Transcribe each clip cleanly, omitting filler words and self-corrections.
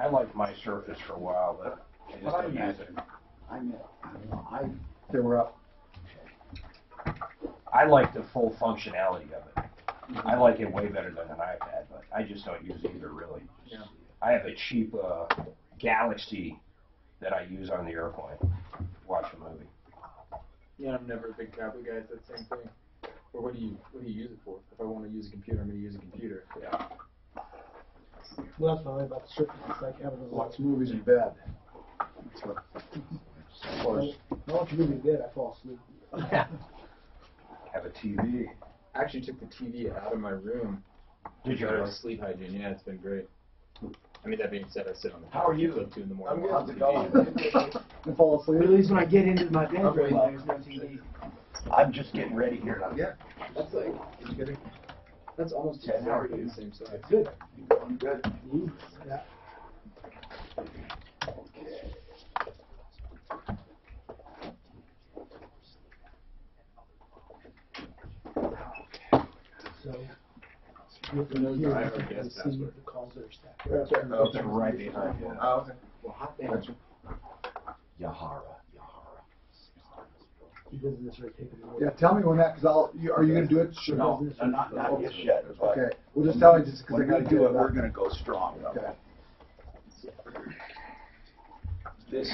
I liked my Surface for a while, but I just don't use it. They were up. I like the full functionality of it. I like it way better than an iPad, but I just don't use either, really. Yeah. I have a cheap Galaxy that I use on the airplane to watch a movie. Yeah, I'm never a big tablet guy. It's that same thing. Or what do you use it for? If I want to use a computer, I'm going to use a computer. Yeah. Well, that's fine about the Surface. It's like having a Watch movies in bed. That's what. I watch a movie in bed, I fall asleep. Have a TV. I actually took the TV out of my room. Did you? For sleep hygiene. Yeah, it's been great. I mean, that being said, I sit on the How are you? till 2 in the morning. How's it going? I fall asleep. At least when I get into my bedroom, there's no TV. I'm just getting ready here. Yeah. That's like, that's almost 10 hours. the same size. Good. I'm good. Yeah. So, you can hear I have a the guest scene password. of the calls that are stacked. It's right behind you. Oh, okay. Well, hot damn. Yahara. He doesn't necessarily take it away. Yeah, tell me when that, because are you going to do it? Sure. No, not just yet. But Okay. Well, just tell me just because I when got we to do it, we're going to go strong. Okay. This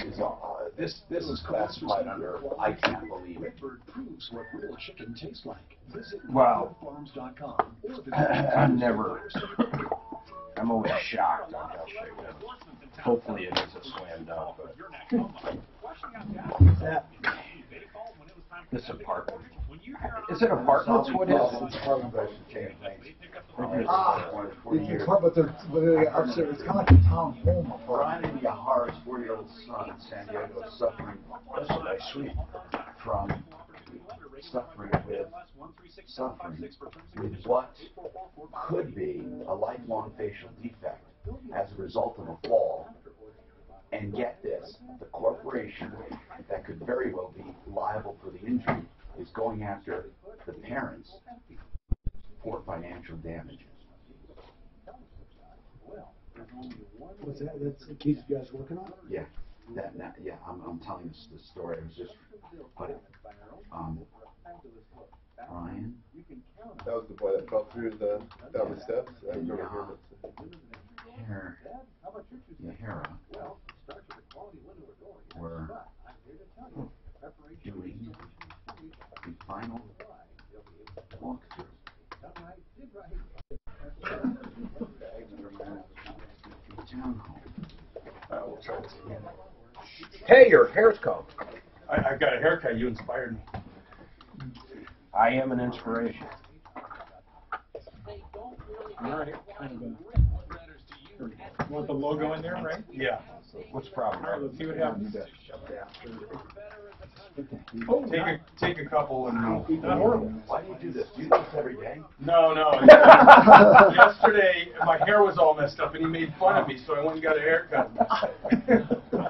is classified under I can't believe it. proves what real chicken tastes like. Visit Wow. farms.com. I'm always shocked on how shit goes. Hopefully it is a slam dunk, but this apartment. Is it apartments? What is it? But they're upstairs. It's kind of like a town home. Brian Yahara's 4-year-old son in San Diego is suffering from suffering with what could be a lifelong facial defect as a result of a fall. And get this, the corporation that could very well be liable for the injury is going after the parents for financial damages. What's that? That's the case you guys working on? Yeah, I'm telling this the story. It was just, but Ryan. That was the boy that fell through down the steps. I remember Yahara were doing the final walkthrough. The town hall. we'll try this again. Hey, your hair's combed. I got a haircut. You inspired me. I am an inspiration. Want the logo in there, right? Yeah. What's the problem? All right, let's see what happens. Take a couple and. Not horrible. Why do you do this? Do you do this every day? No. Yesterday, my hair was all messed up, and he made fun of me, so I went and got a haircut.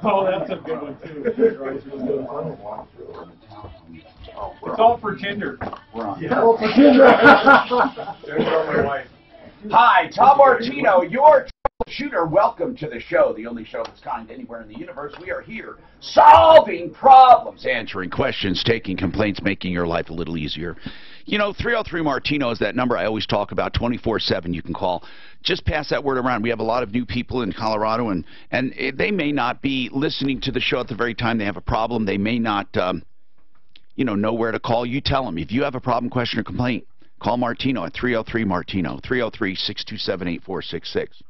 Oh, that's a good one, too. It's all for Tinder. We're on. Yeah. Oh, for Tinder. There's my wife. Hi, Tom Martino, your Troubleshooter. Welcome to the show, the only show of its kind anywhere in the universe. We are here solving problems, answering questions, taking complaints, making your life a little easier. You know, 303 Martino is that number I always talk about, 24/7 you can call. Just pass that word around. We have a lot of new people in Colorado, and they may not be listening to the show at the very time they have a problem. They may not, know where to call. You tell them. If you have a problem, question, or complaint, call Martino at 303 Martino, 303-627-8466.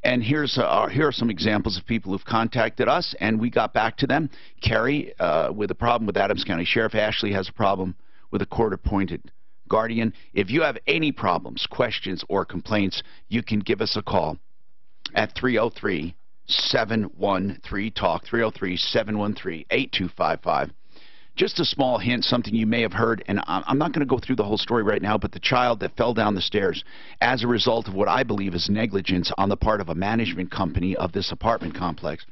And here are some examples of people who've contacted us, and we got back to them. Kerry, with a problem with Adams County Sheriff. Ashley has a problem with a court-appointed guardian. If you have any problems, questions, or complaints, you can give us a call at 303-713-TALK, 303-713-8255. Just a small hint, something you may have heard, and I'm not going to go through the whole story right now, but the child that fell down the stairs as a result of what I believe is negligence on the part of a management company of this apartment complex.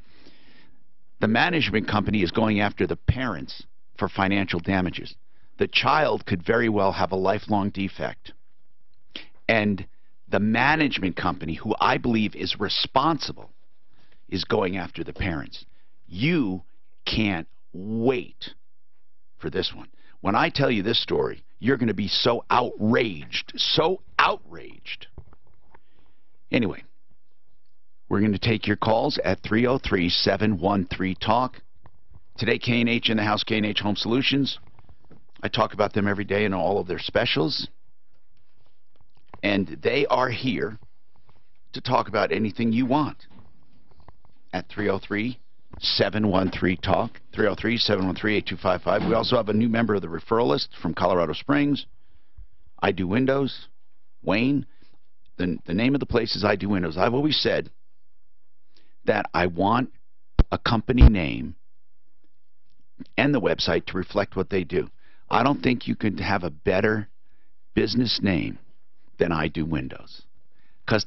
The management company is going after the parents for financial damages. The child could very well have a lifelong defect. And the management company, who I believe is responsible is going after the parents. You can't wait for this one. When I tell you this story, you're going to be so outraged, so outraged. Anyway, we're going to take your calls at 303-713-TALK. Today, K&H in the house, K&H Home Solutions. I talk about them every day in all of their specials. And they are here to talk about anything you want at 303-713-TALK, 303-713-8255. We also have a new member of the referral list from Colorado Springs. I Do Windows. Wayne. The name of the place is I Do Windows. I've always said that I want a company name and the website to reflect what they do. I don't think you could have a better business name than I Do Windows. Because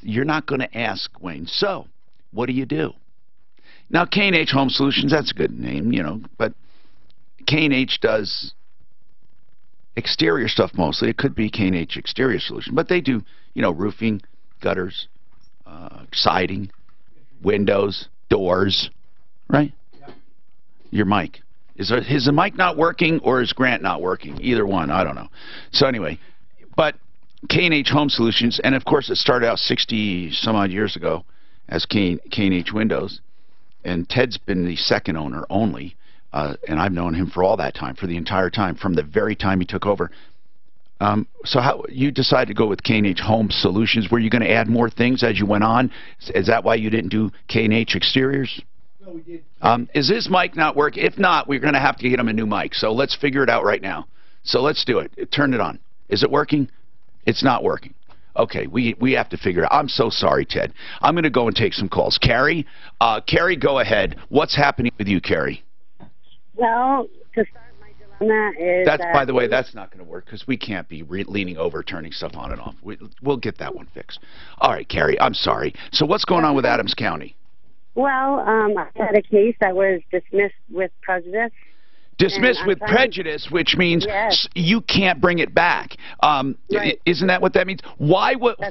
you're not going to ask, Wayne, so, what do you do? Now, K&H Home Solutions, that's a good name, you know, but K&H does exterior stuff mostly. It could be K&H Exterior Solution, but they do, you know, roofing, gutters, siding, windows, doors, right? Yeah. Your mic. Is the mic not working or is Grant not working? Either one, I don't know. So anyway, but K&H Home Solutions, and of course it started out 60-some-odd years ago as K&H Windows, and Ted's been the second owner only, and I've known him for all that time, for the entire time, from the very time he took over. So how you decided to go with K&H Home Solutions? Were you going to add more things as you went on? Is that why you didn't do K&H Exteriors? No, we did. Is this mic not working? If not, we're going to have to get him a new mic. So let's figure it out right now. So let's do it. Turn it on. Is it working? It's not working. Okay, we have to figure it out. I'm so sorry, Ted. I'm going to go and take some calls. Carrie? Carrie, go ahead. What's happening with you, Carrie? Well, to start, my dilemma is by the way, that's not going to work because we can't be leaning over, turning stuff on and off. We'll get that one fixed. All right, Carrie, I'm sorry. So what's going on with Adams County? Well, I had a case that was dismissed with prejudice. Dismissed with prejudice, which means you can't bring it back. Right. Isn't that what that means?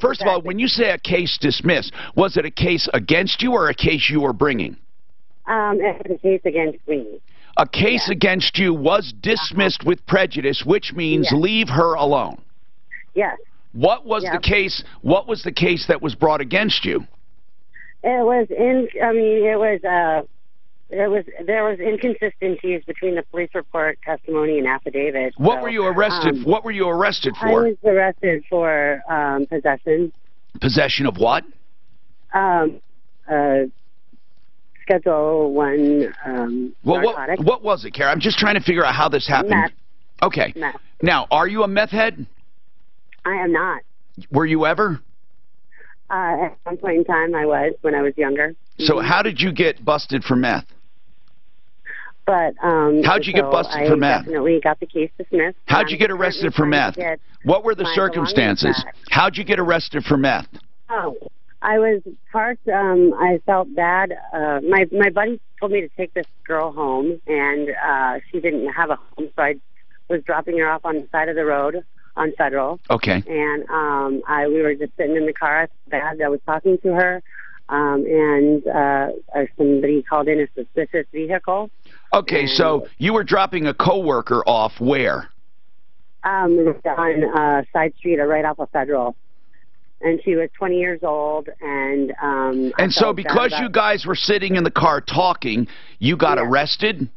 First of all, when you say a case dismissed, was it a case against you or a case you were bringing? It was a case against me. A case against you was dismissed with prejudice, which means leave her alone. Yes. What was the case? What was the case that was brought against you? There was inconsistencies between the police report, testimony, and affidavit. What were you arrested? What were you arrested for? I was arrested for possession. Possession of what? Schedule 1 narcotic. What was it, Kara? I'm just trying to figure out how this happened. Meth. Okay. Meth. Now, are you a meth head? I am not. Were you ever? At some point in time, I was, when I was younger. So how did you get busted for meth? But how'd you get busted for meth? I definitely got the case dismissed. How'd you get arrested for meth? What were the circumstances? How'd you get arrested for meth? Oh, I was parked. I felt bad. My buddy told me to take this girl home, and she didn't have a home, so I was dropping her off on the side of the road on Federal. Okay. And we were just sitting in the car. I felt bad. I was talking to her, and somebody called in a suspicious vehicle. Okay, so you were dropping a coworker off where? On side street or right off of Federal. And she was 20 years old, and so because you guys were sitting in the car talking, you got arrested?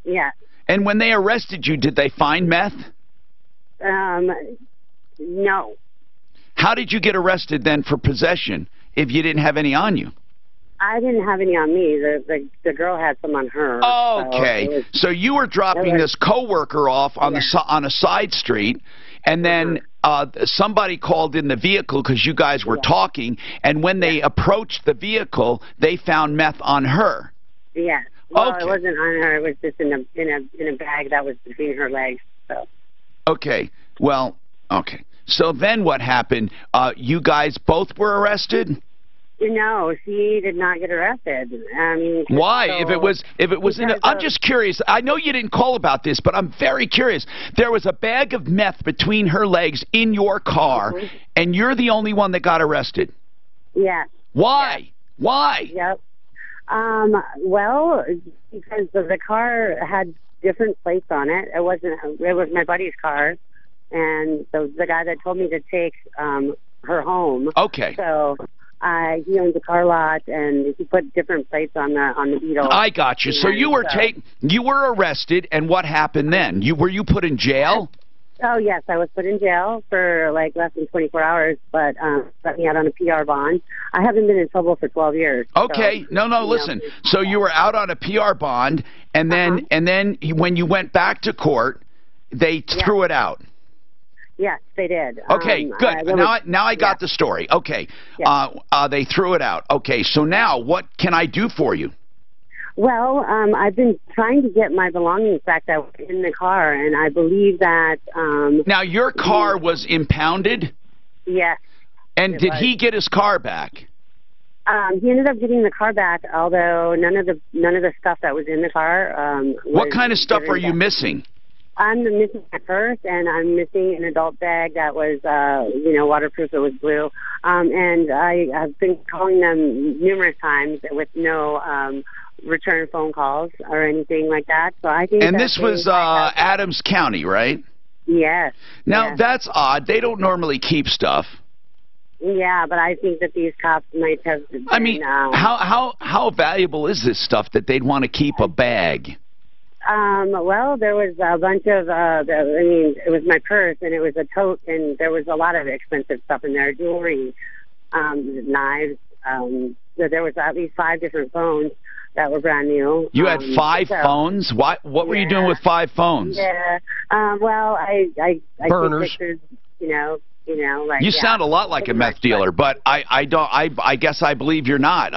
Yeah. And when they arrested you, did they find meth? No. How did you get arrested then for possession if you didn't have any on you? I didn't have any on me. The girl had some on her. Okay. So you were dropping this coworker off on on a side street, and then somebody called in the vehicle because you guys were talking, and when they approached the vehicle, they found meth on her. Yeah. Well, it wasn't on her. It was just in a bag that was between her legs. So. Okay. Well. Okay. So then what happened? You guys both were arrested? No, she did not get arrested. Why? So, if it was I'm just curious. I know you didn't call about this, but I'm very curious. There was a bag of meth between her legs in your car, and you're the only one that got arrested. Yeah. Why? Why? Yep. Well, because the car had different plates on it. It was my buddy's car, and the guy that told me to take her home. Okay. So he owns a car lot, and he put different plates on the Beetle. I got you. So you were arrested, and what happened then? Were you put in jail? Oh, yes, I was put in jail for like less than 24 hours, but let me out on a PR bond. I haven't been in trouble for 12 years. Okay, so, no, listen. So you were out on a PR bond, and then when you went back to court, they threw it out. Yes, they did. Okay, good. Now I got the story. Okay, they threw it out. Okay, so now what can I do for you? Well, I've been trying to get my belongings back that were in the car, and I believe that... now, your car was impounded? Yes. And did he get his car back? He ended up getting the car back, although none of the stuff that was in the car... what kind of stuff are you missing? I'm missing my purse, and I'm missing an adult bag that was, waterproof. It was blue. And I have been calling them numerous times with no... return phone calls or anything like that. So I think. And this was Adams County, right? Yes. Now that's odd. They don't normally keep stuff. Yeah, but I think that these cops might have. Been, I mean, how valuable is this stuff that they'd want to keep a bag? Well, there was a bunch of. It was my purse, and it was a tote, and there was a lot of expensive stuff in there: jewelry, knives. There was at least 5 different phones that were brand new. You had 5 phones? What were you doing with 5 phones? Yeah. Well, I burners. Take pictures, like. You sound a lot like a meth dealer, but I guess I believe you're not.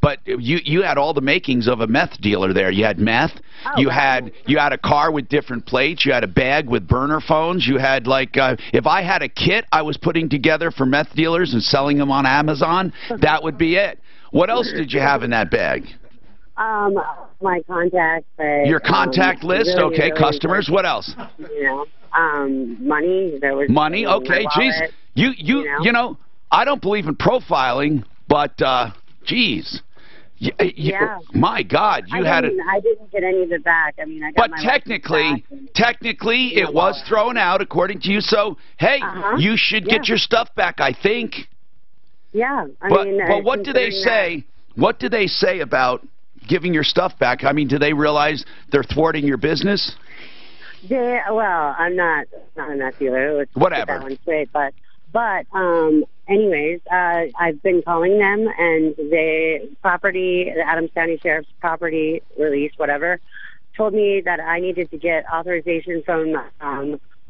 But you had all the makings of a meth dealer there. You had meth. Oh, you had a car with different plates. You had a bag with burner phones. You had if I had a kit I was putting together for meth dealers and selling them on Amazon, that would be it. What else did you have in that bag? My contact list. Your contact list? Really, okay, really customers. What else? Money. There was money. Okay, geez. You know, I don't believe in profiling, but geez. Yeah. My God, I didn't get any of it back. I mean, I got my technically, it was thrown out according to you. So, hey, you should get your stuff back, I think. Yeah. But what do they say? What do they say about giving your stuff back? I mean, do they realize they're thwarting your business? I'm not a meth dealer. Let's whatever. Get that one straight, but anyways, I've been calling them, and the Adams County Sheriff's property release, whatever, told me that I needed to get authorization from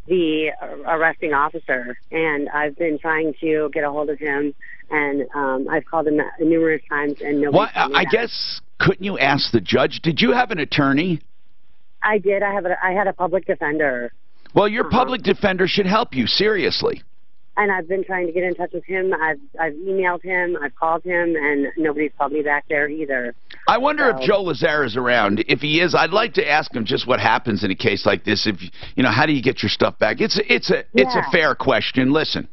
the arresting officer, and I've been trying to get a hold of him, and I've called him numerous times, and nobody. I guess couldn't you ask the judge? Did you have an attorney? I did. I had a public defender. Well, your public defender should help you, seriously. And I've been trying to get in touch with him. I've emailed him. I've called him, and nobody's called me back there either. I wonder if Joe Lazare is around. If he is, I'd like to ask him just what happens in a case like this. If how do you get your stuff back? It's a fair question. Listen,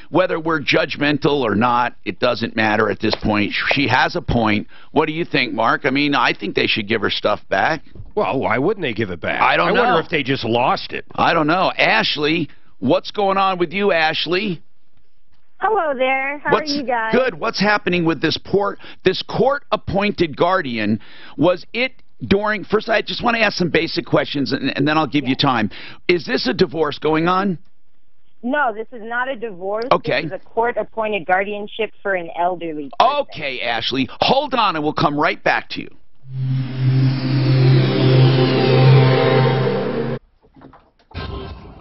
whether we're judgmental or not, it doesn't matter at this point. She has a point. What do you think, Mark? I mean, I think they should give her stuff back. Well, why wouldn't they give it back? I don't know. I wonder if they just lost it. I don't know. Ashley, what's going on with you, Ashley? Hello there. How are you guys? Good. What's happening with this court-appointed guardian? Was it during... First, I just want to ask some basic questions, and then I'll give you time. Is this a divorce going on? No, this is not a divorce. Okay. This is a court-appointed guardianship for an elderly person. Okay, Ashley. Hold on, and we'll come right back to you.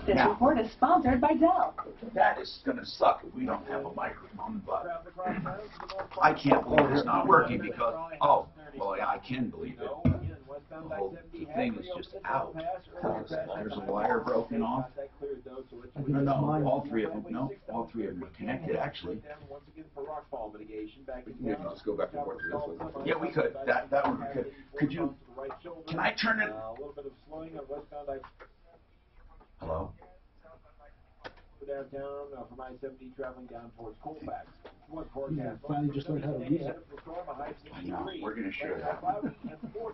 This report is sponsored by Dell. That is going to suck if we don't have a microphone, but I can't believe it's not working because, well, yeah, I can believe it. The whole thing is just out. There's a wire broken off. No, all three of them are connected, actually. We can just go back and forth with this one. Yeah, we could. That one we could. Can I turn it? Hello? Finally just learned how to use it. I know. We're going to share that one.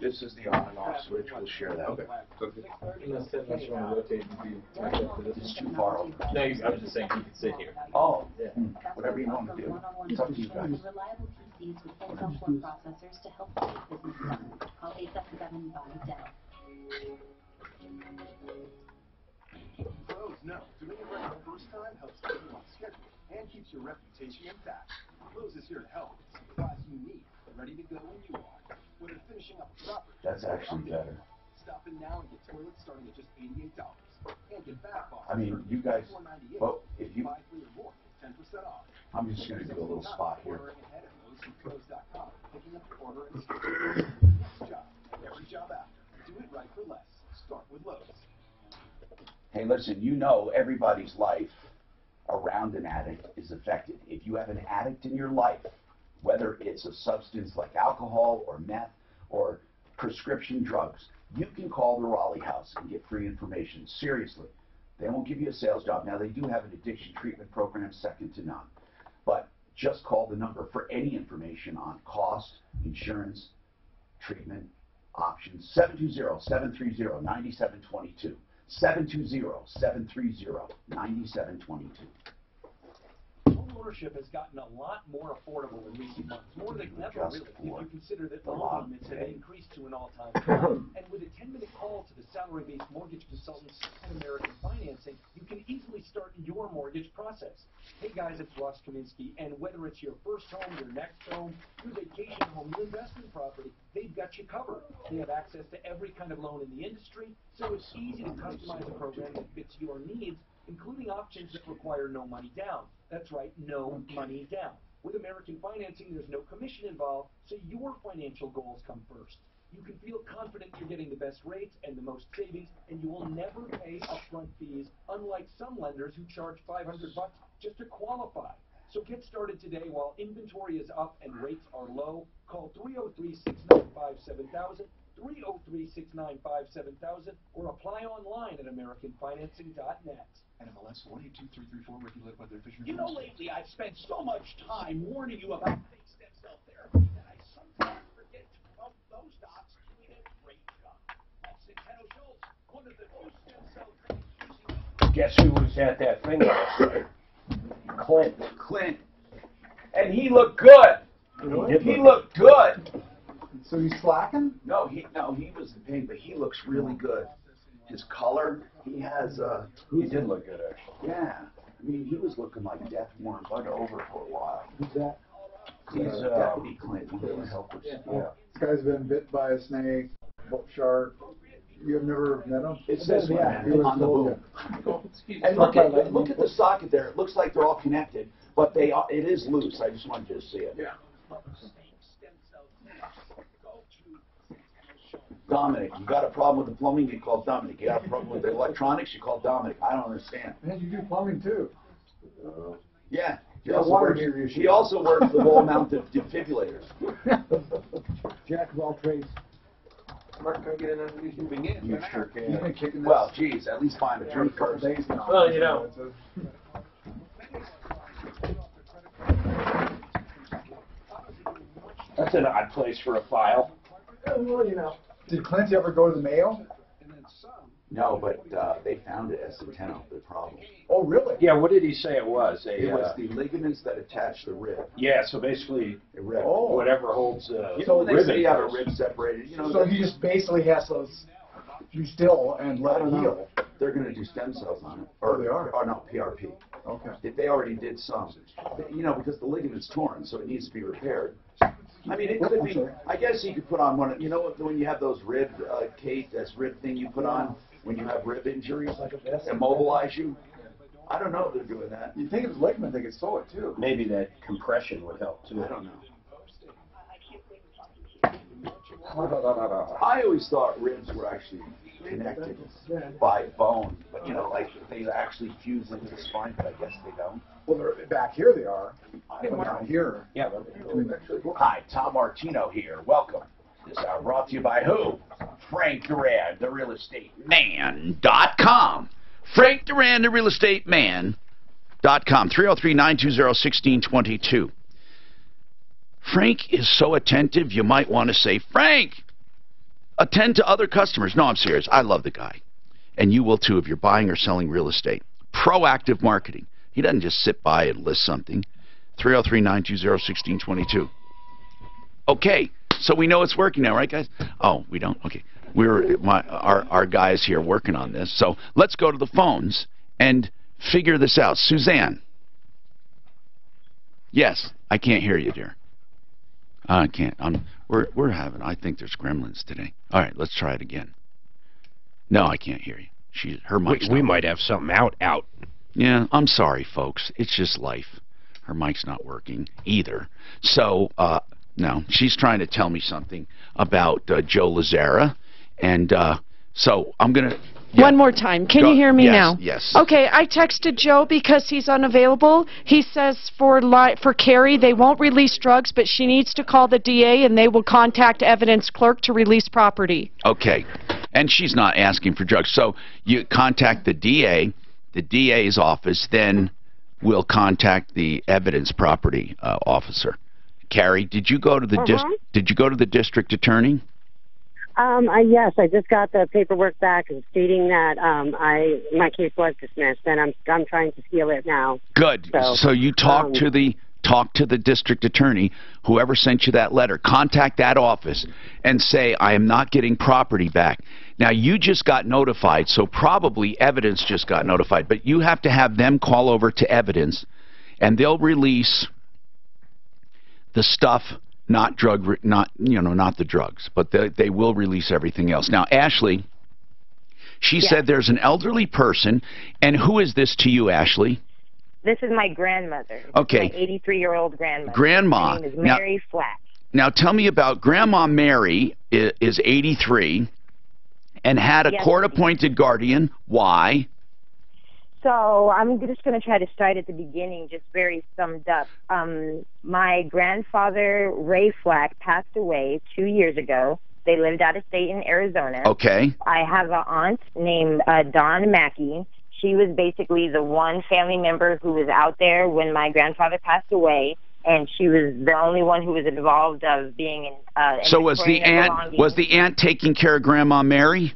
This is the on and off switch. We'll share that. Okay. Unless you want to rotate and be turned up to this. It's too far over. No, I was just saying you could sit here. Oh, Yeah. whatever you want to do. It's up to you guys. Reliable PCs with Intel Core processors to help get business done. Call 877 by Dell. Pros know doing it right the first time helps keep you on schedule and keeps your reputation intact. Pros is here to help with the supplies you need, ready to go when you are. Whether finishing up a property, That's actually better. stop in now and get toilets starting at just $88. And get bath bombs. I mean, you guys, well, if you, Buy 3 or more, it's 10% off. I'm just going to do a little spot here. Ordering ahead at lowesandpros.com, picking up your order and scheduling your next job. Every job after. Do it right for less. Start with Lowe's. Hey, listen, you know everybody's life around an addict is affected. If you have an addict in your life, whether it's a substance like alcohol or meth or prescription drugs, you can call the Raleigh House and get free information. Seriously. They won't give you a sales job. Now, they do have an addiction treatment program second to none. But just call the number for any information on cost, insurance, treatment, options. 720-730-9722. 720-730-9722. Homeownership has gotten a lot more affordable in recent months, more than ever, really, if you consider that loan limits have increased to an all-time high. And with a 10-minute call to the salary-based mortgage consultants at American Financing, you can easily start your mortgage process. Hey guys, it's Ross Kaminsky, and whether it's your first home, your next home, your vacation home, your investment property, they've got you covered. They have access to every kind of loan in the industry, so it's easy to customize a program that fits your needs, including options that require no money down. That's right, no money down. With American Financing, there's no commission involved, so your financial goals come first. You can feel confident you're getting the best rates and the most savings, and you will never pay upfront fees, unlike some lenders who charge $500 just to qualify. So get started today while inventory is up and rates are low. Call 303-695-7000, 303-695-7000, or apply online at AmericanFinancing.net. NMLS 182334, regulated by the Division of You know, lately I've spent so much time warning you about fake stem cell therapy that I sometimes forget to promote those docs doing a great job. Like Centeno Schultz, one of the few stem cell clinics using... Guess who was at that thing last night? Clint. And he looked good. He looked good. So he's slacking? No, he was in pain, but he looks really good. His color, he has He did look good, actually. yeah. I mean, he was looking like death warrant bud over for a while. Who's that? He's Deputy Clint. He's going to help us. Yeah. This guy's been bit by a snake, shark. You have never met him? It's this one, Yeah, he was on the told boom. you. And look at the socket there. It looks like they're all connected, but it is loose. I just wanted you to see it. Yeah. Dominic, you got a problem with the plumbing, you call Dominic. You got a problem with the electronics, you call Dominic. I don't understand. And you do plumbing too. Yeah. Yeah, water heater issue. He also works with wall-mounted defibrillators. Jack of all trades. Mark, can I get in on these moving in? You sure He's can. been kicking Well, geez, at least find a drink first. days now. Well, you know. That's an odd place for a file. Well, you know. Did Clint ever go to the mail? No, but they found it at Centeno, the problem. Oh, really? Yeah, what did he say it was? It was the ligaments that attach the rib. Yeah, so basically, The rib. Oh. whatever holds You know when they ribbon say you have a goes. rib separated, you know, So he just basically has to be still and let it heal. they're going to do stem cells on it. Oh, they are? Or no, PRP. Okay. They already did some. You know, because the ligament's torn, so it needs to be repaired. I mean, it could be, I guess you could put on one, you know when you have those rib, Kate, that's rib thing you put on when you have rib injuries, immobilize you? I don't know if they're doing that. You'd think it was ligament, they could sew it too. Maybe that compression would help too. I don't know. I always thought ribs were actually connected by bone, but you know, like they actually fuse into the spine, but I guess they don't. Well, they're back here they are, but not here. Yeah. Hi, Tom Martino here. Welcome. This hour brought to you by who? Frank Duran, the real estate man.com. Frank Duran, the real estate man.com. 303-920-1622. Frank is so attentive, you might want to say, Frank, attend to other customers. No, I'm serious. I love the guy. And you will too if you're buying or selling real estate. Proactive marketing. He doesn't just sit by and list something. 303-920-1622. Okay, so we know it's working now, right, guys? Oh, we don't? Okay. Our guy is here working on this. So let's go to the phones and figure this out. Suzanne. Yes, I can't hear you, dear. I can't. I think there's gremlins today. All right, let's try it again. No, I can't hear you. Her mic's we might have something out. Yeah, I'm sorry, folks. It's just life. Her mic's not working either. So, no, she's trying to tell me something about Joe Lazzara. And so I'm going to... Yeah. One more time. Can you hear me now? Yes. Okay, I texted Joe because he's unavailable. He says for Carrie, they won't release drugs, but she needs to call the DA and they will contact evidence clerk to release property. Okay. And she's not asking for drugs. So you contact the DA's office, then we'll contact the evidence property officer. Carrie, did you go to the district attorney? Yes, I just got the paperwork back stating that my case was dismissed, and I'm trying to seal it now. Good. So you talk to the district attorney, whoever sent you that letter. Contact that office and say, I am not getting property back. Now, you just got notified, so probably evidence just got notified, but you have to have them call over to evidence, and they'll release the stuff. Not the drugs, but they will release everything else. Now, Ashley, she said there's an elderly person, and who is this to you, Ashley? This is my grandmother. Okay. My 83-year-old grandmother. Grandma. Her name is Mary Flack. Now, tell me about Grandma Mary is 83 and had a court-appointed guardian. Why? So I'm just going to try to start at the beginning, just very summed up. My grandfather, Ray Flack, passed away 2 years ago. They lived out of state in Arizona. Okay. I have an aunt named Dawn Mackey. She was basically the one family member who was out there when my grandfather passed away, and she was the only one who was involved of being in. So was the aunt taking care of Grandma Mary?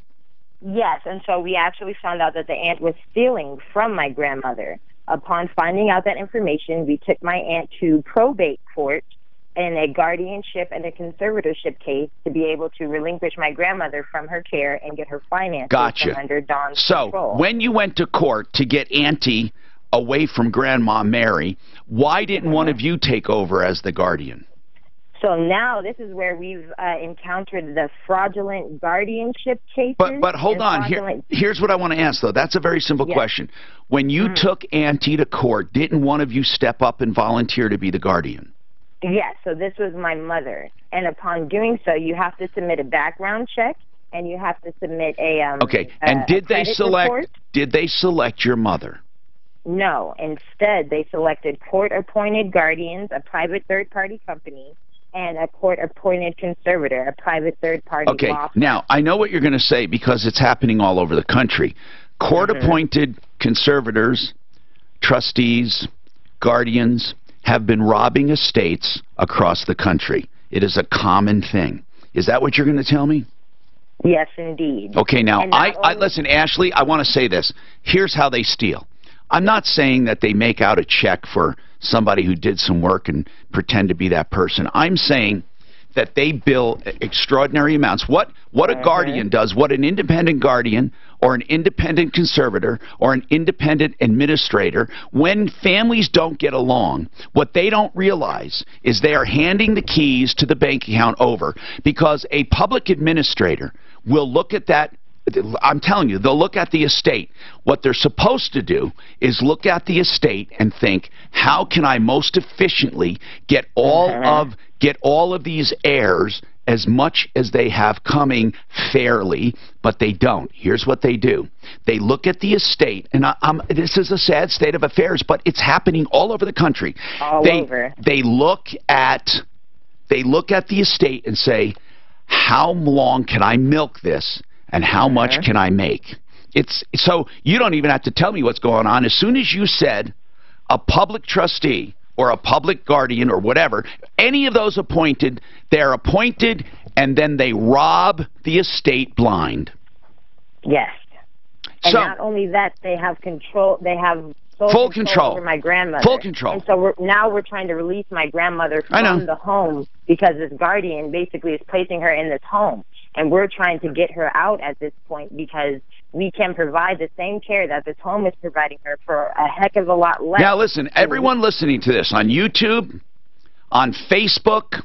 Yes, and so we actually found out that the aunt was stealing from my grandmother. Upon finding out that information, we took my aunt to probate court in a guardianship and a conservatorship case to be able to relinquish my grandmother from her care and get her finances from under Dawn's control. So when you went to court to get Auntie away from Grandma Mary, why didn't one of you take over as the guardian? So now this is where we've encountered the fraudulent guardianship cases. But hold on. Here's what I want to ask, though. That's a very simple question. When you took Auntie to court, didn't one of you step up and volunteer to be the guardian? Yes. So this was my mother. And upon doing so, you have to submit a background check, and you have to submit a okay. And did they select your mother? No. Instead, they selected court-appointed guardians, a private third-party company, and a court-appointed conservator, a private third-party law firm. Now, I know what you're going to say because it's happening all over the country. Court-appointed conservators, trustees, guardians have been robbing estates across the country. It is a common thing. Is that what you're going to tell me? Yes, indeed. Okay, now, listen, Ashley, I want to say this. Here's how they steal. I'm not saying that they make out a check for somebody who did some work and pretend to be that person. I'm saying that they bill extraordinary amounts. What a guardian does, what an independent guardian or an independent conservator or an independent administrator, when families don't get along, what they don't realize is they are handing the keys to the bank account over, because a public administrator will look at that. I'm telling you, they'll look at the estate. What they're supposed to do is look at the estate and think, how can I most efficiently get all of these heirs as much as they have coming fairly, but they don't. Here's what they do. They look at the estate, and this is a sad state of affairs, but it's happening all over the country. They look at the estate and say, how long can I milk this? And how much can I make? So you don't even have to tell me what's going on. As soon as you said a public trustee or a public guardian or whatever, any of those appointed, they're appointed and then they rob the estate blind. Yes. And So, not only that, they have control. They have full control over my grandmother. Full control. And so now we're trying to release my grandmother from the home because this guardian basically is placing her in this home. And we're trying to get her out at this point because we can provide the same care that this home is providing her for a heck of a lot less. Now listen, everyone listening to this on YouTube, on Facebook,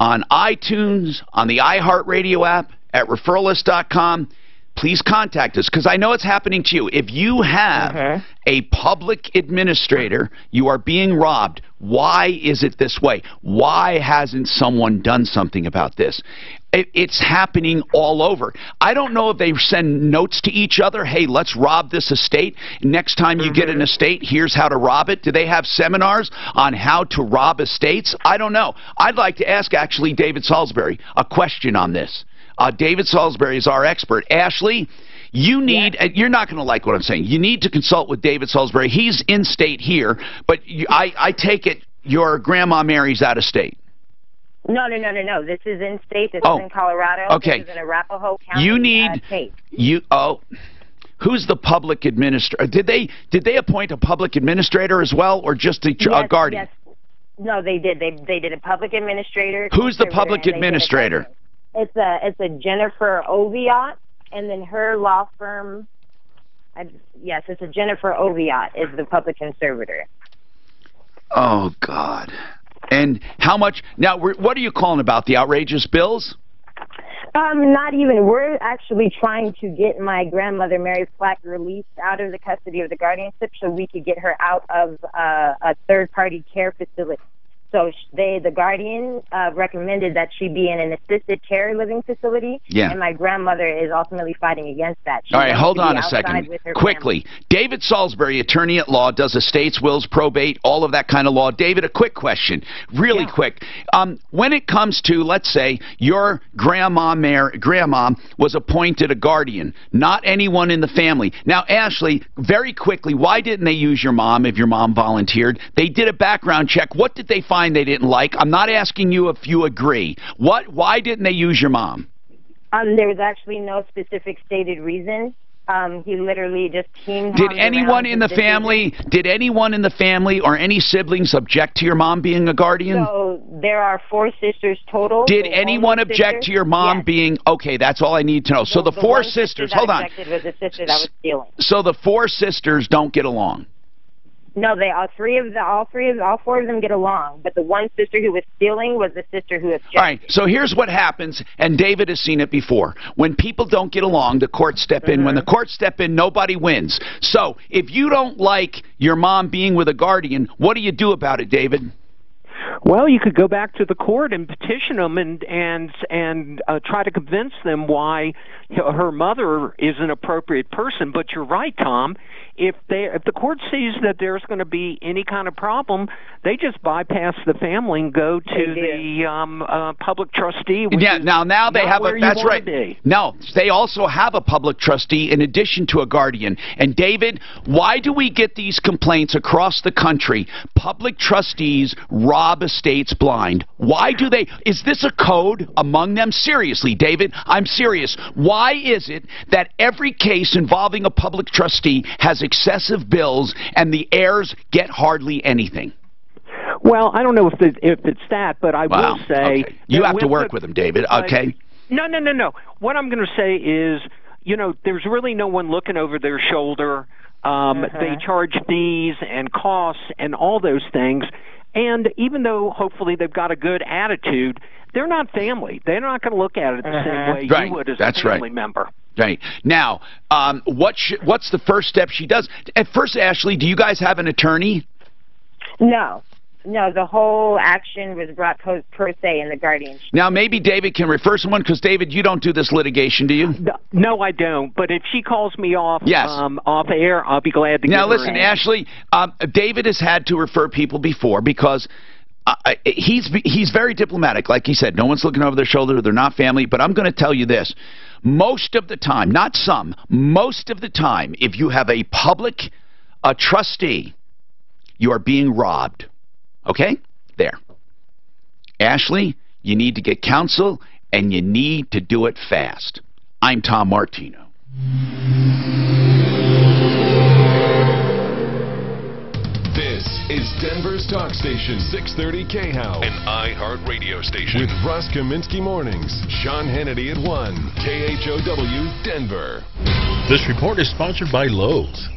on iTunes, on the iHeartRadio app, at referralist.com, please contact us because I know it's happening to you. If you have a public administrator, you are being robbed. Why is it this way? Why hasn't someone done something about this? It's happening all over. I don't know if they send notes to each other. Hey, let's rob this estate. Next time you get an estate, here's how to rob it. Do they have seminars on how to rob estates? I don't know. I'd like to ask, actually, David Salisbury a question on this. David Salisbury is our expert. Ashley, you need, you're not going to like what I'm saying. You need to consult with David Salisbury. He's in state here, but I take it your grandma Mary's out of state. No. This is in state. This is in Colorado. Okay. This is in Arapahoe County. You need who's the public administrator? Did they appoint a public administrator as well, or just a guardian? Yes. No, they did. They did a public administrator. Who's the public administrator? It's a Jennifer Oviatt, and then her law firm. Yes, it's a Jennifer Oviatt is the public conservator. Oh God. And how much? Now, what are you calling about? The outrageous bills? Not even. We're actually trying to get my grandmother, Mary Flack, released out of the custody of the guardianship so we could get her out of a third-party care facility. So the guardian recommended that she be in an assisted care living facility, and my grandmother is ultimately fighting against that. All right, hold on a second. Quickly. David Salisbury, attorney at law, does estates, wills, probate, all of that kind of law. David, a quick question, really quick. When it comes to, let's say, your grandma was appointed a guardian, not anyone in the family. Now, Ashley, very quickly, why didn't they use your mom if your mom volunteered? They did a background check. What did they find they didn't like? I'm not asking you if you agree. Why didn't they use your mom? There was actually no specific stated reason. He literally just teamed. Did anyone in the family or any siblings object to your mom being a guardian? So there are 4 sisters total. Did anyone object to your mom being okay? That's all I need to know. So the 4 sisters. Hold on. Was the sister that was stealing. So the 4 sisters don't get along. No, all 4 of them get along, but the one sister who was stealing was the sister who objected. All right, so here's what happens, and David has seen it before. When people don't get along, the courts step in. When the courts step in, nobody wins. So if you don't like your mom being with a guardian, what do you do about it, David? Well, you could go back to the court and petition them and try to convince them why her mother is an appropriate person. But you're right, Tom. If the court sees that there's going to be any kind of problem, they just bypass the family and go to the public trustee. Yeah, now they have a. That's right. No, they also have a public trustee in addition to a guardian. And David, why do we get these complaints across the country? Public trustees rob estates blind. Why do they? Is this a code among them? Seriously, David, I'm serious. Why is it that every case involving a public trustee has excessive bills and the heirs get hardly anything? Well, I don't know if it's that, but I will say... Okay. You have to work with them, David, okay? No. What I'm going to say is, there's really no one looking over their shoulder. They charge fees and costs and all those things. And even though hopefully they've got a good attitude, they're not family. They're not going to look at it the same way you would as a family member. Right. Now, what's the first step she does? At first, Ashley, do you guys have an attorney? No, the whole action was brought per se in the guardianship. Now, maybe David can refer someone, because, David, you don't do this litigation, do you? No, I don't. But if she calls me off air, I'll be glad to Now, listen, Ashley, David has had to refer people before because he's very diplomatic. Like he said, no one's looking over their shoulder. They're not family. But I'm going to tell you this. Most of the time, not some, most of the time, if you have a public trustee, you are being robbed. Okay? There. Ashley, you need to get counsel, and you need to do it fast. I'm Tom Martino. This is Denver's talk station, 630 KHOW, an iHeart radio station. With Russ Kaminsky Mornings, Sean Hannity at 1, KHOW, Denver. This report is sponsored by Lowe's.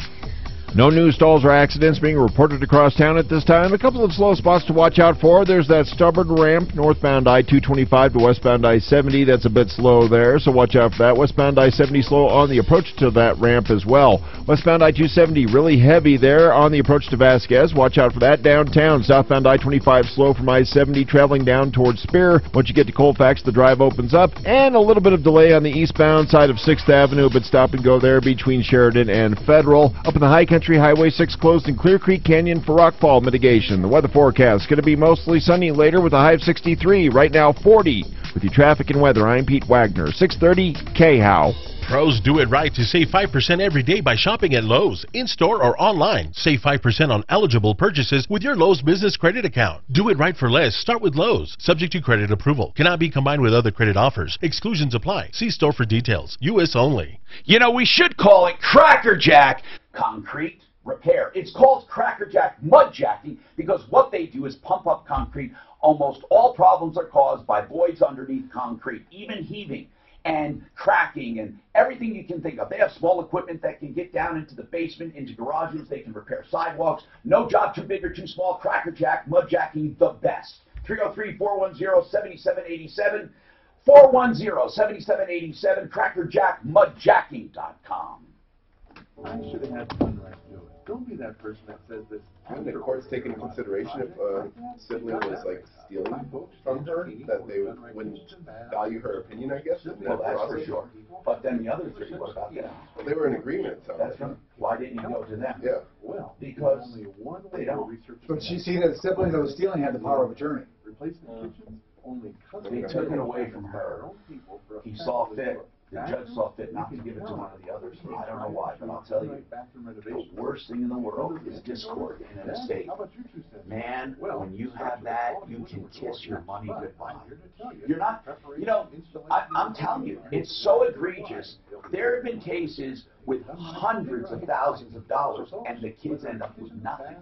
No new stalls or accidents being reported across town at this time. A couple of slow spots to watch out for. There's that stubborn ramp northbound I-225 to westbound I-70. That's a bit slow there, so watch out for that. Westbound I-70 slow on the approach to that ramp as well. Westbound I-270 really heavy there on the approach to Vasquez. Watch out for that. Downtown, southbound I-25 slow from I-70 traveling down towards Spear. Once you get to Colfax, the drive opens up. And a little bit of delay on the eastbound side of 6th Avenue, but stop and go there between Sheridan and Federal. Up in the High Country, Highway 6 closed in Clear Creek Canyon for rockfall mitigation. The weather forecast is going to be mostly sunny later with a high of 63. Right now 40. With your traffic and weather, I'm Pete Wagner, 630 KHOW. Pros do it right to save 5% every day by shopping at Lowe's, in-store or online. Save 5% on eligible purchases with your Lowe's Business Credit account. Do it right for less. Start with Lowe's. Subject to credit approval. Cannot be combined with other credit offers. Exclusions apply. See store for details. U.S. only. You know, we should call it Crackerjack Concrete Repair. It's called Crackerjack Mudjacking because what they do is pump up concrete. Almost all problems are caused by voids underneath concrete, even heaving and cracking and everything you can think of. They have small equipment that can get down into the basement, into garages. They can repair sidewalks. No job too big or too small. Crackerjack Mudjacking, the best. 303-410-7787. 410-7787. CrackerjackMudjacking.com. I should have had fun right to do it. Don't be that person that says this. And the court's taking into consideration if a sibling was like stealing from her, that they wouldn't value her opinion, I guess. Well, that's for sure. But then the other three, what about them? Well, they were in agreement, so. That's right. Why didn't you go to them? Yeah. Well, because they don't. But she seen that the sibling that was stealing had the power of attorney. They took it away from her. He saw fit. The judge saw fit not to give it to one of the others. I don't know why, but I'll tell you, the worst thing in the world is discord in an estate. Man, when you have that, you can kiss your money goodbye. You're not, you know, I'm telling you, it's so egregious. There have been cases with hundreds of thousands of dollars, and the kids end up with nothing.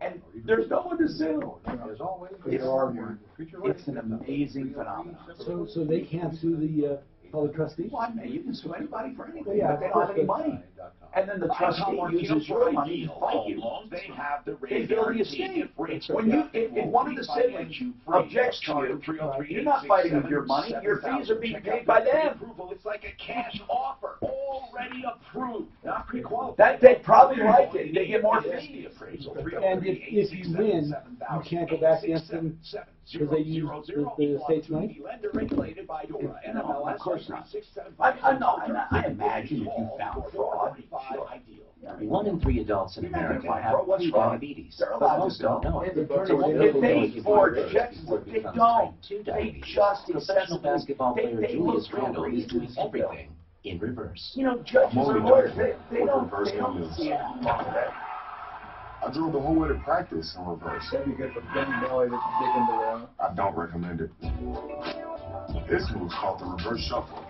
And there's no one to sue. It's an amazing phenomenon. So they can't sue the public trustee? Why, man, you can sue anybody for anything, but they don't have any money. And then the trustee uses your money to fight you. They build the estate. When you, if one of the siblings objects to you, you're not fighting with your money. Your fees are being paid by them. It's like a cash offer, already approved, not pre-qualified. That they probably like it. They get more fees. And if you win, you can't go back against them because they use the state's money? No, of course not. I imagine if you found fraud, sure. 1 in 3 adults in America have diabetes, but most don't know it. If they forge checks, they don't. They just Professional basketball player Julius Randle is doing everything in reverse. You know, judges are lawyers. They don't see it. I drove the whole way to practice in reverse. That'd be good for Ben and Nelly to dig into that. I don't recommend it. This move's called the reverse shuffle.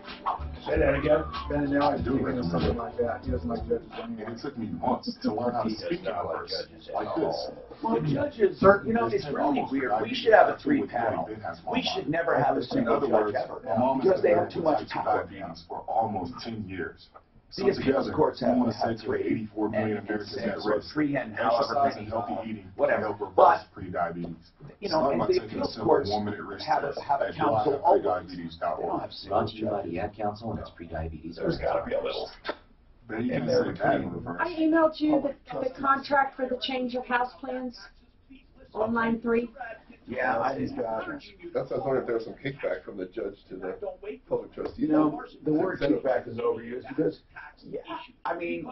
Say that again. Ben and Nelly do into something like that. He doesn't like judges anyway. And it took me months to learn how to speak in reverse, like this. Well, judges, you know, it's really weird. We should have a 3-panel. We should never have a single judge ever because they have too much power. For almost 10 years. The appeals courts have 84 million Americans at risk. 3 and however many, healthy eating, whatever. But pre-diabetes. You know, and the appeals courts have a council always. They don't have brought to you by the Ad Council and its pre-diabetes. There's got to be a little. I emailed you the contract for the change of house plans on line 3. Yeah, I just got it. That's why I was wondering if there was some kickback from the judge to the public trustee. You know, the word kickback is overused because, yeah, I mean,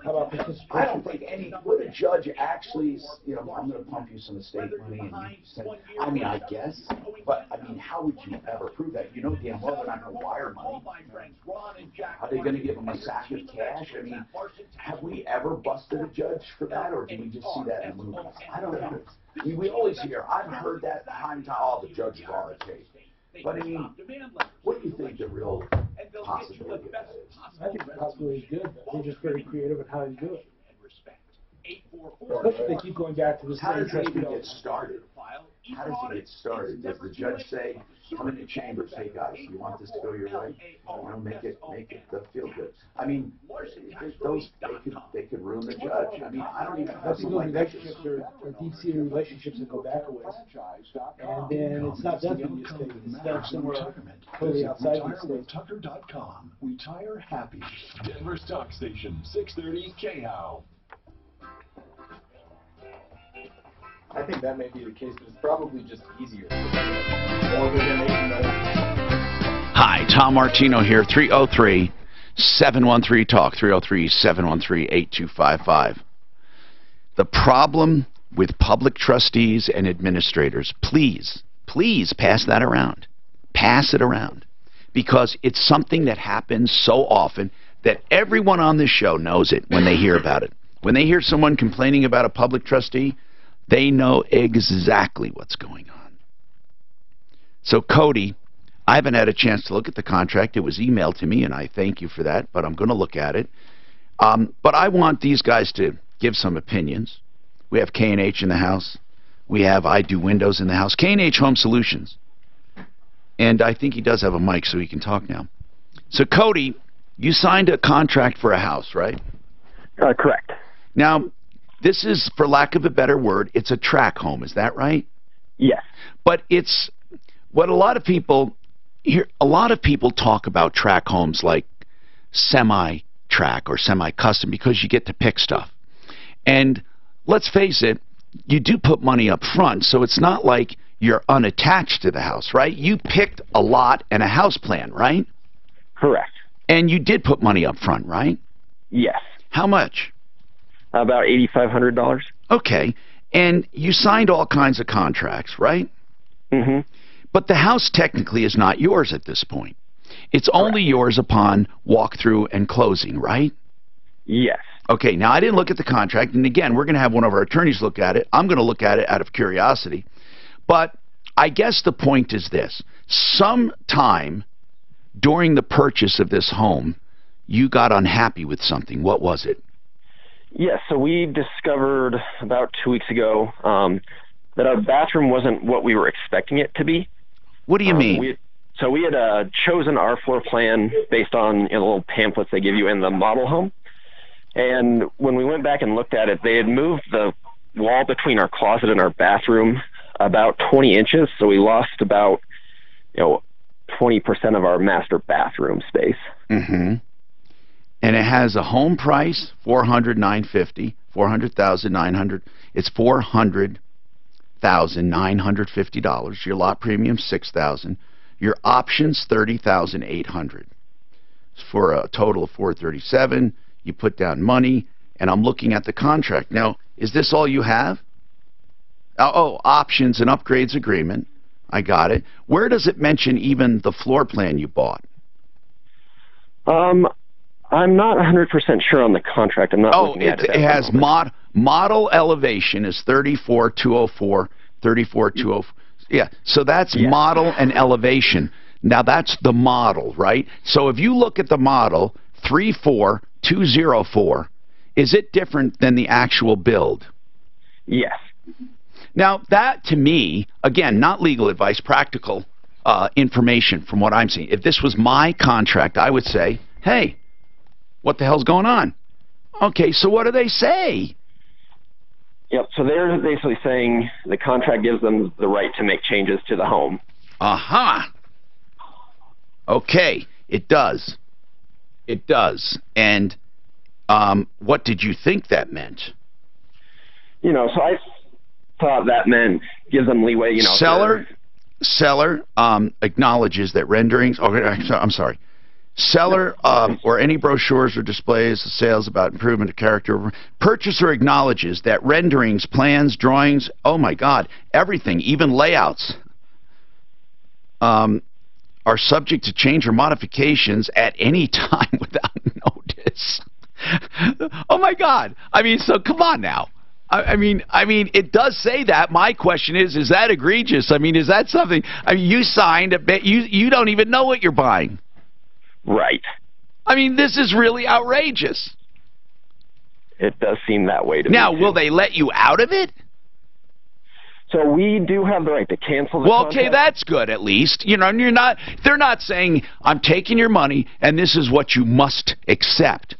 How about this? I don't think would a judge actually, you know, I'm going to pump you some estate money and you send, I mean, I guess, but I mean, how would you ever prove that? You know damn well they're not going to wire money. Are they going to give them a sack of cash? I mean, have we ever busted a judge for that, or do we just see that in movies? I don't know. I mean, we always hear, I've heard that time to time, all the judges are on the case. But I mean, what do you think the real possibility of that is? I think the possibility is good, but they're just very creative in how to do it. Especially if they keep going back to the How same does it even trustee. get started? How does it get started? Does the judge say, come into chambers, hey guys, you want this to go your way? You know, make it feel good. I mean, they could ruin the judge. I mean, I don't even I have think something those like that. relationships are deep-seated relationships that go back a ways. And then it's not done through the estate. It's done somewhere totally outside the estate. RetireWithTucker.com. Retire happy. Denver's Talk Station, 630 KHOW. I think that may be the case, but it's probably just easier. Hi, Tom Martino here, 303-713-TALK, 303-713-8255. The problem with public trustees and administrators, please pass that around. Pass it around. Because it's something that happens so often that everyone on this show knows it when they hear about it. When they hear someone complaining about a public trustee, they know exactly what's going on. So, Cody, I haven't had a chance to look at the contract. It was emailed to me, and I thank you for that, but I'm going to look at it. But I want these guys to give some opinions. We have K&H in the house. We have I Do Windows in the house. K&H Home Solutions. And I think he does have a mic so he can talk now. So, Cody, you signed a contract for a house, right? Correct. Now, this is, for lack of a better word, it's a tract home. Is that right? Yes. But it's what a lot of people hear. A lot of people talk about tract homes like semi-tract or semi-custom because you get to pick stuff. And let's face it, you do put money up front, so it's not like you're unattached to the house, right? You picked a lot and a house plan, right? Correct. And you did put money up front, right? Yes. How much? About $8,500. Okay. And you signed all kinds of contracts, right? Mm-hmm. But the house technically is not yours at this point. It's only yours upon walkthrough and closing, right? Yes. Okay, now I didn't look at the contract, and again, we're going to have one of our attorneys look at it. I'm going to look at it out of curiosity. But I guess the point is this. Sometime during the purchase of this home, you got unhappy with something. What was it? Yes, so we discovered about 2 weeks ago that our bathroom wasn't what we were expecting it to be. What do you mean? We had chosen our floor plan based on the little pamphlets they give you in the model home. And when we went back and looked at it, they had moved the wall between our closet and our bathroom about 20 inches, so we lost about 20% of our master bathroom space. Mm-hmm. And it has a home price, $400,950, $400,900. It's $400,950. Your lot premium, $6,000. Your options, $30,800. For a total of $437,000. You put down money, and I'm looking at the contract. Now, is this all you have? Oh, options and upgrades agreement. I got it. Where does it mention even the floor plan you bought? I'm not 100% sure on the contract. I'm not looking at it. It has model elevation is 34,204, 34,204. Yeah, so that's model and elevation. Now, that's the model, right? So if you look at the model, 34,204, is it different than the actual build? Yes. Now, that to me, again, not legal advice, practical information from what I'm seeing. If this was my contract, I would say, hey, what the hell's going on? Okay, so what do they say? Yep, so they're basically saying the contract gives them the right to make changes to the home. Aha. Okay, it does. It does. And what did you think that meant? So I thought that meant gives them leeway, Seller acknowledges that renderings, I'm sorry. Seller or any brochures or displays of sales about improvement of character. Purchaser acknowledges that renderings, plans, drawings, oh my God, everything, even layouts, are subject to change or modifications at any time without notice. Oh my God! I mean, so come on now. I mean, it does say that. My question is that egregious? I mean, is that something? I mean, you signed a bit. You don't even know what you're buying. Right. I mean, this is really outrageous. It does seem that way to me. Now, will they let you out of it? So we do have the right to cancel the Well, contract. okay, that's good at least. You know, and they're not saying, I'm taking your money and this is what you must accept.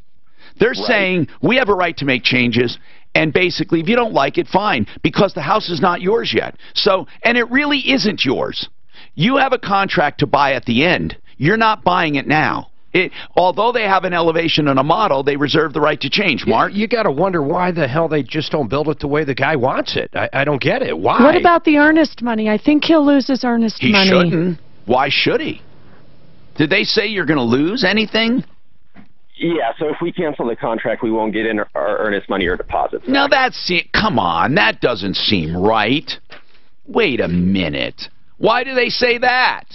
They're saying, we have a right to make changes, and basically, if you don't like it, fine, because the house is not yours yet. So, and it really isn't yours. You have a contract to buy at the end. You're not buying it now. Although they have an elevation and a model, they reserve the right to change, Mark. You got to wonder why the hell they just don't build it the way the guy wants it. I don't get it. Why? What about the earnest money? I think he'll lose his earnest money. He shouldn't. Why should he? Did they say you're going to lose anything? Yeah, so if we cancel the contract, we won't get in our earnest money or deposits. Now come on, that doesn't seem right. Wait a minute. Why do they say that?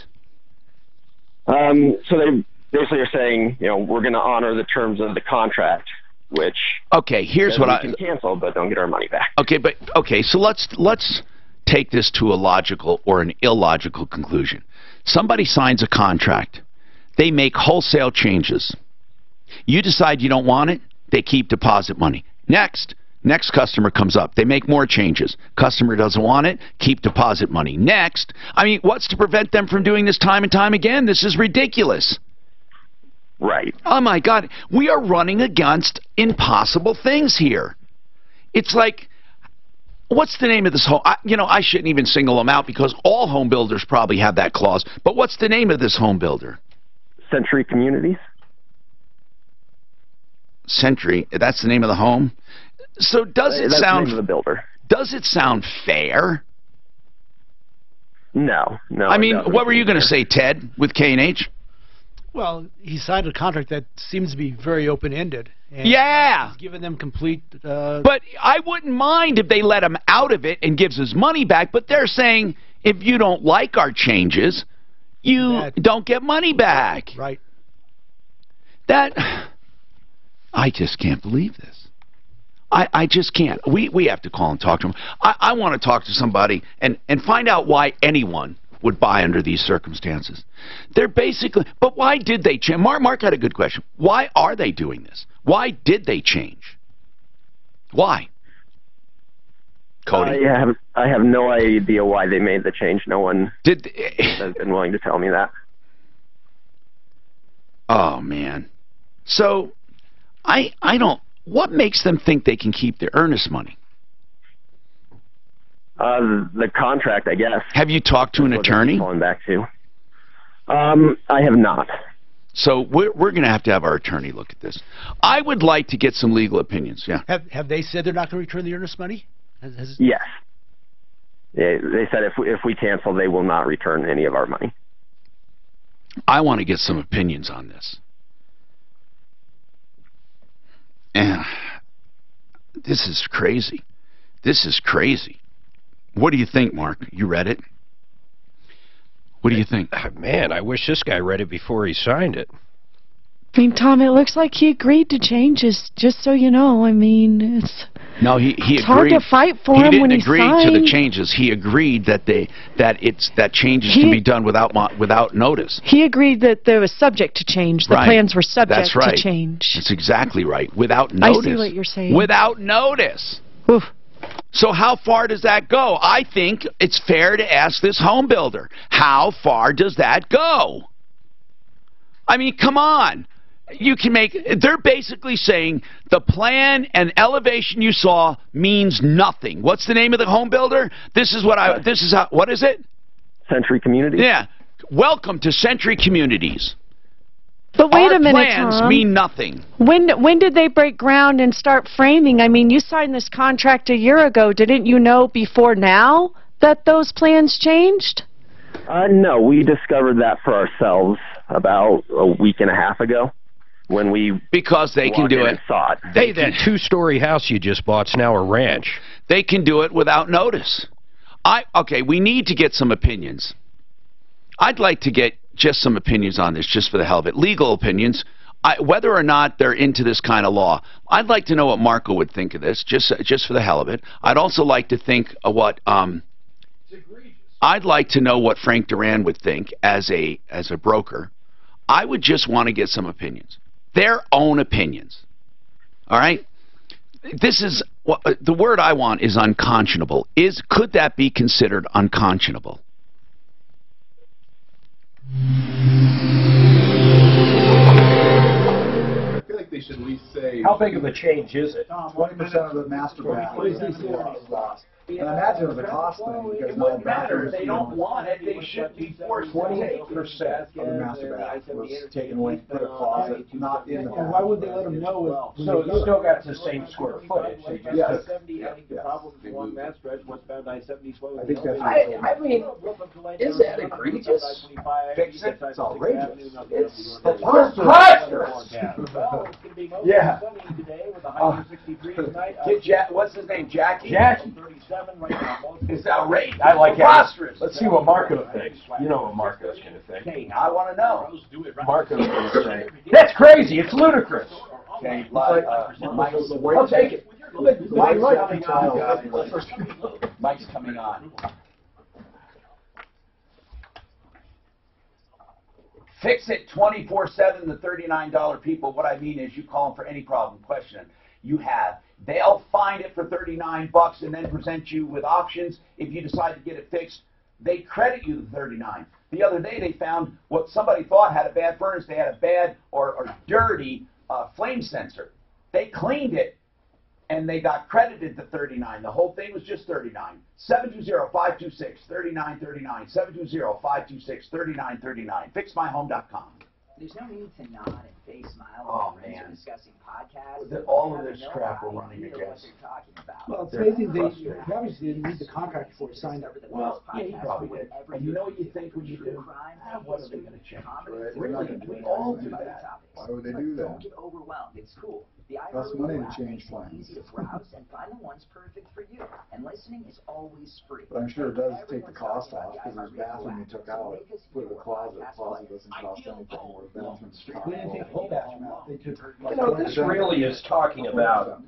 So they basically are saying, you know, we're going to honor the terms of the contract, which okay, here's what we can cancel, but don't get our money back. Okay, so let's take this to a logical or an illogical conclusion. Somebody signs a contract. They make wholesale changes. You decide you don't want it, they keep deposit money. Next customer comes up. They make more changes. Customer doesn't want it, keep deposit money. Next, I mean, what's to prevent them from doing this time and time again? This is ridiculous. Right. Oh, my God. We are running against impossible things here. It's like, what's the name of this home? I shouldn't even single them out because all home builders probably have that clause. But what's the name of this home builder? Century Communities. Century, that's the name of the home. So That's the name of the builder. Does it sound fair? No. I mean, what were you going to say, Ted, with K&H? Well, he signed a contract that seems to be very open-ended. Yeah. He's given them complete... But I wouldn't mind if they let him out of it and gives his money back, but they're saying, if you don't like our changes, you don't get money back. Right. I just can't believe this. I just can't. We have to call and talk to him. I want to talk to somebody and find out why anyone would buy under these circumstances. They're basically... But why did they change? Mark had a good question. Why are they doing this? Why did they change? Why? Cody? I have no idea why they made the change. No one has been willing to tell me that. Oh, man. So... I don't... What makes them think they can keep their earnest money? The contract, I guess. Have you talked to an attorney? Going back to. I have not. So we're going to have our attorney look at this. I would like to get some legal opinions. Yeah. Have they said they're not going to return the earnest money? Yes. They said if we cancel, they will not return any of our money. I want to get some opinions on this. This is crazy. This is crazy. What do you think, Mark? You read it? What do you think? Man, I wish this guy read it before he signed it. I mean, Tom, it looks like he agreed to changes, just so you know. I mean, it's... No, he agreed. It's hard to fight for him when he signed. He didn't agree to the changes. He agreed that changes can be done without notice. He agreed that there was subject to change. The plans were subject to change. That's exactly right. Without notice. I see what you're saying. Without notice. Oof. So how far does that go? I think it's fair to ask this home builder, how far does that go? I mean, come on. You can make... They're basically saying the plan and elevation you saw means nothing. What's the name of the home builder? What is it? Century Communities. Yeah. Welcome to Century Communities. But wait a minute, Tom. Plans mean nothing. When did they break ground and start framing? I mean, you signed this contract a year ago. Didn't you know before now that those plans changed? No, we discovered that for ourselves about a week and a half ago. When we because they can do it. Hey, that two-story house you just bought's now a ranch. They can do it without notice. Okay, we need to get some opinions. I'd like to get just some opinions on this, just for the hell of it. Legal opinions, whether or not they're into this kind of law. I'd like to know what Marco would think of this, just for the hell of it. I'd also like to think what I'd like to know what Frank Duran would think as a broker. I would just want to get some opinions, their own opinions. All right. This is the word I want is unconscionable. Could that be considered unconscionable? I feel like they should at least say... How big of a change is it? 20% of the master bath lost. And I imagine it was a cost thing because no matter if they don't want it, they should be forced 28% of the master bath was taken away to put a closet, not in the bathroom. Why would they let them know? So you still got the same square footage. Yes. I think that's I mean, is that egregious? Fix it. It's outrageous. It's preposterous. Yeah. What's his name? Jackie? Jackie. It's outrageous. I like preposterous. Let's see what Marco thinks. You know what Marco's going to think. Hey, I want to know. Marco's going to say, that's crazy. It's ludicrous. Okay, I'll take it. Mike's coming on. Fix it 24/7, the $39 people. What I mean is you call them for any problem, question you have. They'll find it for $39 and then present you with options. If you decide to get it fixed, they credit you the $39. The other day they found what somebody thought had a bad furnace. They had a bad or dirty flame sensor. They cleaned it and they got credited the $39. The whole thing was just $39. 720-526-3939. 720-526-3939. FixMyHome.com. There's no need to nod and face smile when friends are discussing podcasts. All of this crap we're running against. Well, it's amazing they obviously didn't read the contract before it signed up. Well, yeah, you probably did. And you know what you think when you do? What are they going to change? Really, we all do that. Why would they do that? Don't get overwhelmed. It's cool. The Costs money to change it's plans. easy to browse and find the ones perfect for you. And listening is always free. But I'm sure it does take the cost off because there's bathroom you took out, put in the closet. Closet doesn't cost anything more. Bathrooms cost. They didn't take the whole bathroom out. They took. You know, this really is talking about.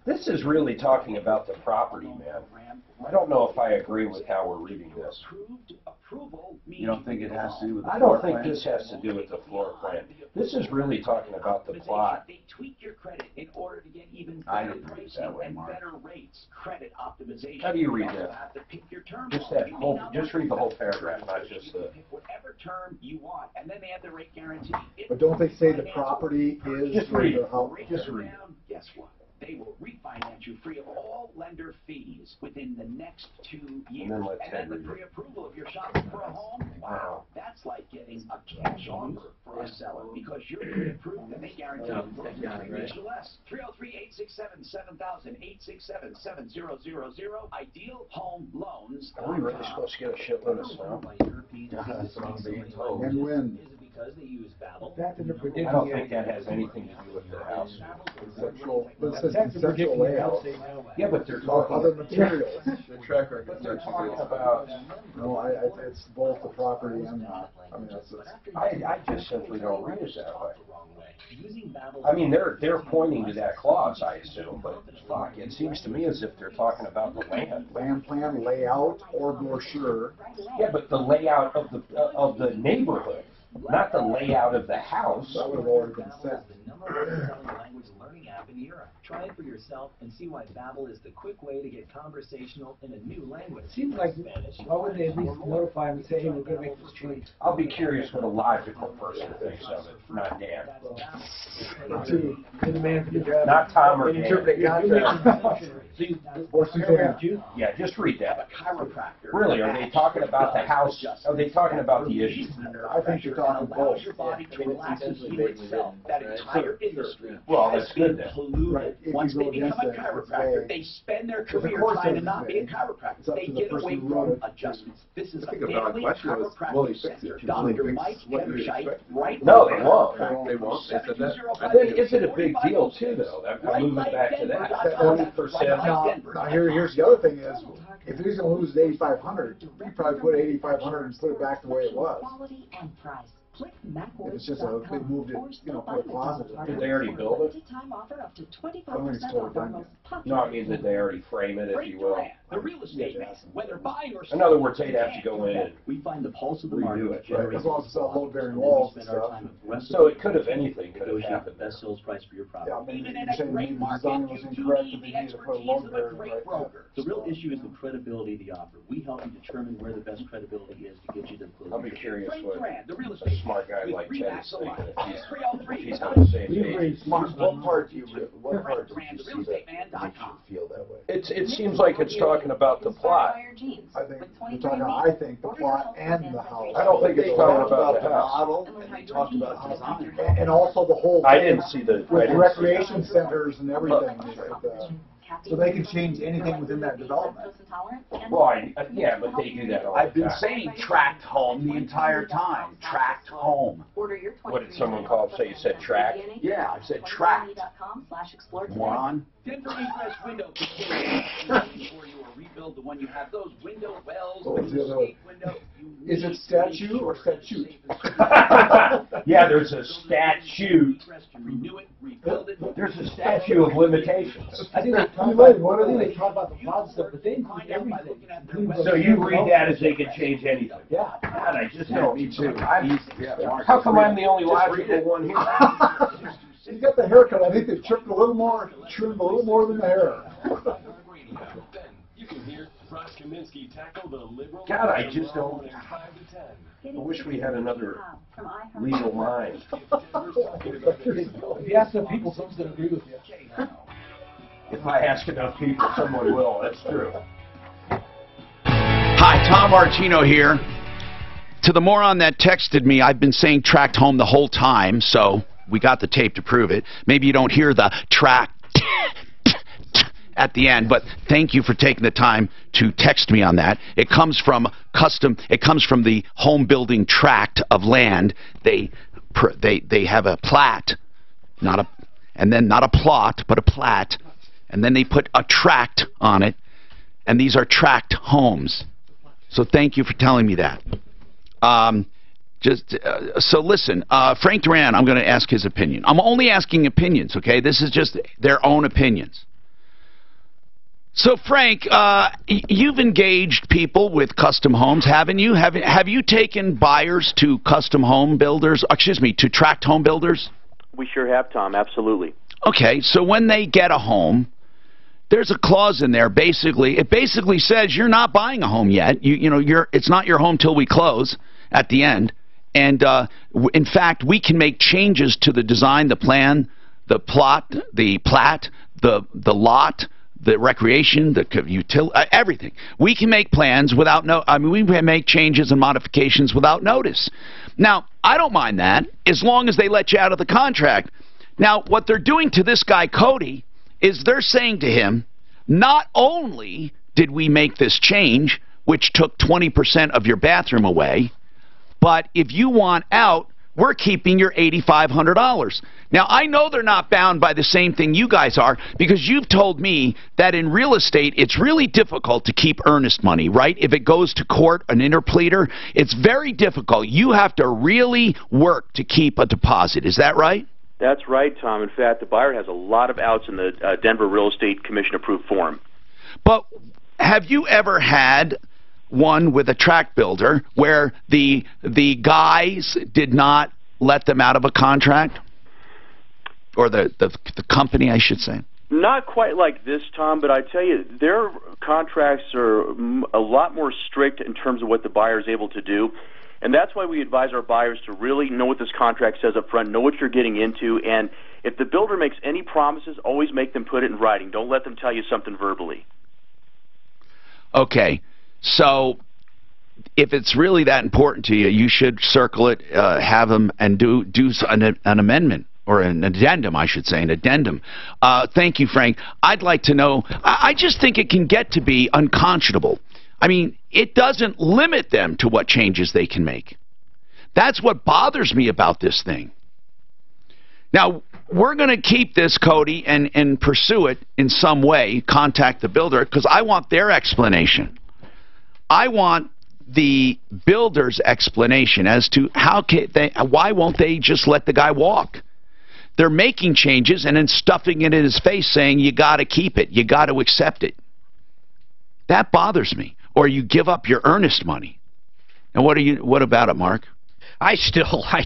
This is really talking about the property, man. I don't know if I agree with how we're reading this. You don't think it has to do with the I floor don't think plan? this has to do with the floor plan. This is really talking about the plot. They tweak your credit in order to get even I better didn't read it pricing that way, and Mark. better rates. Credit optimization. How do you read also that? have to pick your term Just law. that whole. Just read the whole paragraph, not just You can the. pick whatever term you want, and then they have the rate guarantee. But don't they say the property is Just read the it. house? Just read it. Guess what? They will refinance you free of all lender fees within the next 2 years. And then let And Ted then the read it. pre-approval if you're shopping for a home. Wow, that's like getting a cash offer for a seller because you're pre-approved and they guarantee you reach less. 303-867-7000, 867-7000. Ideal Home Loans. Are we really supposed to get a shitload of snow? That's what I'm being told. And when? Because they use Babel. I don't think that has anything to do with the house. Conceptual, but it says conceptual layout. Yeah, but they're Or talking. other materials. The track record. But they're talking about. No, it's both the property and the, I mean, I just simply don't read it that way. I mean, they're pointing to that clause, I assume, but fuck, it seems to me as if they're talking about the land. Land plan, layout, or brochure. Yeah, but the layout of the neighborhood, not the layout of the house. That would have already been sent. Language learning app in Europe. Try it for yourself and see why Babbel is the quick way to get conversational in a new language. Seems like, why wouldn't they at least notify them and say, hey, we're going to make this change? I'll be curious what a logical person thinks of it, not Dan. Not Tom or Dan. Or Suzanne. Yeah, just read that. Really, are they talking about the house? Are they talking about the issue? I think you're talking both. Your body to relax and heal itself. That entire industry. Well, that's good then. Right. Once they become a chiropractor, they spend their career trying to not be a chiropractor. They get away from adjustments. This is a family chiropractic center. Dr. Mike Kemscheit, right? No, they won't. They won't. They said that. Then is it a big deal too, though? That we're moving back to that. 20%. Now, here's the other thing is if he's going to lose 8,500, you probably put 8,500 and put it back the way it was. If it's just they moved it, put a closet in. Did they already build it? I think it's totally done. No, I mean, did they already frame it, if you will? The real estate man, whether buying or In other words, they'd have to go in and We find the pulse of the redo market. it. Right? As long as it's all load-bearing walls and stuff. So it could have, anything could have happened. Best sales price for your property. Yeah, I mean, you're saying maybe the design was incorrect and they needed to put a load-bearing right there. The real issue is the credibility of the offer. We help you determine where the best credibility is to get you to the closing. I'll be curious what the real a estate smart guy like Ted is thinking if he's on the same page. What part do you see that makes you feel that way? It seems like it's talking about the plot. I think you're talking. I think the plot and the house. I don't think it's talking about the house. model, and they talked about design, and also the whole. I didn't see the with recreation centers and everything. So they can change anything within that development. Well, yeah, but they do that all the time. I've been saying tract home the entire time. Tract home. What did someone call it? Say you said tract? Yeah, I said tract. Moron. Denver egress window before you rebuild the one you have. Those window wells. What was the other one? Is it statue or statute? Yeah, there's a statute. Renew it, rebuild it. There's a statute of limitations. I think they talk about the plot stuff, but they include everything. So you read that as they can change anything. Yeah. God, I just don't. Me too. How come I'm the only logical one here? You got the haircut. I think they trimmed a little more than the hair. You can hear Ross Kaminsky tackle the liberal. God, I just don't. I wish we had another legal mind. If you ask some people, someone's going to agree with you. If I ask enough people, someone will. That's true. Hi, Tom Martino here. To the moron that texted me, I've been saying tract home the whole time, so we got the tape to prove it. Maybe you don't hear the tract at the end, but thank you for taking the time to text me on that. It comes from the home building tract of land. They have a plat, and then not a plot, but a plat, and then they put a tract on it, and these are tract homes. So thank you for telling me that. So listen, Frank Duran, I'm going to ask his opinion. I'm only asking opinions, okay? This is just their own opinions. So Frank, you've engaged people with custom homes, haven't you? Have you taken buyers to custom home builders, to tract home builders? We sure have, Tom, absolutely. Okay, so when they get a home, there's a clause in there. It basically says you're not buying a home yet. It's not your home till we close at the end. And in fact, we can make changes to the design, the plan, the plot, the plat, the lot, the recreation, the utility, everything. We can make plans without we can make changes and modifications without notice. Now, I don't mind that as long as they let you out of the contract. Now, what they're doing to this guy, Cody, is they're saying to him, not only did we make this change, which took 20% of your bathroom away, but if you want out, we're keeping your $8,500. Now, I know they're not bound by the same thing you guys are, because you've told me that in real estate, it's really difficult to keep earnest money, right? If it goes to court, an interpleader, it's very difficult. You have to really work to keep a deposit. Is that right? That's right, Tom. In fact, the buyer has a lot of outs in the Denver Real Estate Commission approved form. But have you ever had one with a tract builder where the guys did not let them out of a contract? Or the company, I should say. Not quite like this, Tom, but I tell you, their contracts are a lot more strict in terms of what the buyer is able to do. And that's why we advise our buyers to really know what this contract says up front, know what you're getting into, and if the builder makes any promises, always make them put it in writing. Don't let them tell you something verbally. Okay, so if it's really that important to you, you should circle it, have them, and do an amendment, or an addendum, I should say, an addendum. Thank you, Frank. I'd like to know, I just think it can get to be unconscionable. I mean, it doesn't limit them to what changes they can make. That's what bothers me about this thing. Now, we're going to keep this, Cody, and pursue it in some way, contact the builder, because I want their explanation. I want the builder's explanation as to why won't they just let the guy walk? They're making changes and then stuffing it in his face saying you got to keep it, you got to accept it. That bothers me. Or you give up your earnest money. And what about it, Mark? I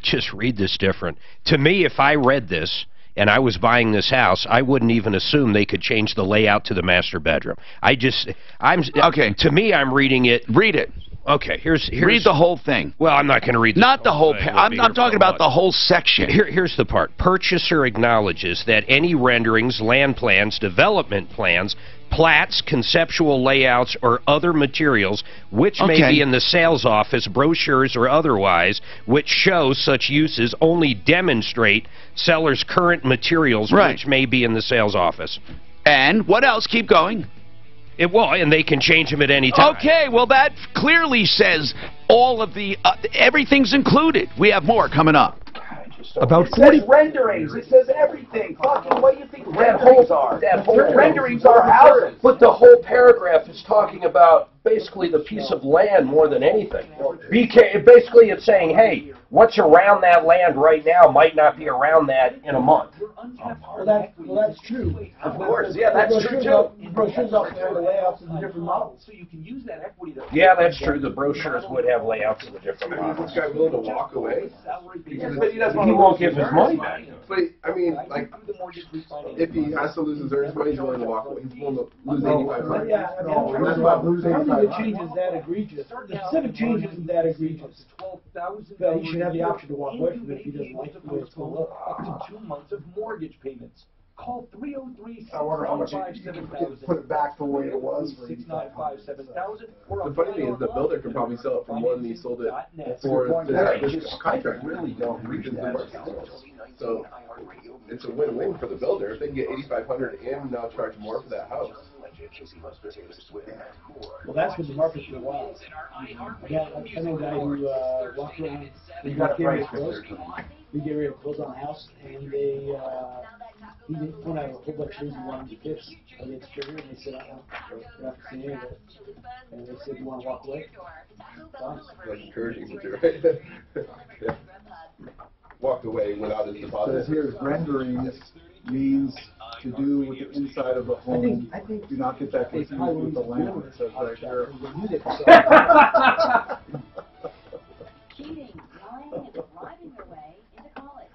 just read this different. To me, if I read this and I was buying this house, I wouldn't even assume they could change the layout to the master bedroom. Okay. To me, I'm reading it. Read it. Okay, here's read the whole thing. Well, I'm not going to read not the whole thing. I'm talking about the whole section. Here's the part. Purchaser acknowledges that any renderings, land plans, development plans, plats, conceptual layouts, or other materials which may be in the sales office, brochures, or otherwise, which show such uses only demonstrate seller's current materials which may be in the sales office. And what else? Keep going. And they can change them at any time. Okay, well, that clearly says all of the, everything's included. We have more coming up. About it says renderings. It says everything. Fucking what do you think renderings are? Renderings are houses. But the whole paragraph is talking about basically the piece of land more than anything. Basically, it's saying, hey, what's around that land right now might not be around that in a month. Well, that's true. Of course, yeah, that's true too. Brochures also have the layouts of the different models. So you can use that equity to... Yeah, that's true. The brochures would have layouts of the different models. This guy willing to walk away? But he won't give his money back. But, I mean, like, if he has to lose his earnest money, he's willing to walk away. He's willing to lose $8,500. Yeah, I don't think the change is that egregious. The specific change isn't that egregious. But he should have the option to walk away from it if he doesn't like the way it's going to look. Up to 2 months of mortgage payments. Call 303 I wonder how much you can put it back the way it was for 6957,000. The funny thing is the builder could probably sell it for more than he sold it for this contract. Really don't reach that. So it's a win-win for the builder. If they can get $8,500 and now charge more for that house. Well, that's been the market for a while. I know a guy who walked around. We get ready to close on a house, and he didn't want to have a whole bunch of things he wanted to fix against trigger, and they said, we're not seeing any of it. And they said, you want to walk away? Fine. Like encouraging with you, right? Yeah. Walked away without his deposit. Says here's renderings means to do with the inside of the home. Do not get that confused with the land. It says right here. Cheating, lying, and bribing their way into college.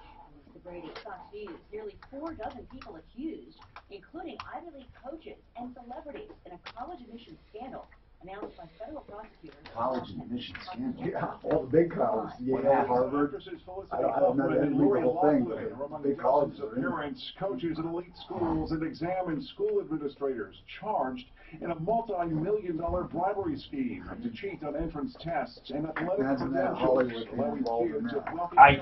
The Brady Fox News, nearly 4 dozen people accused, including Ivy League coaches and celebrities, in a college admissions scandal announced by federal prosecutors. College admissions scandal? Yeah, all the big colleges. Yale, Harvard. I don't know that the whole thing, but big colleges are in. Parents, coaches in elite schools, and exam and school administrators charged in a multi-million-dollar bribery scheme to cheat on entrance tests and athletic credentials, allowing kids of wealthy I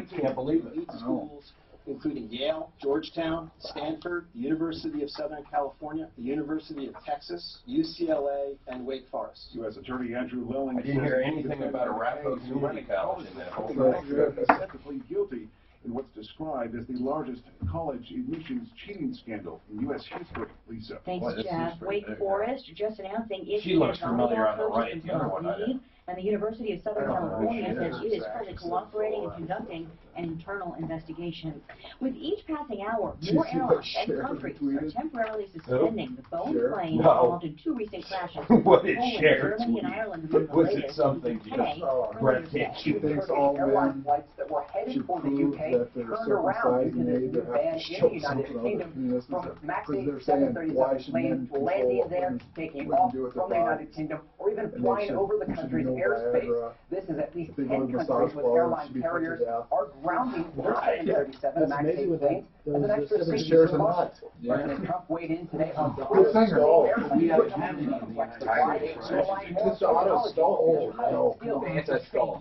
can't believe it. Schools, including Yale, Georgetown, Stanford, the University of Southern California, the University of Texas, UCLA, and Wake Forest. U.S. Attorney Andrew Lilling I didn't hear anything about Arapahoe Community College in that whole thing. set to plead guilty in what's described as the largest college admissions cheating scandal in U.S. history. Lisa. Thanks, Jeff. Wake Forest just announcing it She looks familiar on the right. The other one I didn't. And the University of Southern California says it is fully cooperating and conducting an internal investigation. With each passing hour, more airlines and countries are temporarily suspending the Boeing plane involved in 2 recent crashes. What is Poland, shared? Germany, and Ireland among the Was it latest. something just breathtaking? Thinks all men flights that were headed should for the prove UK that they're turned around circumcised and because they of either the have ban to in show the United something Kingdom other from MAX because they're saying, why 737 should men planes landing control there, and taking what off you do with from their the body? United Kingdom, or even And they flying should- over the should country's know airspace. Viagra. This is at least They 10 go to countries massage with parlors, airline should be put to carriers death. are grounding their 737 That's MAX amazing 8 what planes. And the next Seven 60 shares a months. nut. President Trump weighed in today on Good singer. We have a complex to fly in to align more It's auto stall. No. Anti-stall.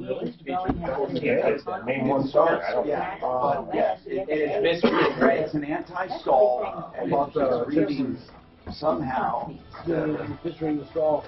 Name one song. I don't Yeah. Yes, it is basically right. It's an anti-stall. And About the it's reading somehow. Picturing the stall.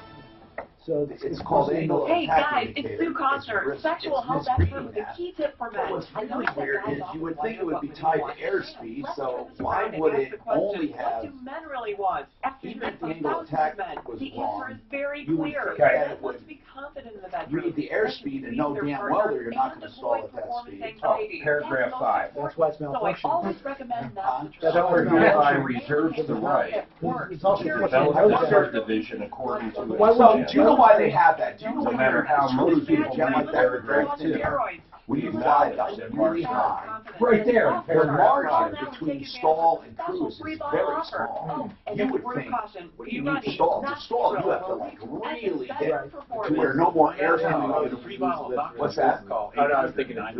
So It's called angle of Hey attack guys, it's indicator. Sue Costner, sexual health expert with a key tip for men. What's I really noticed that weird guys is often you would wonder think it would what be women tied want. to airspeed, Let's so turn this why around and would ask it the question, only what have... do men really want? After Even hearing if the from angle of thousands attack of men, was the wrong, answer is very you would clear. think that Men it want would to be confident in the bedroom. read the airspeed and know damn well that you're not going to stall at that speed. Paragraph 5. That's why it's So I malfunctioning. always recommend not to Seller try. hereby reserves the right It's also to develop the subdivision according to its So, do you know why they have that? Do you know No when matter you're how most people jet read like paragraph 2. when you fly that really high, Right there, the paragraph margin between stall and cruise is very small. You would think, what do you need to stall? To stall, you have to like really get to where no more air coming out of the freeze. What's that? Oh, no, I was thinking of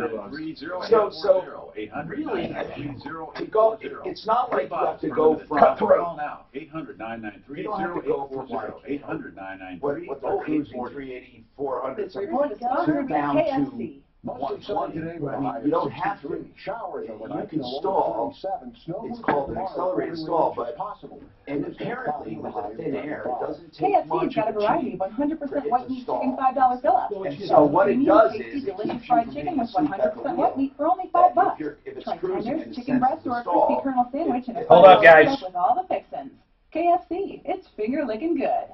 So really, to go, it's not like you have to go from... Call now. 800-993-0840. You don't have to go from like 800-993-0840. what the cruise 380, 400, something Discover down to KFC. 120. You don't have to. You can stall. It's called an accelerated stall, but and apparently with the thin air, it doesn't take much KFC's got a of a variety change of 100% for it white to meat stall. chicken $5 fill-up. And so what it does Tasty, is it delicious keeps you fried from chicken being with asleep at the 100% white wheel. meat for only That $5. if it's Try cruising tenders, and chicken it breast, senses or a the crispy stall, kernel sandwich and a Hold up, guys. with all the fixins. KFC, it's finger licking good.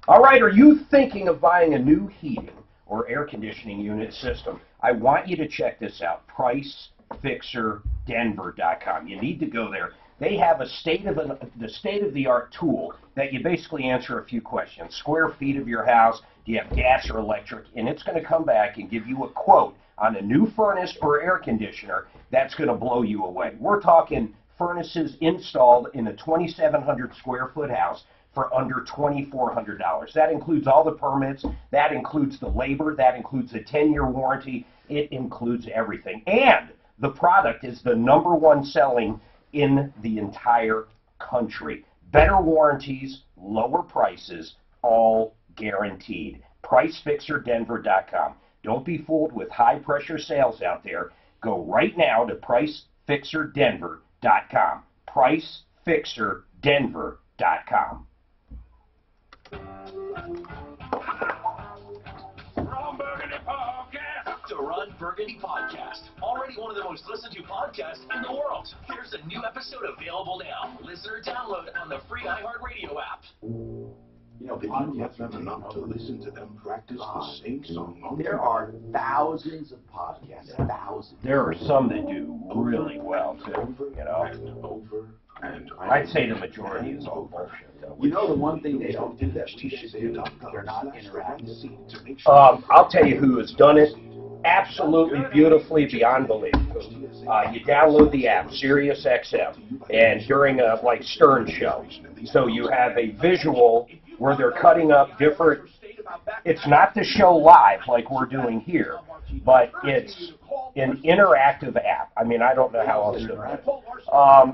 All right, are you thinking of buying a new heating or air conditioning unit system? I want you to check this out, PriceFixerDenver.com. You need to go there. They have the state-of-the-art tool that you basically answer a few questions. Square feet of your house, do you have gas or electric? And it's going to come back and give you a quote on a new furnace or air conditioner that's going to blow you away. We're talking furnaces installed in a 2,700 square foot house for under $2,400. That includes all the permits, that includes the labor, that includes a 10-year warranty, it includes everything. And the product is the #1 selling in the entire country. Better warranties, lower prices, all guaranteed. PriceFixerDenver.com. Don't be fooled with high-pressure sales out there. Go right now to PriceFixerDenver.com. PriceFixerDenver.com. The Ron Burgundy Podcast. Already one of the most listened to podcasts in the world. Here's a new episode available now. Listener download on the free iHeartRadio app. You know, Did you get them enough to listen to them practice the same song? there are thousands of podcasts, thousands. There are some that do really well, too, you know. I'd say the majority is all bullshit, though. You know the one thing they don't do that we should do? They're not interactive. I'll tell you who has done it absolutely beautifully beyond belief. You download the app, SiriusXM, and during a like Stern show, so you have a visual where they're cutting up different. It's not the show live like we're doing here, but it's an interactive app. I mean, I don't know how else to do it.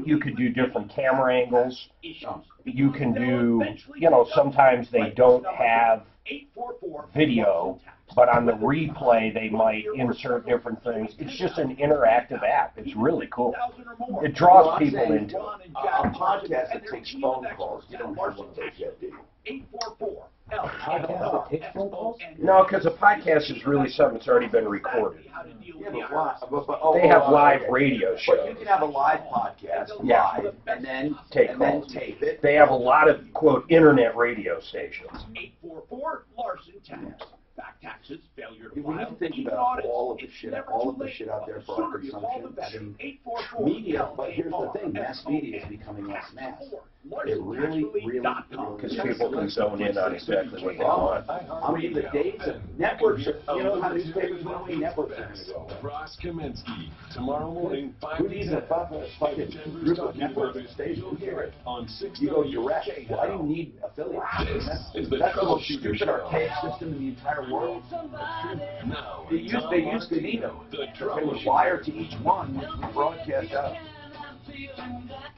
You could do different camera angles. You can do, you know, sometimes they don't have video, but on the replay they might insert different things. It's just an interactive app. It's really cool. It draws people into it. A podcast that takes phone calls. You don't have one of those yet, do you? 844. No, because a podcast is really something that's already been recorded. Yeah, but They have live radio But you shows. can have a live podcast live and then Tape it. They have a lot of, quote, internet radio stations. 844 Larson Tax. Back taxes, failure to We need file, to think even about audits. all of the It's shit, never all too of the late. shit out there for our Sooner you call, the consumption. better. I mean, 844 media, but here's the thing, mass media is becoming less mass. It really, Because people can zone in on exactly what they want. I mean, the days of networks, you know how newspapers went away, networks are going to go. Ross Kaminsky, tomorrow morning, 5 Who needs a fucking group of networks and stations? Who cares? You go direct. Why do you need affiliates? Is the That's the most Troubleshooter stupid, Show. archaic system in the entire world. Now, They used to need them. They would wire to each one, which we broadcast out.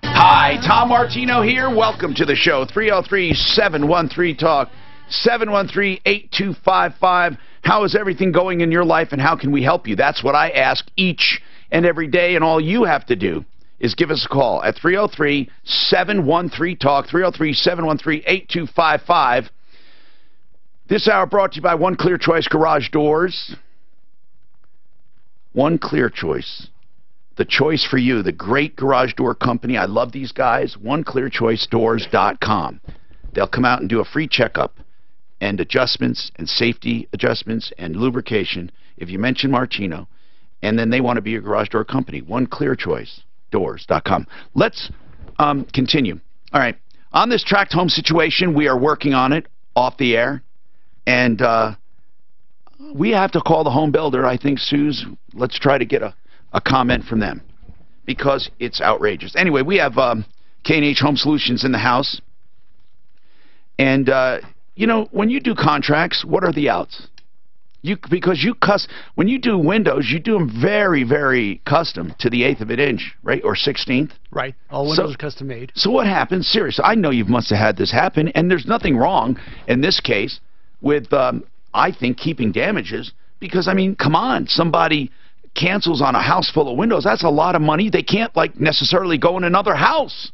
Hi, Tom Martino here. Welcome to the show. 303-713-TALK, 713-8255. How is everything going in your life and how can we help you? That's what I ask each and every day, and all you have to do is give us a call at 303-713-TALK, 303-713-8255. This hour brought to you by One Clear Choice Garage Doors. One Clear Choice. The choice for you, the great garage door company. I love these guys. OneClearChoiceDoors.com. They'll come out and do a free checkup and adjustments and safety adjustments and lubrication if you mention Martino. And then they want to be a garage door company. OneClearChoiceDoors.com. Let's continue. All right. On this Tract home situation, we are working on it off the air. And we have to call the home builder. I think, Suze, let's try to get a comment from them because it's outrageous. Anyway, we have K&H Home Solutions in the house. And, you know, when you do contracts, what are the outs? When you do windows, you do them very, very custom to the 1/8 of an inch, right? Or 16th. Right. All windows are custom made. So what happens? Seriously, I know you must have had this happen, and there's nothing wrong in this case with, I think, keeping damages because, I mean, come on, somebody cancels on a house full of windows. That's a lot of money. They can't, like, necessarily go in another house.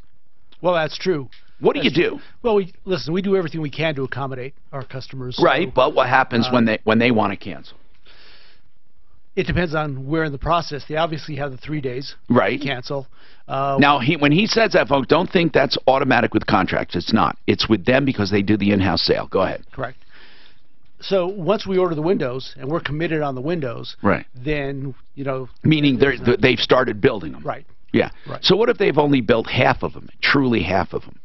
Well, that's true. What do you do? Well, listen, we do everything we can to accommodate our customers. Right, but what happens when they want to cancel? It depends on where in the process. They obviously have the 3 days right. to cancel. Now, when he says that, folks, don't think that's automatic with contracts. It's not. It's with them because they do the in-house sale. Go ahead. Correct. So once we order the windows and we're committed on the windows, right. then, you know... Meaning they've started building them. Right. Yeah. Right. So what if they've only built half of them, truly half of them?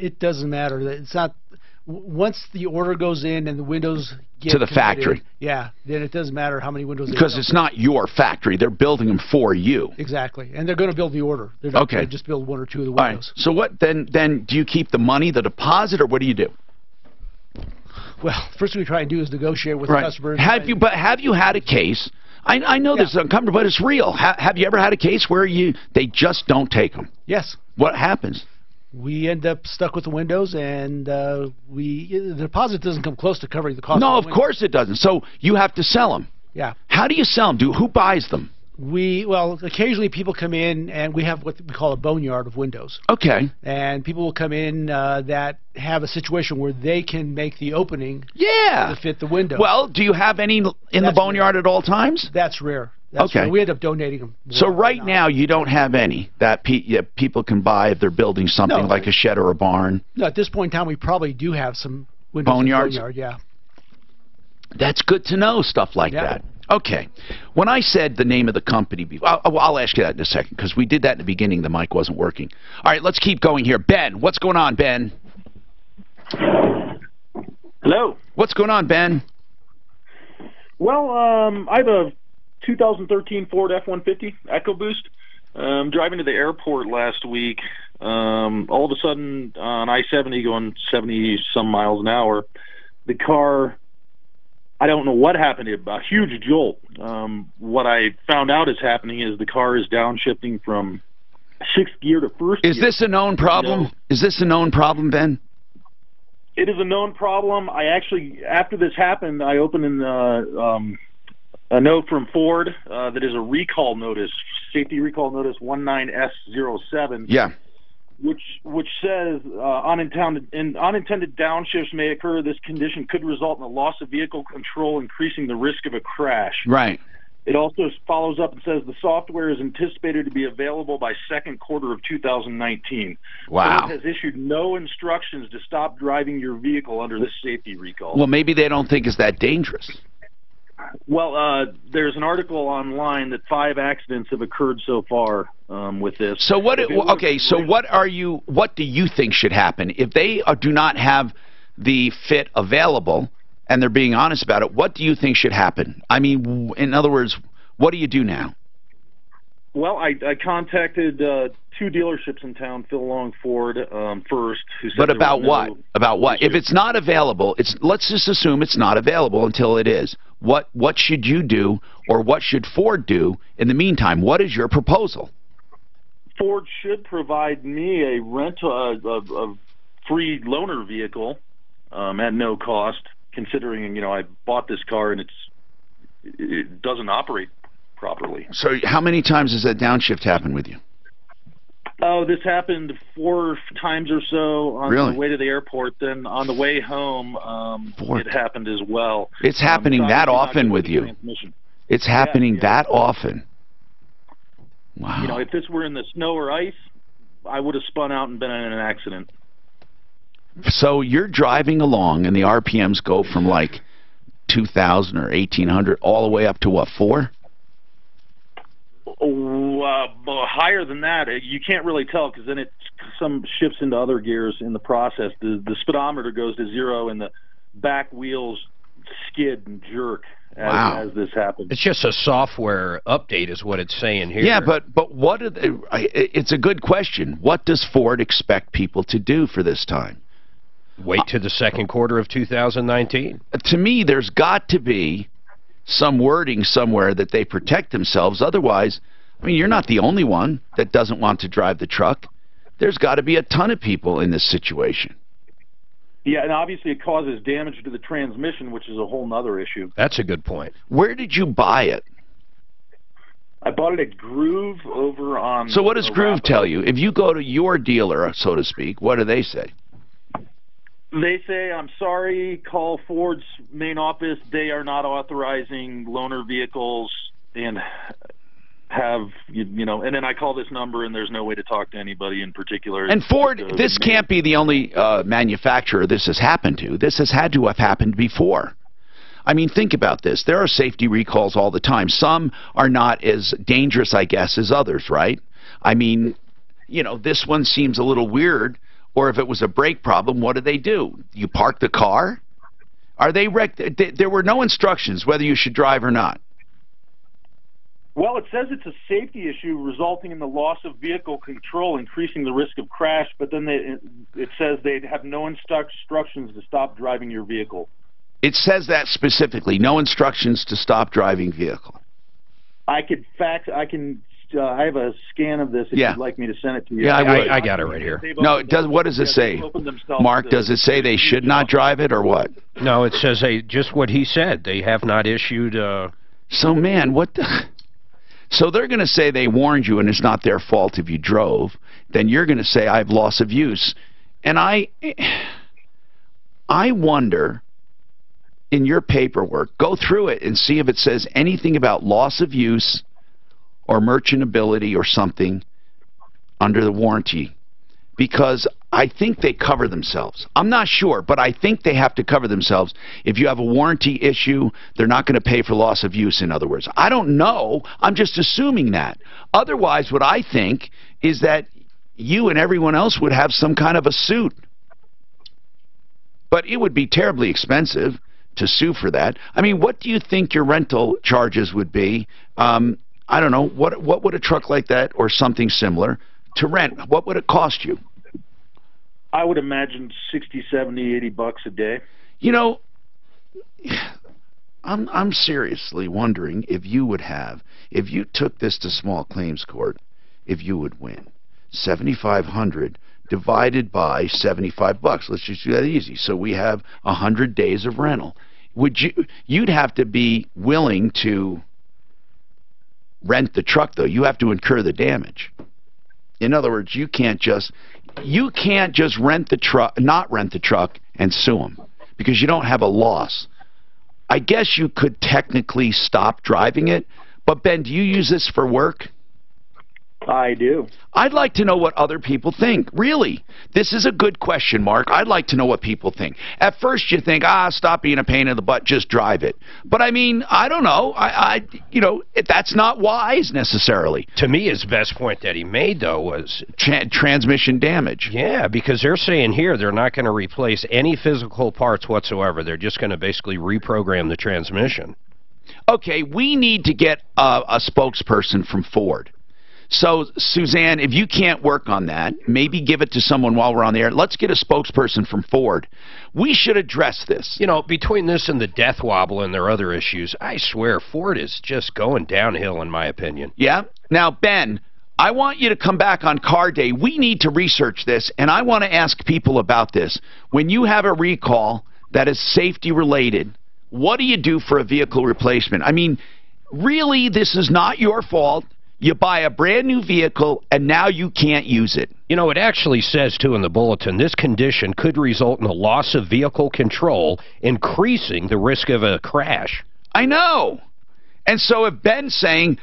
It doesn't matter. It's not... Once the order goes in and the windows get to the committed, factory. Yeah, then it doesn't matter how many windows they build. Because it's not your factory. They're building them for you. Exactly. And they're going to build the order. They're not going to just build 1 or 2 of the windows. All right. So what then do you keep the money, the deposit, or what do you do? Well, first thing we try and do is negotiate with the customers. Have you had a case? I know this is uncomfortable, but it's real. Have you ever had a case where they just don't take them? Yes. What happens? We end up stuck with the windows, and the deposit doesn't come close to covering the cost. No, of course it doesn't. So you have to sell them. Yeah. How do you sell them? Who buys them? Well, occasionally people come in, and we have what we call a boneyard of windows. Okay. And people will come in that have a situation where they can make the opening to fit the window. Well, do you have any in the boneyard at all times? That's rare. That's rare. We end up donating them. So right now you don't have any that people can buy if they're building something like a shed or a barn? No, at this point in time we probably do have some windows boneyards? In the boneyard, yeah. That's good to know, stuff like that. Okay. When I said the name of the company, I'll ask you that in a second, because we did that in the beginning. The mic wasn't working. All right, let's keep going here. Ben, what's going on, Ben? Hello. What's going on, Ben? Well, I have a 2013 Ford F-150 EcoBoost. Driving to the airport last week, all of a sudden on I-70 going 70-some miles an hour, the car... I don't know what happened. A huge jolt. What I found out is happening is the car is downshifting from 6th gear to 1st gear. Is this a known problem? Is this a known problem, Ben? It is a known problem. I actually, after this happened, I opened a note from Ford that is a recall notice, safety recall notice 19S07. Yeah. Which says unintended downshifts may occur. This condition could result in a loss of vehicle control, increasing the risk of a crash. Right. It also follows up and says the software is anticipated to be available by 2nd quarter of 2019. Wow. Ford has issued no instructions to stop driving your vehicle under this safety recall. Well, maybe they don't think it's that dangerous. Well, there's an article online that 5 accidents have occurred so far with this. So what? Okay. So what do you think should happen if they do not have the fit available, and they're being honest about it? What do you think should happen? I mean, in other words, what do you do now? Well, I contacted 2 dealerships in town, Phil Long Ford first. Who said but about what? About what? If it's not available, let's just assume it's not available until it is. What should you do, or what should Ford do in the meantime? What is your proposal? Ford should provide me a rental, a free loaner vehicle at no cost, considering I bought this car and it doesn't operate properly. So how many times has that downshift happened with you? Oh, this happened 4 times or so on the way to the airport. Then on the way home, it happened as well. It's happening that often with you. It's happening that often. Wow. You know, if this were in the snow or ice, I would have spun out and been in an accident. So you're driving along, and the RPMs go from like 2,000 or 1,800 all the way up to what, 4? Higher than that. You can't really tell because then some shifts into other gears in the process. The speedometer goes to 0, and the back wheels skid and jerk as this happens. It's just a software update is what it's saying here. Yeah, but what are they, it's a good question. What does Ford expect people to do for this time? Wait to the second quarter of 2019. To me, there's got to be some wording somewhere that they protect themselves. Otherwise, I mean, you're not the only one that doesn't want to drive the truck. There's got to be a ton of people in this situation. Yeah, and obviously it causes damage to the transmission, which is a whole nother issue. That's a good point. Where did you buy it? I bought it at Groove over on... So what does Groove tell you? If you go to your dealer, so to speak, what do they say? They say, I'm sorry, call Ford's main office. They are not authorizing loaner vehicles and have, you know, and then I call this number and there's no way to talk to anybody in particular. And Ford, this can't be the only manufacturer this has happened to. This has had to have happened before. I mean, think about this. There are safety recalls all the time. Some are not as dangerous, I guess, as others, right? I mean, you know, this one seems a little weird. Or if it was a brake problem, what do? You park the car? Are they wrecked? There were no instructions whether you should drive or not. Well, it says it's a safety issue resulting in the loss of vehicle control, increasing the risk of crash, but then it says they have no instructions to stop driving your vehicle. It says that specifically, no instructions to stop driving vehicle. I have a scan of this if you'd like me to send it to you. Yeah, I got it right here. No, what does it say? Mark, does it say they should not drive it or what? No, it says just what he said. They have not issued... So, man, what the... So they're going to say they warned you and it's not their fault if you drove. Then you're going to say I have loss of use. And I wonder, in your paperwork, go through it and see if it says anything about loss of use or merchantability or something under the warranty, because I think they cover themselves. I'm not sure, but I think they have to cover themselves. If you have a warranty issue, they're not going to pay for loss of use, in other words. I don't know. I'm just assuming that. Otherwise, what I think is that you and everyone else would have some kind of a suit. But it would be terribly expensive to sue for that. I mean, what do you think your rental charges would be? I don't know. What would a truck like that or something similar to rent, what would it cost you? I would imagine 60, 70, 80 bucks a day. You know, I'm seriously wondering if you would have, if you took this to small claims court, if you would win. 7,500 divided by 75 bucks. Let's just do that easy. So we have 100 days of rental. You'd have to be willing to rent the truck, though. You have to incur the damage. In other words, you can't just rent the truck, not rent the truck, and sue them because you don't have a loss. I guess you could technically stop driving it, but Ben, do you use this for work? I do. I'd like to know what other people think. Really, this is a good question, Mark. I'd like to know what people think. At first, you think, stop being a pain in the butt, just drive it. But I mean, I don't know. You know, that's not wise necessarily. To me, his best point that he made, though, was transmission damage. Yeah, because they're saying here they're not going to replace any physical parts whatsoever. They're just going to basically reprogram the transmission. Okay, we need to get a spokesperson from Ford. So, Suzanne, if you can't work on that, maybe give it to someone while we're on the air. Let's get a spokesperson from Ford. We should address this. You know, between this and the death wobble and their other issues, I swear Ford is just going downhill, in my opinion. Yeah? Now, Ben, I want you to come back on Car Day. We need to research this, and I want to ask people about this. When you have a recall that is safety-related, what do you do for a vehicle replacement? I mean, really, this is not your fault. You buy a brand new vehicle, and now you can't use it. You know, it actually says, too, in the bulletin, this condition could result in a loss of vehicle control, increasing the risk of a crash. I know. And so if Ben's saying,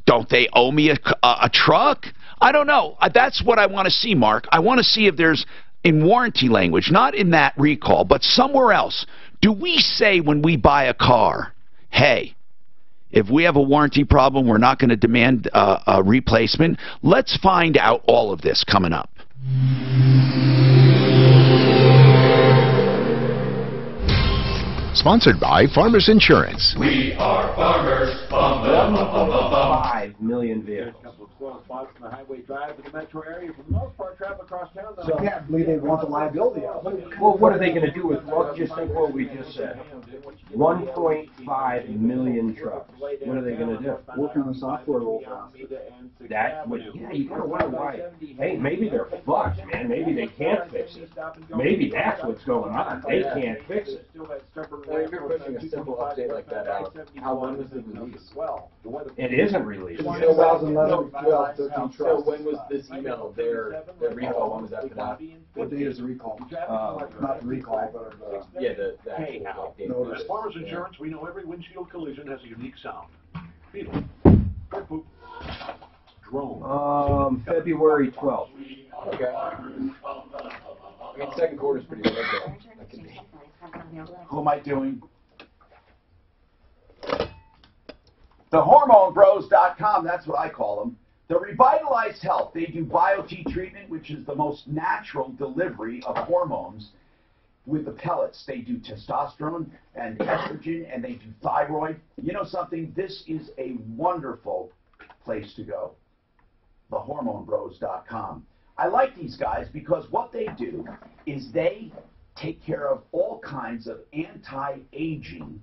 don't they owe me a truck? I don't know. That's what I want to see, Mark. I want to see if there's, in warranty language, not in that recall, but somewhere else, do we say when we buy a car, hey, if we have a warranty problem, we're not going to demand a replacement? Let's find out all of this coming up. Sponsored by Farmers Insurance. We are farmers. 1.5 million vehicles. A couple of slow spots on the highway drive in the metro area. For the most part, travel across town. So I can't believe they want the liability out. Well, what are they going to do with, well, just think what we just said. 1.5 million trucks. What are they going to do? Work on the software a little faster. That would, yeah, you got to wonder why. Hey, maybe they're fucked, man. Maybe they can't fix it. Maybe that's what's going on. They can't fix it. If you're pushing a simple update like that out, how long was it released? It isn't released. 2011, 12, 13 So trucks. when was this email, their recall, when was that put out? What date is the recall? Not the recall, but Yeah, the actual date. notice. At Farmers Insurance, we know every windshield collision has a unique sound. Beetle. Bird poop. Drone. February 12th. Okay. I mean, second quarter's pretty good, though. That could be. Who am I doing? TheHormoneBros.com, that's what I call them. The Revitalized Health, they do BioT treatment, which is the most natural delivery of hormones with the pellets. They do testosterone and estrogen, and they do thyroid. You know something? This is a wonderful place to go. TheHormoneBros.com. I like these guys because what they do is they take care of all kinds of anti-aging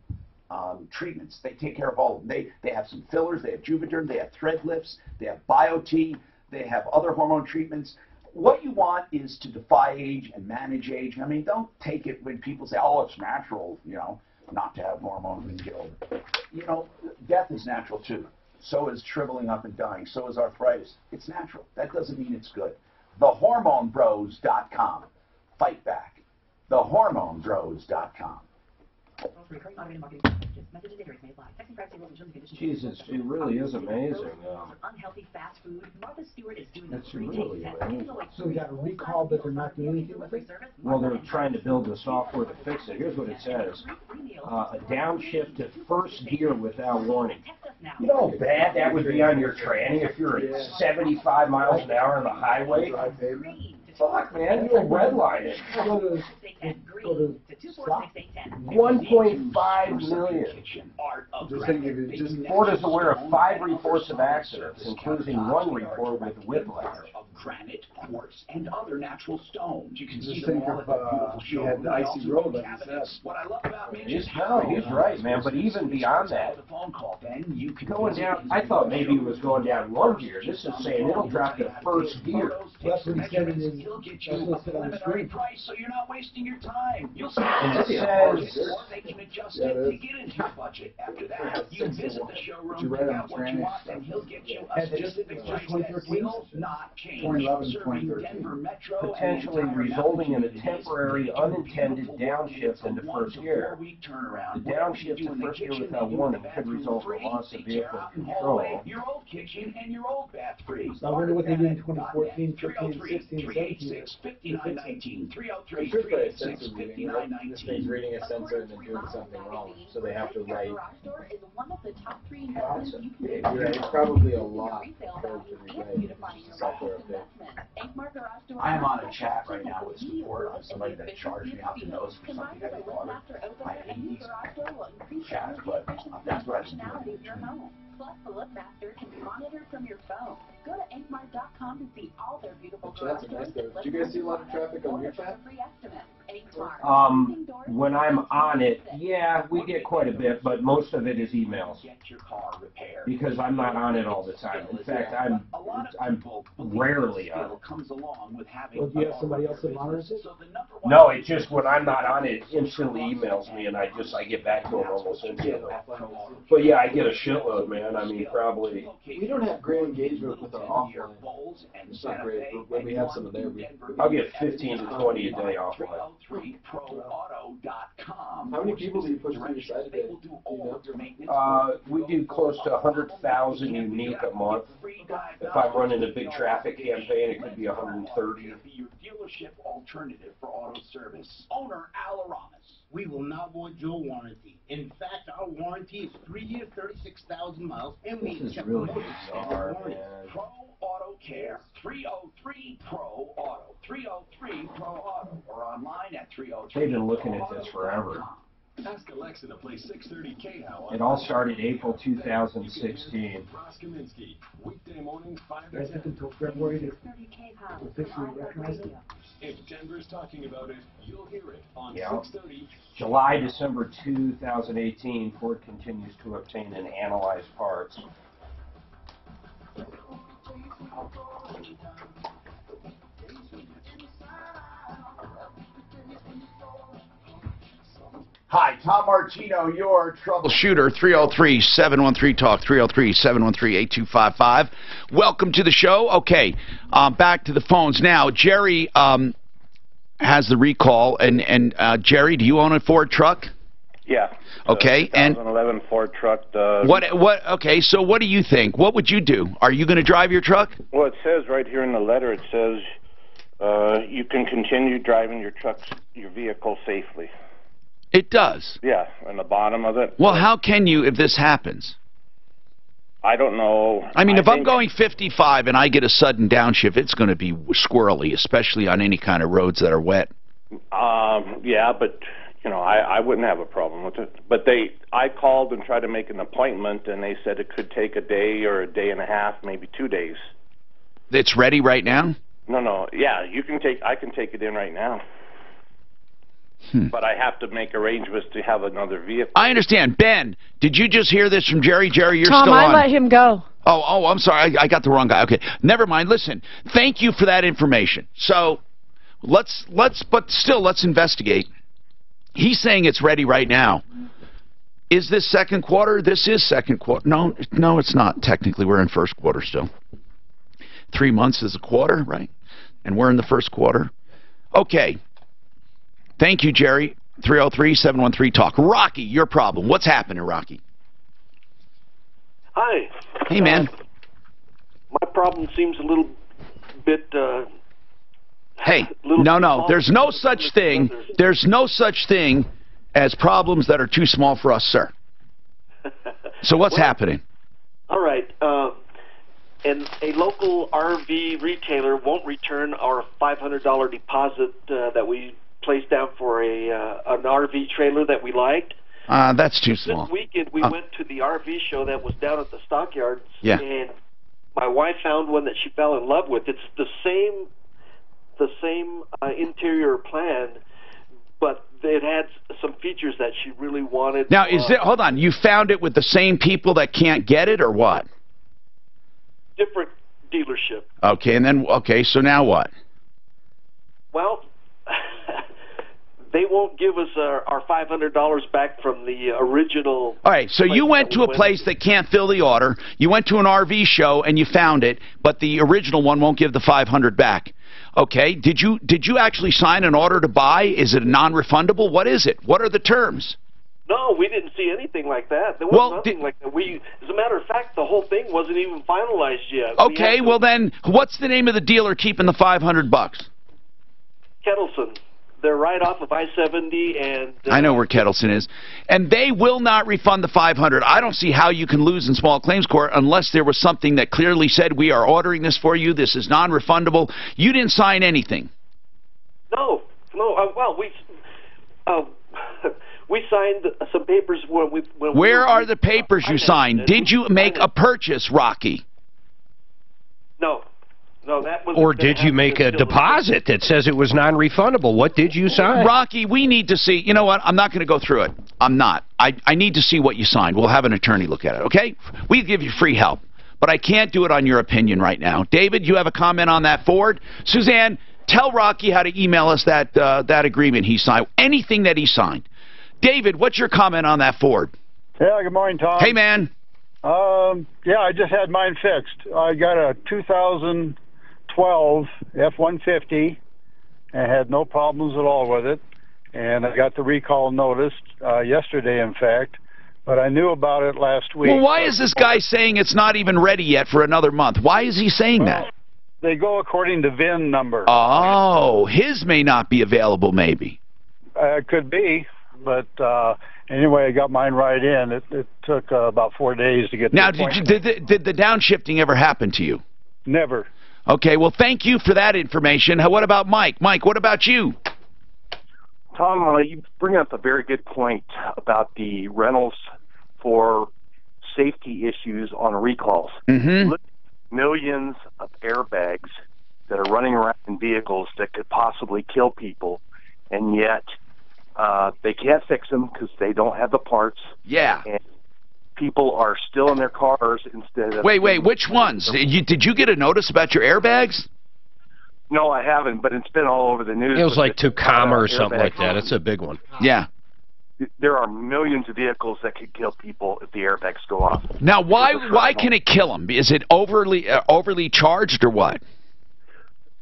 treatments. They take care of all of them. They have some fillers, they have Juvederm, they have thread lifts, they have BioT, they have other hormone treatments. What you want is to defy age and manage age. I mean, don't take it when people say, oh, it's natural, you know, not to have hormones when you get older. You know, death is natural too. So is shriveling up and dying. So is arthritis. It's natural. That doesn't mean it's good. TheHormoneBros.com. Fight back. TheHormoneBros.com. Jesus, it really is amazing. Unhealthy fast food. Martha Stewart is doing It's really amazing. So we got a recall, but they're not doing anything with it? Well, they're trying to build the software to fix it. Here's what it says. A downshift to first gear without warning. You know how bad that would be on your tranny if you're at 75 miles an hour on the highway? Fuck, man, you'll redline it. 1.5 million. Ford is aware of 5 reports of accidents, including 1 report with whiplash. Granite, quartz, and other natural stones. You can see think them all of, at the beautiful she show. had the icy road, like you said. What I love about me He's right, man, but even beyond that, the phone call, Ben, you can going down, I thought maybe it was going down 1 gear. This is saying it'll drop to first gear. That's what he said in his, He'll get that's you what it said a on the preliminary screen. price, so you're not wasting your time. You'll see And it says, or they can adjust it to get into your budget. After that, you visit the showroom, pick out what you want, and he'll get you a specific price that will not change. 2011, Serving Denver Metro and potentially resulting in a temporary unintended downshift into first gear. The downshift to first gear without warning could result in loss of vehicle control. Your old kitchen and your old bath freeze. So I wonder what they did in 2014, 15, 16, 17. 5919 303 It's just a 386 sensor reading, right? This thing's reading a sensor and then doing something wrong, so they have to write. Yeah, it's probably a lot code to rewrite software update. I am on a chat right now with support on somebody that charged me out the nose for something I didn't order. I hate these chats, but that's what I was doing. Plus, the Look Master can be monitored from your phone. Go to inkmart.com to see all their beautiful So that's a nice thing. Do you guys see a lot of traffic on your chat? When I'm on it, yeah, we get quite a bit, but most of it is emails. Because I'm not on it all the time. In fact, I'm rarely on it. Well, do you have somebody else that monitors it? No, it just when I'm not on it, it instantly emails me, and I get back to them almost instantly. But yeah, I get a shitload, man. I mean, probably. We don't have great engagement with our offline. It's not great, but when we have some of there, I'll get 15 to 20 a day offline. How many people do you push through your site a day? We do close to 100,000 unique a month. If I'm running a big traffic campaign, it could be 130. Your dealership alternative for auto service. Owner Al Aramis. We will not void your warranty. In fact, our warranty is 3 years, 36,000 miles, and we accept really bizarre, Pro Auto Care. 303 Pro Auto. 303 Pro Auto. Or online at 303. They've been looking at this forever. Ask Alexa to play 630 KHOW. It all started April 2016. Ross Kaminsky, weekday mornings 5 to Guys, 10. until February to officially recognize it. If Denver's talking about it, you'll hear it on Yeah. 630. July, December 2018, Ford continues to obtain and analyze parts. Hi, Tom Martino, your troubleshooter, 303-713-TALK, 303-713-8255. Welcome to the show. Okay, back to the phones now. Jerry has the recall, and Jerry, do you own a Ford truck? Yeah. Okay, and 2011 Ford truck. what? Okay, so what do you think? What would you do? Are you going to drive your truck? Well, it says right here in the letter, it says you can continue driving your vehicle safely. It does. Yeah, on the bottom of it. Well, how can you if this happens? I don't know. I mean, if I'm going 55 and I get a sudden downshift, it's going to be squirrely, especially on any kind of roads that are wet. Yeah, but you know, I wouldn't have a problem with it. But I called and tried to make an appointment, and they said it could take a day or a day and a half, maybe 2 days. It's ready right now? No. Yeah, I can take it in right now. But I have to make arrangements to have another vehicle. I understand. Ben, did you just hear this from Jerry? Jerry, you're Tom, still on. I let him go. Oh, I'm sorry. I got the wrong guy. Okay, never mind. Listen, thank you for that information. So let's investigate. He's saying it's ready right now. Is this second quarter? This is second quarter. No, it's not. Technically, we're in first quarter still. 3 months is a quarter, right? And we're in the first quarter. Okay. Thank you, Jerry. 303-713-TALK. Rocky, your problem. What's happening, Rocky? Hi. Hey, man. My problem seems a little bit... Hey, no. There's no such thing. There's no such thing as problems that are too small for us, sir. So what's happening? All right. And a local RV retailer won't return our $500 deposit that we placed down for an RV trailer that we liked. That's too small. This weekend we went to the RV show that was down at the stockyards, and my wife found one that she fell in love with. It's the same interior plan, but it had some features that she really wanted. Now, hold on, you found it with the same people that can't get it, or what? Different dealership. Okay, and then, so now what? Well, they won't give us our $500 back from the original. All right, so you went to a place that can't fill the order. You went to an RV show and you found it, but the original one won't give the $500 back. Okay, did you actually sign an order to buy? Is it non-refundable? What is it? What are the terms? No, we didn't see anything like that. There was nothing like that. As a matter of fact, the whole thing wasn't even finalized yet. Okay, well then, what's the name of the dealer keeping the $500? Kettleson. They're right off of I-70 and... I know where Kettleson is. And they will not refund the $500. I don't see how you can lose in small claims court unless there was something that clearly said, we are ordering this for you, this is non-refundable. You didn't sign anything. No. Well, we signed some papers when we... Where are the papers you signed? Did you make a purchase, Rocky? No. No, that was. Or did you make a deposit that says it was non-refundable? What did you sign? Rocky, we need to see. You know what? I'm not going to go through it. I'm not. I need to see what you signed. We'll have an attorney look at it, okay? We give you free help. But I can't do it on your opinion right now. David, you have a comment on that Ford? Suzanne, tell Rocky how to email us that agreement he signed. Anything that he signed. David, what's your comment on that Ford? Yeah, good morning, Tom. Hey, man. Yeah, I just had mine fixed. I got a 2012 F-150 and had no problems at all with it. And I got the recall notice yesterday, in fact. But I knew about it last week. Well, why is this guy saying it's not even ready yet for another month? Why is he saying that? They go according to VIN number. Oh, his may not be available, maybe. It could be, but anyway, I got mine right in. It took about 4 days to get. Now, did the downshifting ever happen to you? Never. Okay, well, thank you for that information. What about Mike? Mike, what about you? Tom, you bring up a very good point about the rentals for safety issues on recalls. Mm-hmm. Look, millions of airbags that are running around in vehicles that could possibly kill people, and yet they can't fix them because they don't have the parts. Yeah. And people are still in their cars instead of... Wait, which ones? Did you get a notice about your airbags? No, I haven't, but it's been all over the news. It was like Tucumma or something like that. It's a big one. Yeah. There are millions of vehicles that could kill people if the airbags go off. Now, why can it kill them? Is it overly charged or what?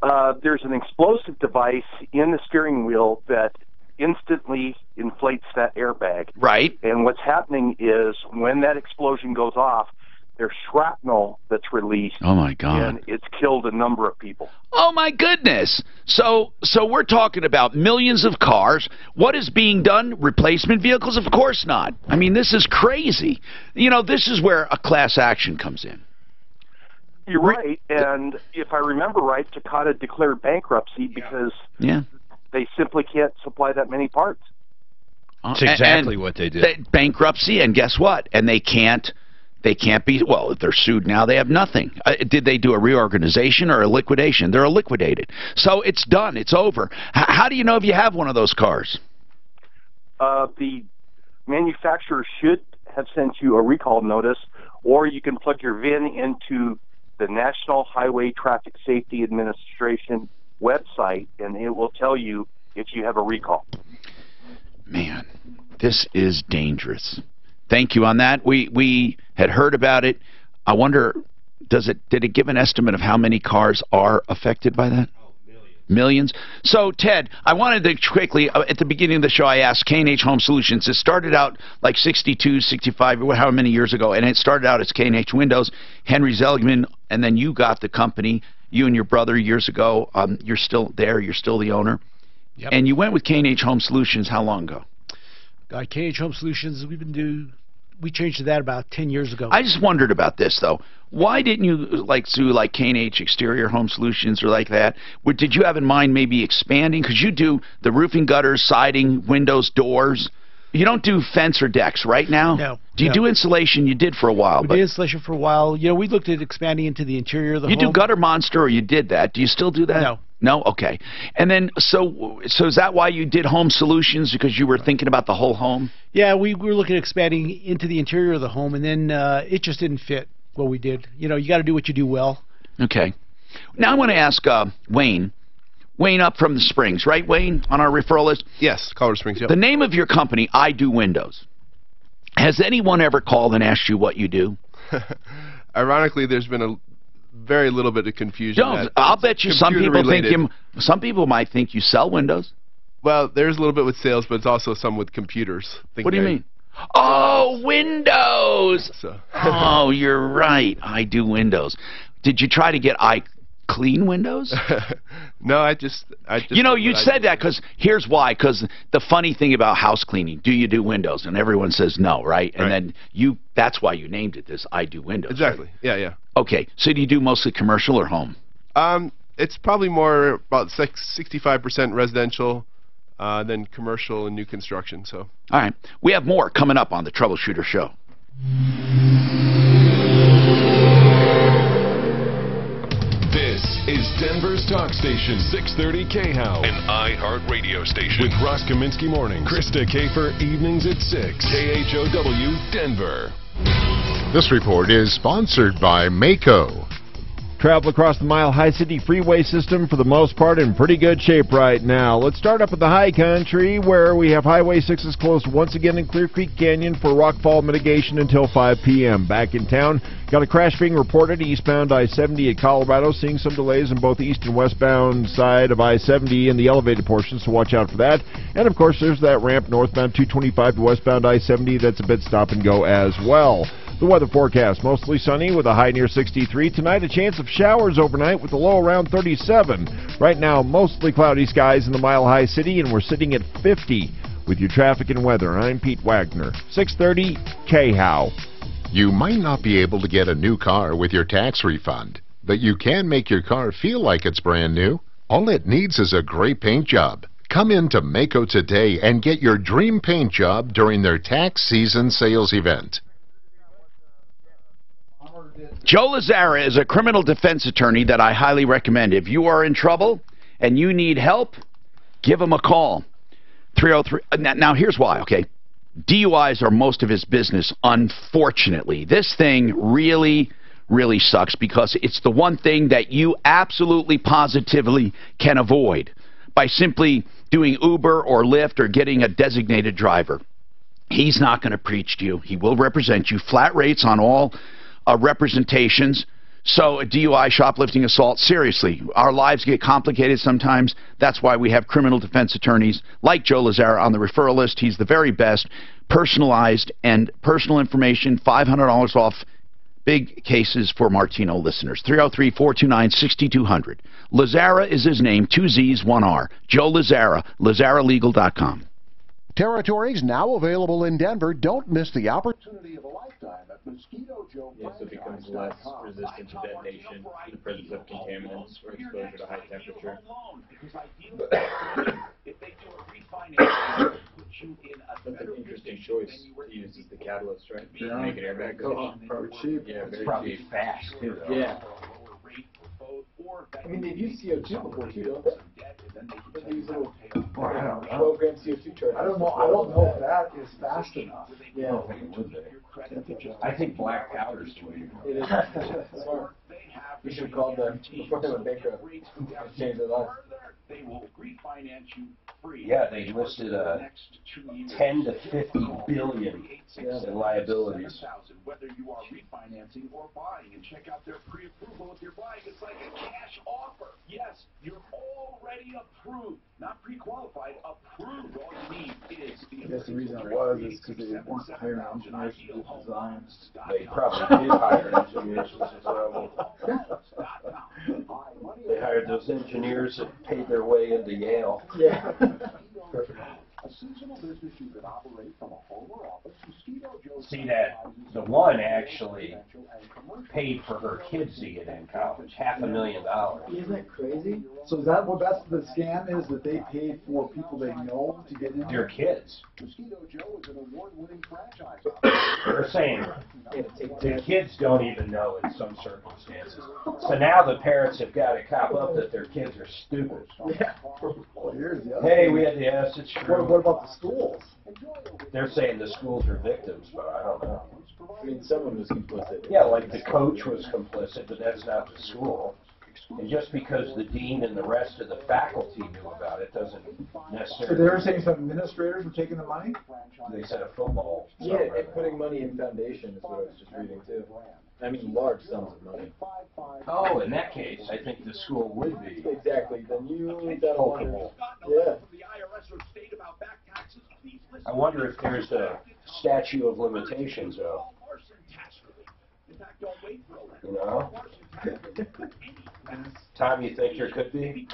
There's an explosive device in the steering wheel that instantly inflates that airbag. Right. And what's happening is when that explosion goes off, there's shrapnel that's released. Oh, my God. And it's killed a number of people. Oh, my goodness. So we're talking about millions of cars. What is being done? Replacement vehicles? Of course not. I mean, this is crazy. You know, this is where a class action comes in. You're right. And if I remember right, Takata declared bankruptcy because they simply can't supply that many parts. That's exactly what they did. Bankruptcy, and guess what? And they can't be, well, if they're sued now, they have nothing. Did they do a reorganization or a liquidation? They're liquidated. So it's done. It's over. How do you know if you have one of those cars? The manufacturer should have sent you a recall notice, or you can plug your VIN into the National Highway Traffic Safety Administration website, and it will tell you if you have a recall. Man, this is dangerous. Thank you on that. We had heard about it. I wonder, did it give an estimate of how many cars are affected by that? Oh, millions. So, Ted, I wanted to quickly, at the beginning of the show, I asked K&H Home Solutions. It started out like 62, 65, however many years ago, and it started out as K&H Windows. Henry Seligman, and then you got the company, you and your brother years ago. You're still there. You're still the owner. Yep. And you went with K&H Home Solutions how long ago? K&H Home Solutions, we changed that about 10 years ago. I just wondered about this, though. Why didn't you do K&H Exterior Home Solutions or like that? Did you have in mind maybe expanding? Because you do the roofing, gutters, siding, windows, doors. You don't do fence or decks right now? No. Do you do insulation? You did for a while. We did insulation for a while. You know, we looked at expanding into the interior of the home. You do Gutter Monster, or you did that. Do you still do that? No. No? Okay. And then, so is that why you did Home Solutions, because you were thinking about the whole home? Yeah, we were looking at expanding into the interior of the home, and then it just didn't fit what we did. You know, you got to do what you do well. Okay. Now I want to ask Wayne. Wayne up from the Springs, right, Wayne, on our referral list? Yes, Colorado Springs, yep. The name of your company, I Do Windows. Has anyone ever called and asked you what you do? Ironically, there's been a very little bit of confusion. I'll bet you some people might think you sell windows. Well, there's a little bit with sales, but it's also some with computers. What do you mean? Oh, Windows! Oh, you're right. I Do Windows. Did you try to get I Clean Windows? No, I just. You know, you said that because here's why. Because the funny thing about house cleaning, do you do windows? And everyone says no, right? And then that's why you named it this, I Do Windows. Exactly. Right? Yeah, yeah. Okay, so do you do mostly commercial or home? It's probably more about 65% residential than commercial and new construction. So. All right, we have more coming up on the Troubleshooter Show. This is Talk Station, 630 KHOW, an iHeart radio station. With Ross Kaminsky mornings, Krista Kafer evenings at 6, KHOW, Denver. This report is sponsored by Mako. Travel across the Mile High City freeway system for the most part in pretty good shape right now. Let's start up at the high country where we have Highway 6 is closed once again in Clear Creek Canyon for rockfall mitigation until 5 p.m. Back in town, got a crash being reported eastbound I-70 at Colorado, seeing some delays on both east and westbound side of I-70 in the elevated portion, so watch out for that. And of course there's that ramp northbound 225 to westbound I-70 that's a bit stop and go as well. The weather forecast, mostly sunny with a high near 63. Tonight, a chance of showers overnight with a low around 37. Right now, mostly cloudy skies in the Mile High City, and we're sitting at 50. With your traffic and weather, I'm Pete Wagner, 630 KHOW. You might not be able to get a new car with your tax refund, but you can make your car feel like it's brand new. All it needs is a great paint job. Come into Mako today and get your dream paint job during their tax season sales event. Joe Lazzara is a criminal defense attorney that I highly recommend. If you are in trouble and you need help, give him a call. 303. Now, here's why, okay? DUIs are most of his business, unfortunately. This thing really, really sucks because it's the one thing that you absolutely positively can avoid by simply doing Uber or Lyft or getting a designated driver. He's not going to preach to you. He will represent you. Flat rates on all representations. So a DUI, shoplifting, assault, seriously, our lives get complicated sometimes. That's why we have criminal defense attorneys like Joe Lazzara on the referral list. He's the very best. Personalized and personal information, $500 off big cases for Martino listeners. 303-429-6200. Lazzara is his name, 2 Z's, 1 R. Joe Lazzara, LazzaraLegal.com. Territories now available in Denver. Don't miss the opportunity of a lifetime at Mosquito Joe. Yes, it becomes less resistant to detonation, the presence of contaminants, or exposure to high temperature. That's an interesting choice to use as the catalyst, right? Yeah. To make an airbag go off. Probably cheap. Yeah, It's very probably cheap. fast, too. Though. Yeah. I mean, they've used CO2 before too, don't they? They use little Well, I don't know. 12-gram CO2 charges. I don't know if that is fast enough. I don't think it would be. I think black powder's too easy. It is. Smart. We should have called them before they went bankrupt. Change their life. They will refinance you free. Yeah, they listed 10 to 50 billion in liabilities. Whether you are refinancing or buying, and check out their pre-approval. If you're buying, it's like a cash offer. Yes, you're already approved, not pre-qualified, approved. All you need is the. I guess the reason it was is because they weren't hiring engineers to do designs. They probably did hire engineers to design. They hired those engineers that paid their way into Yale. Yeah. Perfect. A seasonal business you could operate from a home or office. Mosquito Joe. See that the one actually paid for her kids to get in college, $500,000. Isn't that crazy? So is that what that's the scam is, that they paid for people they know to get in? Their kids. Mosquito Joe is an award-winning franchise. They're saying the kids don't even know in some circumstances. So now the parents have got to cop up that their kids are stupid. Yeah. Well, here's the other Hey, thing. we had the yes, it's true. What about the schools? They're saying the schools are victims, but I don't know. I mean, someone was complicit. Yeah, like the coach was complicit, but that's not the school. And just because the dean and the rest of the faculty knew about it doesn't So necessarily. they were saying some administrators were taking the money? They said a football. Yeah, and putting money in foundation is what I was just reading too. I mean, large sums of money. Oh, in that case, I think the school would be. Exactly. Then you gotta wonder. Culpable. Yeah. I wonder if there's a statute of limitations, though. You know? Tom, you think there could be?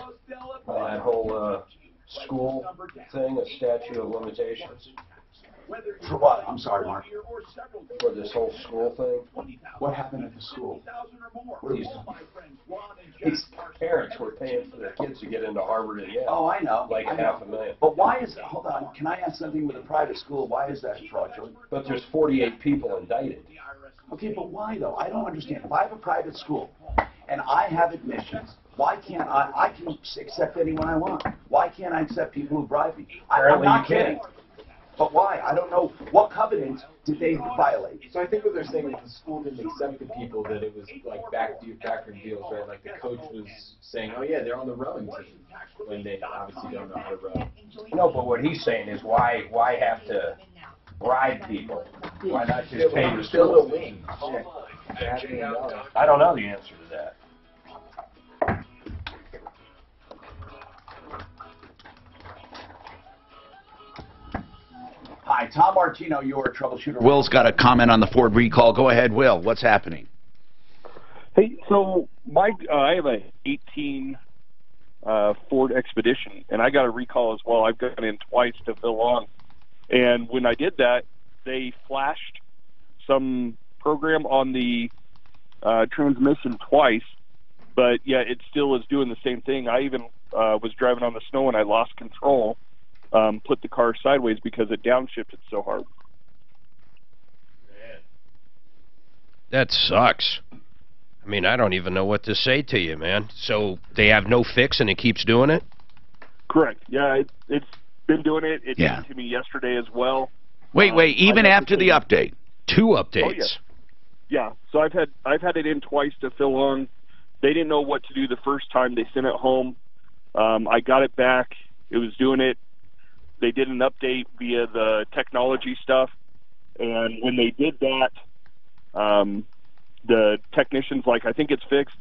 That whole school thing, a statute of limitations? For what? I'm sorry, Mark. For this whole school thing? What happened at the school? These parents were paying for their kids to get into Harvard and Yale. Oh, I know. Like I know. $500,000. But why is, hold on, can I ask something with a private school? Why is that fraudulent? But there's 48 people indicted. Okay, but why though? I don't understand. If I have a private school and I have admissions, why can't I can accept anyone I want. Why can't I accept people who bribe me? I'm not kidding. But why? I don't know. What covenant did they violate? So I think what they're saying is the school didn't accept the people, that it was like backroom deals, right? Like the coach was saying, oh yeah, they're on the rowing team, when they obviously don't know how to row. No, but what he's saying is why have to bribe people? Why not just pay the school? I don't know the answer to that. Hi, Tom Martino, your troubleshooter. Will's got a comment on the Ford recall. Go ahead, Will. What's happening? Hey, so I have a 18 Ford Expedition, and I got a recall as well. I've gone in twice to fill on, and when I did that, they flashed some program on the transmission twice, but yeah, it still is doing the same thing. I even was driving on the snow and I lost control. Put the car sideways because it downshifted so hard. That sucks. I mean, I don't even know what to say to you, man. So they have no fix and it keeps doing it? Correct. Yeah, it's been doing it. It did to me yesterday as well. Wait, even after the update? 2 updates. Oh, yeah. So I've had it in twice to fill on. They didn't know what to do the first time. They sent it home. I got it back. It was doing it. They did an update via the technology stuff, and when they did that, the technician's like, I think it's fixed.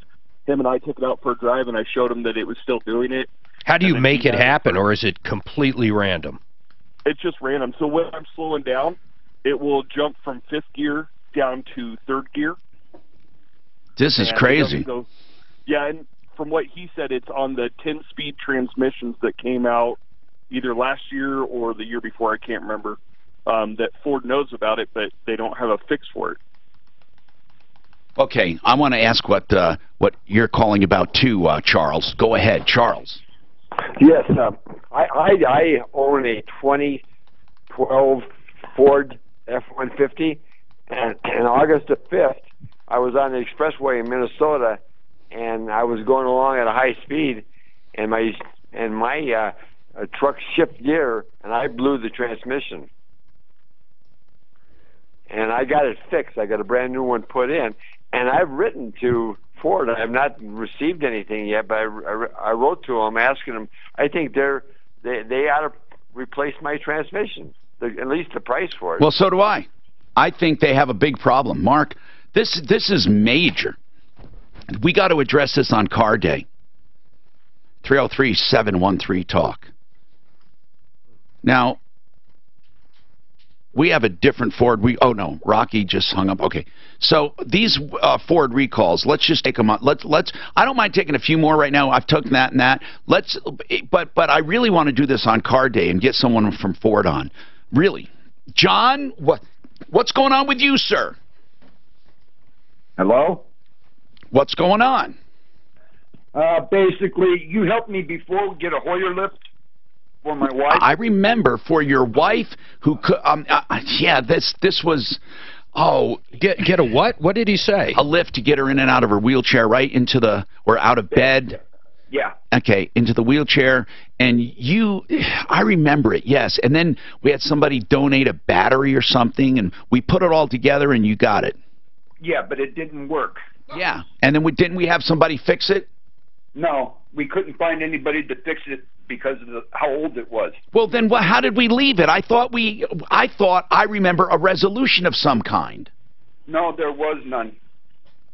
Him and I took it out for a drive, and I showed him that it was still doing it. How do you make it happen, or is it completely random? It's just random. So when I'm slowing down, it will jump from 5th gear down to 3rd gear. This is crazy. Yeah, and from what he said, it's on the 10-speed transmissions that came out either last year or the year before, I can't remember, that Ford knows about it, but they don't have a fix for it. Okay, I want to ask what you're calling about too, Charles. Go ahead, Charles. Yes, I own a 2012 Ford F-150, and on August the 5th, I was on the expressway in Minnesota, and I was going along at a high speed, and my truck shift gear, and I blew the transmission. And I got it fixed. I got a brand new one put in. And I've written to Ford. I have not received anything yet, but I wrote to them asking them, I think they ought to replace my transmission, at least the price for it. Well, so do I. I think they have a big problem. Mark, this is major. We got to address this on Car Day. 303-713-TALK. Now, we have a different Ford. Oh, no, Rocky just hung up. Okay, so these Ford recalls, let's just take them on. Let's. I don't mind taking a few more right now. I've taken that and that. But I really want to do this on Car Day and get someone from Ford on. Really. John, what's going on with you, sir? Hello? What's going on? Basically, you helped me before get a Hoyer lift for my wife. I remember for your wife who could. Yeah, this was. Oh, get a what? What did he say? A lift to get her in and out of her wheelchair, right into the or out of bed. Yeah. Okay, into the wheelchair, and I remember it, yes. And then we had somebody donate a battery or something, and we put it all together, and you got it. Yeah, but it didn't work. Yeah, and then didn't we have somebody fix it? No, we couldn't find anybody to fix it because of how old it was. Well, then how did we leave it? I thought I remember a resolution of some kind. No, there was none.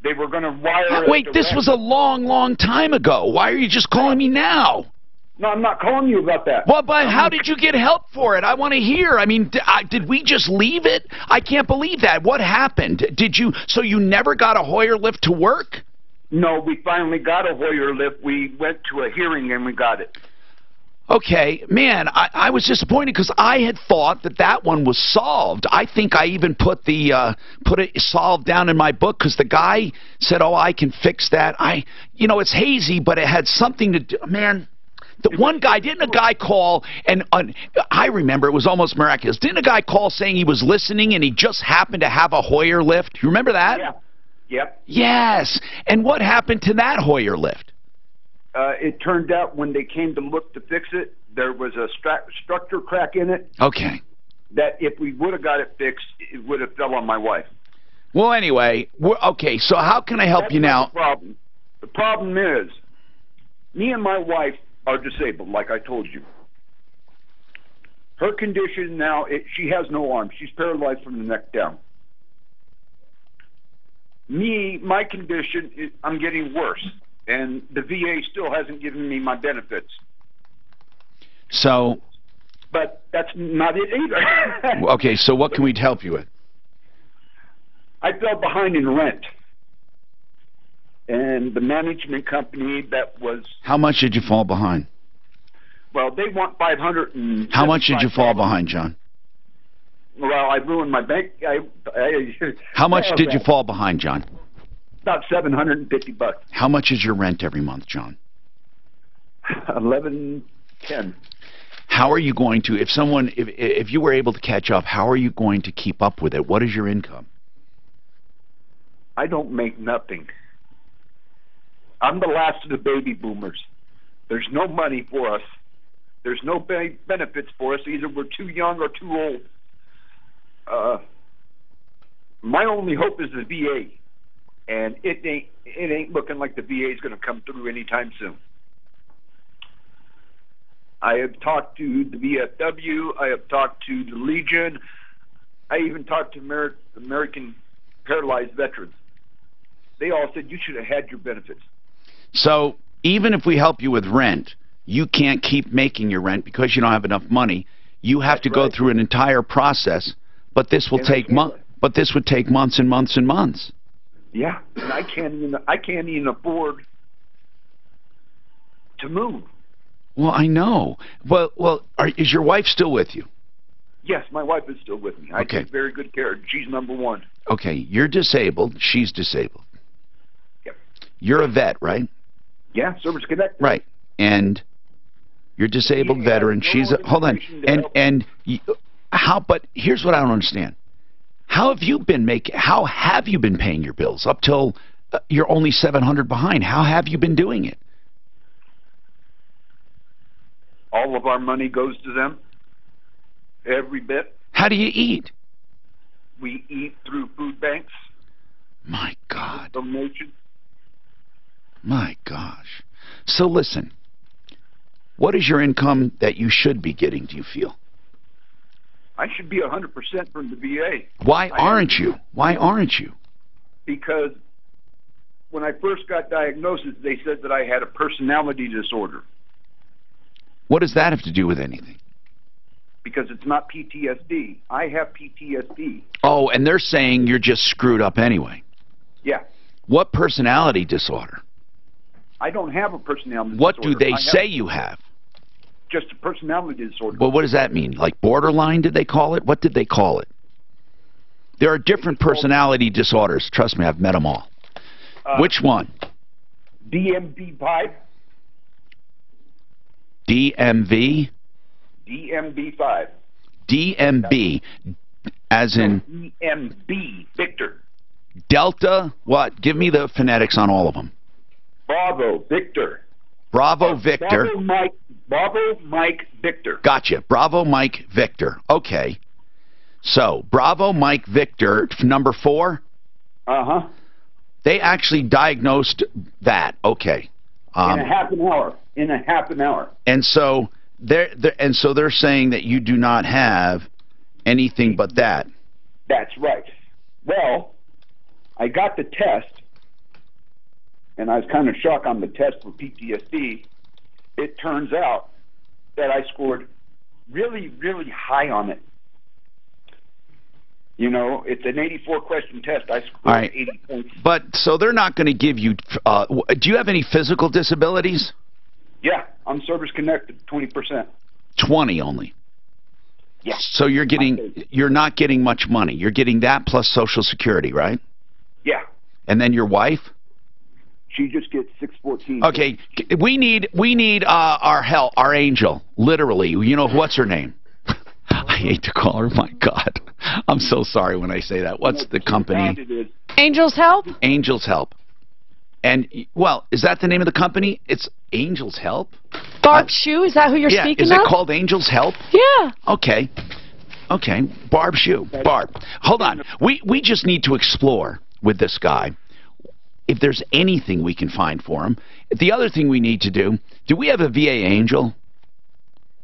They were going to wire it. Wait, this was a long, long time ago. Why are you just calling me now? No, I'm not calling you about that. Well, but how did you get help for it? I want to hear. I mean, did we just leave it? I can't believe that. What happened? So you never got a Hoyer lift to work? No, we finally got a Hoyer lift. We went to a hearing and we got it. Okay, man, I was disappointed because I had thought that one was solved. I think I even put it solved down in my book because the guy said, "Oh, I can fix that." It's hazy, but it had something to do. Man, didn't a guy call and I remember it was almost miraculous. Didn't a guy call saying he was listening and he just happened to have a Hoyer lift? You remember that? Yep. Yes. And what happened to that Hoyer lift? It turned out when they came to look to fix it, there was a structure crack in it. Okay. That if we would have got it fixed, it would have fell on my wife. Well, anyway, okay, so how can I help you now? The problem. The problem is, me and my wife are disabled, like I told you. Her condition now, she has no arms. She's paralyzed from the neck down. Me, my condition, I'm getting worse. And the VA still hasn't given me my benefits. So... But that's not it either. Okay, so what can we help you with? I fell behind in rent. And the management company that was... How much did you fall behind? Well, they want $500. How much did you fall behind, John? Well, I ruined my bank. How much did you fall behind, John? About $750. How much is your rent every month, John? $11.10. How are you going to, if you were able to catch up, how are you going to keep up with it? What is your income? I don't make nothing. I'm the last of the baby boomers. There's no money for us. There's no benefits for us. Either we're too young or too old. My only hope is the VA. And it ain't looking like the VA is going to come through anytime soon. I have talked to the VFW. I have talked to the Legion. I even talked to American Paralyzed Veterans. They all said you should have had your benefits. So even if we help you with rent, you can't keep making your rent because you don't have enough money. You have to go through an entire process, but this will take But this would take months and months and months. Yeah, and I can't even afford to move. Well, I know. Well, is your wife still with you? Yes, my wife is still with me. I take very good care. She's number one. Okay, you're disabled. She's disabled. Yep. You're a vet, right? Yeah, service connected. Right, and you're a disabled veteran. She's hold on, But here's what I don't understand. How have you been paying your bills up till you're only $700 behind? How have you been doing it? All of our money goes to them. Every bit. How do you eat? We eat through food banks. My God. Donation. My gosh. So listen, what is your income that you should be getting, do you feel? I should be 100% from the VA. Why aren't you? Why aren't you? Because when I first got diagnosed, they said that I had a personality disorder. What does that have to do with anything? Because it's not PTSD. I have PTSD. Oh, and they're saying you're just screwed up anyway. Yeah. What personality disorder? I don't have a personality disorder. What do they say you have? Just a personality disorder. Well, what does that mean? Like borderline, did they call it? What did they call it? There are different personality disorders. Trust me, I've met them all. Which one? DMV5. DMV? DMV5. DMB, as in... DMB, Victor. Delta, what? Give me the phonetics on all of them. Bravo, Victor. Bravo, Victor. Bravo, Mike, Victor. Gotcha. Bravo, Mike, Victor. Okay. So, Bravo, Mike, Victor, number 4? Uh-huh. They actually diagnosed that. Okay. In a half an hour. And so they're saying that you do not have anything but that. That's right. Well, I got the test, and I was kind of shocked on the test for PTSD. It turns out that I scored really, really high on it. You know, it's an 84-question test. I scored 80 points. But, so they're not going to give you, do you have any physical disabilities? Yeah, I'm service-connected, 20%. 20 only? Yeah. So you're not getting much money. You're getting that plus Social Security, right? Yeah. And then your wife? She just gets $614. Okay, we need our help, our angel, literally. You know, what's her name? I hate to call her. My God. I'm so sorry when I say that. What's the company? Angels Help? Angels Help. And, well, is that the name of the company? It's Angels Help? Barb Shoe? Is that who you're speaking of? of? Is it called Angels Help? Yeah. Okay. Okay. Barb Shoe. Barb. Hold on. We just need to explore with this guy if there's anything we can find for him. The other thing we need to do we have a VA angel?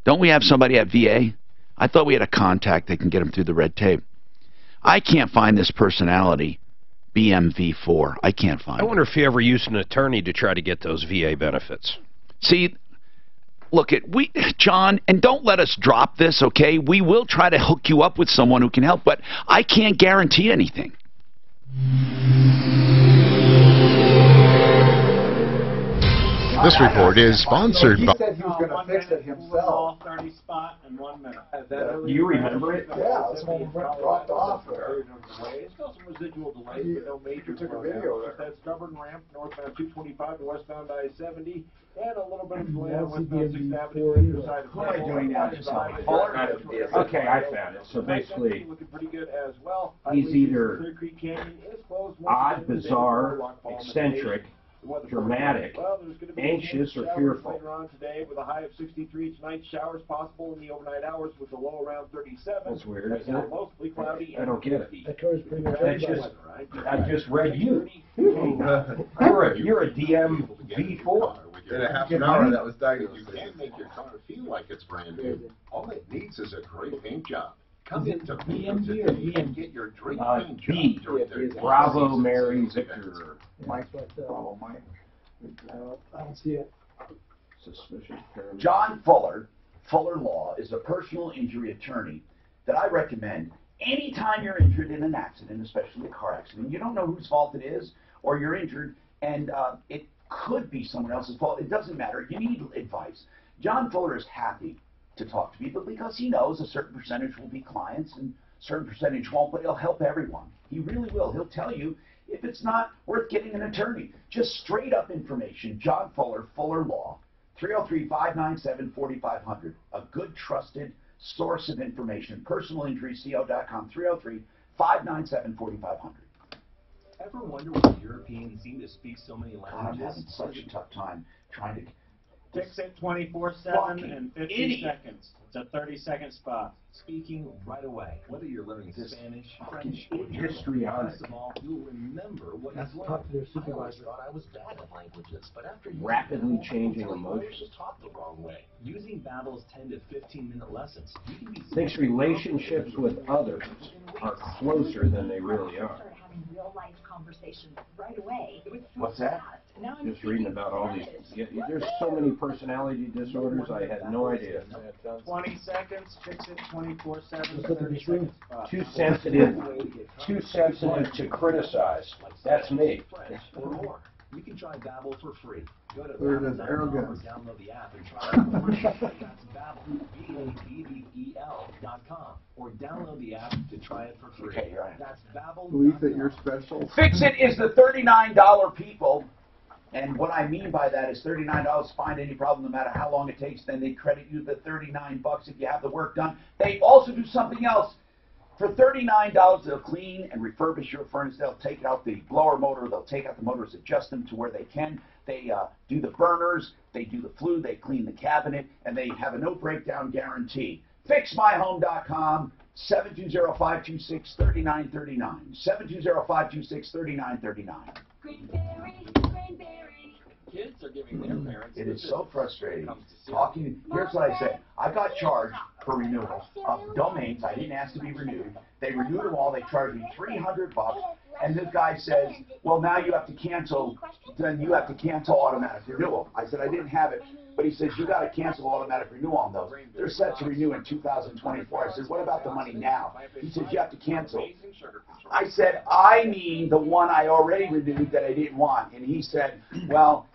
Don't we have somebody at VA? I thought we had a contact that can get him through the red tape. I can't find this personality, BMV4. I can't find it. I wonder if he ever used an attorney to try to get those VA benefits. See, look, John, and don't let us drop this, okay? We will try to hook you up with someone who can help, but I can't guarantee anything. This report is sponsored by... He said he was going to fix it himself. 30 spot in 1 minute. Do you remember it? Yeah, this one dropped off there. It's still some residual delays, but no major. Took a video there. That stubborn ramp northbound 225 and westbound I-70, and a little bit of delay on westbound 6th Avenue. Who am I doing now? Okay, I found it. So basically, looking pretty good as well. he's either odd, bizarre, eccentric, dramatic, anxious, or fearful. Later on today with a high of 63 tonight, showers possible in the overnight hours with a low around 37. That's weird, isn't it? Mostly cloudy. I don't get it. That's just, I just read you. You're a DMV4. In a half an hour, that was diagnosed. You can make your car feel like it's brand new. All it needs is a great paint job. Come into Mako today and get your great paint B. job. Bravo, Mary, Victor. Mike, Bravo, Mike. I don't see it. Suspicious paramedic. John Fuller, Fuller Law, is a personal injury attorney that I recommend anytime you're injured in an accident, especially a car accident. You don't know whose fault it is, or you're injured, and it could be someone else's fault. It doesn't matter. You need advice. John Fuller is happy to talk to people because he knows a certain percentage will be clients and a certain percentage won't, but he'll help everyone. He really will. He'll tell you if it's not worth getting an attorney. Just straight up information. John Fuller, Fuller Law, 303-597-4500. A good, trusted source of information. PersonalInjuryCO.com, 303-597-4500. Ever wonder why Europeans seem to speak so many languages? I'm having such a tough time trying to... Fix it 24/7 in 50 seconds. It's a 30-second spot. Speaking right away. Whether you're learning Spanish, French, or history on first of all, you'll remember what you've learned. Talk to their I always supervisor. thought I was bad at languages, but after Rapidly changing I was emotions. taught the wrong way. Using Babbel's 10 to 15-minute lessons, you can be Thinks relationships with others are closer than they really are. Real life conversation right away. What's that? Now Just reading about all these. There's so many personality disorders. I had no idea. 20 seconds. Fix it 24/7. Look at the 30 screen. spot. Too sensitive to criticize. That's me. or more. You can try Babbel for free. Go to There it is, Babbel.com or arrogance. download the app and try it for free. That's Babbel, BABBEL.com, or download the app to try it for free. Okay, you're right. That's Babbel. Believe that you're special. Fix It is the $39 people. And what I mean by that is $39 to find any problem, no matter how long it takes. Then they credit you the $39 if you have the work done. They also do something else. For $39, they'll clean and refurbish your furnace. They'll take out the blower motor. They'll take out the motors, adjust them to where they can. They do the burners. They do the flue. They clean the cabinet. And they have a no breakdown guarantee. FixMyHome.com, 720-526-3939. 720-526-3939. Kids are giving their parents. It is so frustrating. Talking. Here's what I said. I got charged for renewal of domains. I didn't ask to be renewed. They renewed them all. They charged me $300. And this guy says, well, now you have to cancel. Then you have to cancel automatic renewal. I said, I didn't have it. But he says, you got to cancel automatic renewal on those. They're set to renew in 2024. I said, what about the money now? He says, you have to cancel. I said, I mean the one I already renewed that I didn't want. And he said, well,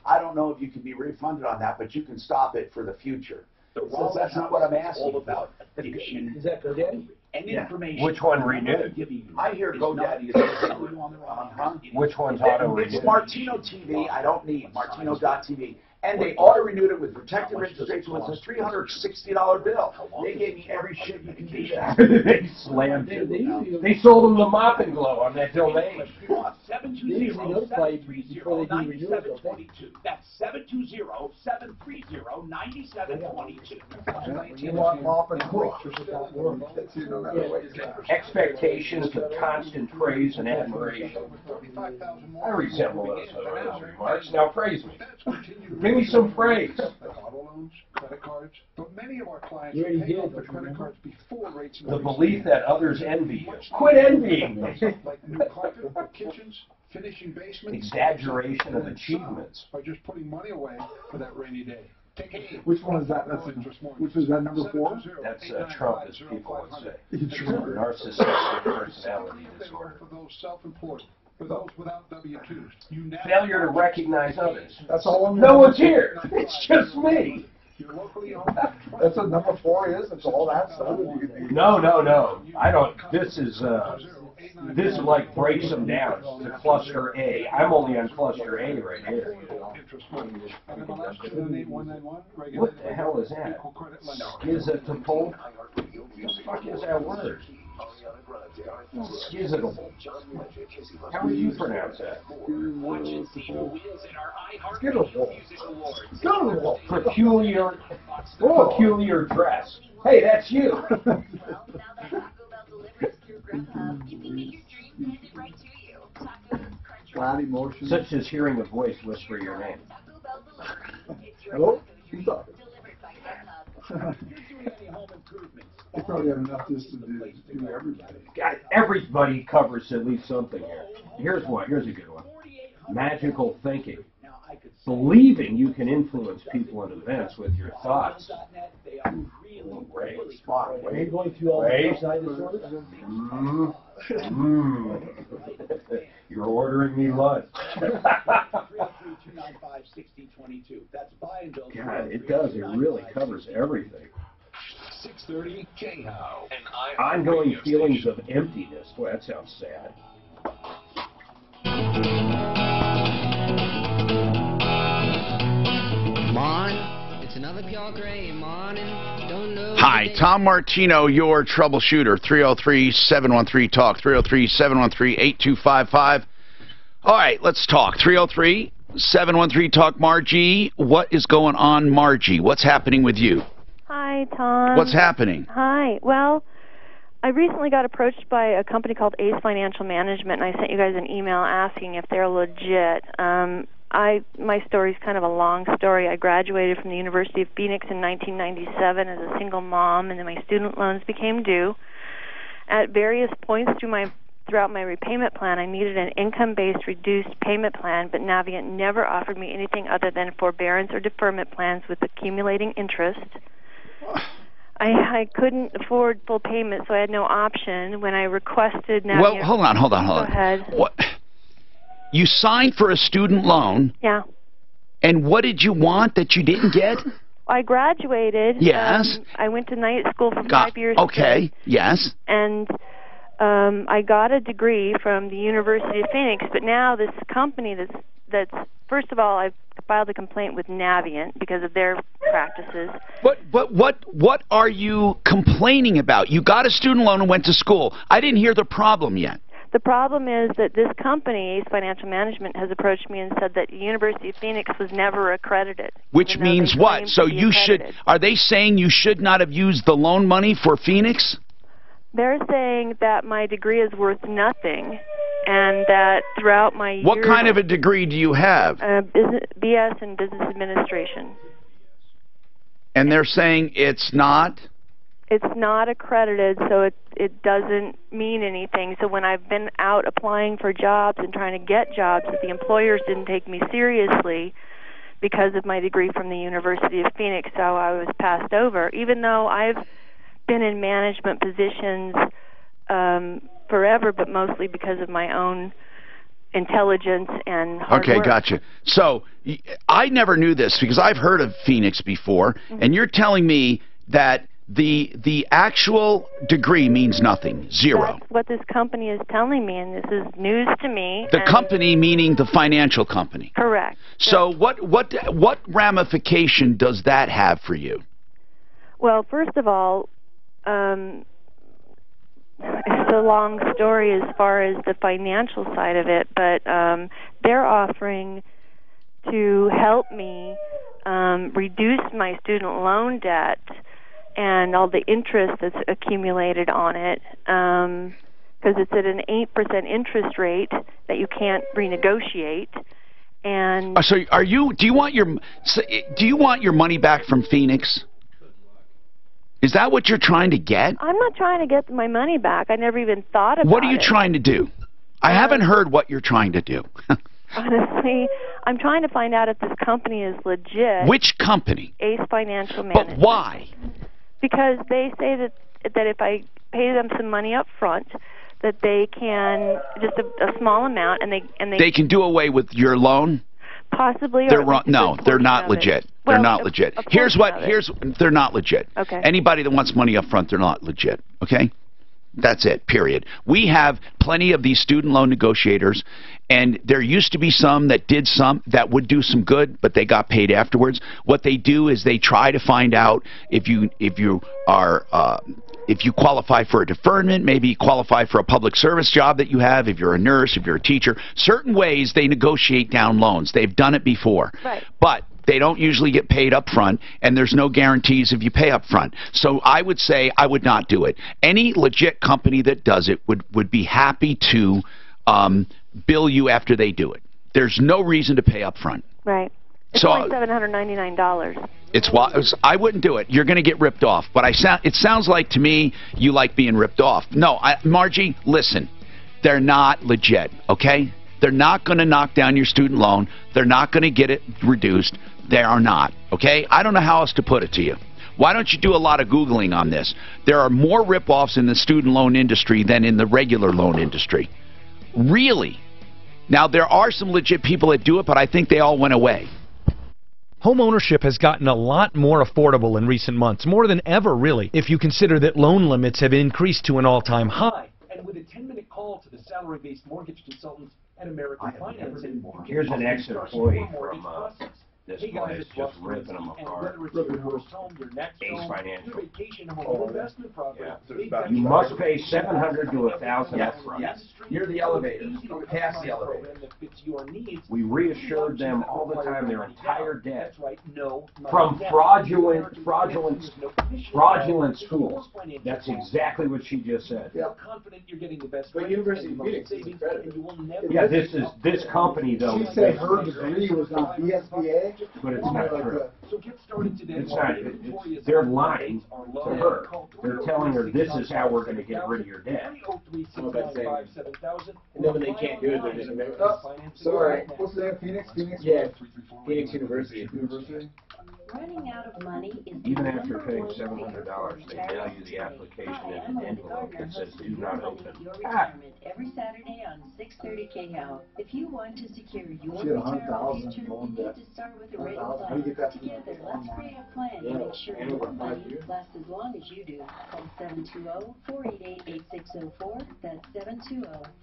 I don't know if you can be refunded on that, but you can stop it for the future. So that's not what I'm asking about. Is that GoDaddy? And information. Which one renewed? I hear GoDaddy is on the wrong, huh? Which one's auto renewed? It's Martino TV. I don't need Martino.tv. and they auto-renewed it with protected interest rates with a $360 bill. They gave me every shit you can do that. They slammed it. They sold them the mop and glow on that domain. 720-730-9722. That's 720-730-9722. You want mop and glow. Expectations of constant praise and admiration. I resemble those remarks. Now praise me. Give me some praise. Auto loans, credit cards, but many of our clients You already pay off did, their credit cards before rates The belief that others envy you. Quit envying me. like new carpet for kitchens, finishing basements. Exaggeration of achievements. By just putting money away for that rainy day. Which one is that? Which is that number 4? That's Trump, as people would say. Narcissistic personality disorder. For those self-employed, for those without W-2s. Failure to recognize others. That's all I'm No one's here. It's just me. That's what number 4 is? It's all that stuff? No. I don't. This is like breaks them down to cluster A. I'm only on cluster A right here. What the hell is that? Schizotopol? What the fuck is that word? Schizotopol. How would you pronounce that? Schizotopol. Peculiar dress. Hey, that's you. Flat emotion. Such as hearing a voice whisper your name. Hello? Who's talking? They probably have enough just to do everybody. God, everybody covers at least something here. Here's one. Here's a good one. Magical thinking. Believing you can influence people and events with your thoughts. Wait. Are you going through all the personality disorders? You're ordering me lunch. God, it does. It really covers everything. 630 KHOW. Ongoing feelings of emptiness. Boy, that sounds sad. It's another pure gray morning. Don't know. Hi, Tom Martino, your troubleshooter. 303-713-TALK. 303-713-8255. All right, let's talk. 303-713-TALK. Margie, what is going on, Margie? What's happening with you? Hi, Tom. What's happening? Hi. Well, I recently got approached by a company called Ace Financial Management, and I sent you guys an email asking if they're legit. My story's kind of a long story. I graduated from the University of Phoenix in 1997 as a single mom, and then my student loans became due. At various points throughout my repayment plan, I needed an income-based reduced payment plan, but Navient never offered me anything other than forbearance or deferment plans with accumulating interest. I couldn't afford full payment, so I had no option. When I requested Navient... Well, hold on. Go ahead. What? You signed for a student loan. Yeah. And what did you want that you didn't get? I graduated. Yes. I went to night school for 5 years. Okay. Yes. And I got a degree from the University of Phoenix, but now this company that's first of all, I've filed a complaint with Navient because of their practices. But what are you complaining about? You got a student loan and went to school. I didn't hear the problem yet. The problem is that this company, Ace Financial Management, has approached me and said that the University of Phoenix was never accredited. Which means what? So you should, are they saying you should not have used the loan money for Phoenix? They're saying that my degree is worth nothing and that throughout my years... What kind of a degree do you have? BS in Business Administration. And they're saying it's not? It's not accredited, so it doesn't mean anything. So when I've been out applying for jobs and trying to get jobs, the employers didn't take me seriously because of my degree from the University of Phoenix, so I was passed over, even though I've been in management positions forever, but mostly because of my own intelligence and hard work. Okay, gotcha. So I never knew this because I've heard of Phoenix before, and you're telling me that the actual degree means nothing. Zero. That's what this company is telling me, and this is news to me. The company meaning the financial company. Correct. So what ramification does that have for you? Well, first of all, it's a long story as far as the financial side of it, but they're offering to help me reduce my student loan debt and all the interest that's accumulated on it, because it's at an 8% interest rate that you can't renegotiate. And so, do you want your money back from Phoenix? Is that what you're trying to get? I'm not trying to get my money back. I never even thought about it. What are you trying to do? I haven't heard what you're trying to do. Honestly, I'm trying to find out if this company is legit. Which company? Ace Financial Management. But why? Because they say that if I pay them some money up front, that they can, just a small amount, and they can do away with your loan. Possibly. They're wrong. No, they're not legit. They're not legit. They're not legit. Okay. Anybody that wants money up front, they're not legit. Okay? That's it, period. We have plenty of these student loan negotiators, and there used to be some that would do some good, but they got paid afterwards. What they do is they try to find out if you qualify for a deferment, maybe you qualify for a public service job that you have, if you're a nurse, if you're a teacher. Certain ways they negotiate down loans. They've done it before. Right. But they don't usually get paid up front, and there's no guarantees if you pay up front. So I would say I would not do it. Any legit company that does it would be happy to bill you after they do it. There's no reason to pay up front. Right. It's only $799. I wouldn't do it. You're going to get ripped off. But it sounds like to me you like being ripped off. No, Margie, listen. They're not legit, okay? They're not going to knock down your student loan. They're not going to get it reduced. They are not, okay? I don't know how else to put it to you. Why don't you do a lot of Googling on this? There are more rip-offs in the student loan industry than in the regular loan industry. Really. Now, there are some legit people that do it, but I think they all went away. Home ownership has gotten a lot more affordable in recent months, more than ever, really, if you consider that loan limits have increased to an all-time high. And with a 10-minute call to the salary-based mortgage consultants at American Financing, Here's an ex-employee from this place just ripping them apart. Ace Financial. You must pay $700 to $1,000 up front. Yes, near the elevator, past the elevator. We reassured them all the time their entire debt from fraudulent schools. That's exactly what she just said. But University of Phoenix is accredited. Yeah, this company though. She said her degree was not BSBA. But it's not true. So get started today. It's not. They're lying to her. They're telling her this is how we're going to get rid of your debt. And then when they can't do it, they're just American. Sorry. What's the name? Phoenix? Yeah. Phoenix University. Running out of money is Even after paying $700, they mail you the application in an envelope that says "Do not open." Your retirement every Saturday on 6:30 KHOW. If you want to secure your retirement future, you need to start with a written plan. Together, let's create a plan to make sure your money lasts as long as you do. Call 720-488-8604. That's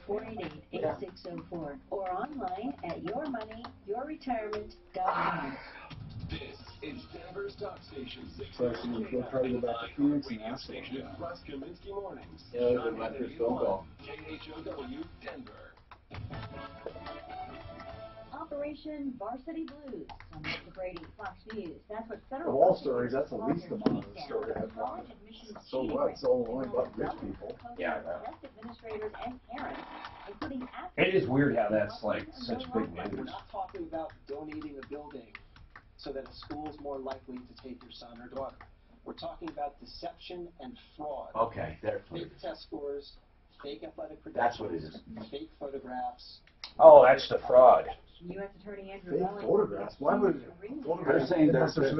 720-488-8604. Or online at yourmoneyyourretirement.com. This is Denver's Talk Station. So we'll try to go back to Phoenix and ask them. Russ Kaminsky Mornings. Yeah, that was my first phone call. KHOW Denver. Operation Varsity Blues on Mr. Brady, Fox News. That's what Of federal all stories, that's the least amount of the story I have. So what? It's only about rich people. Yeah, I know. Administrators and parents, including It is weird how that's like such big We're news. not talking about donating a building so that a school is more likely to take your son or daughter. We're talking about deception and fraud. Okay, there. Fake test scores, fake athletic That's what it credentials, fake photographs. Oh, that's the fraud. U.S. Attorney Andrew Fake Mellon. photographs. Why would They're saying they're saying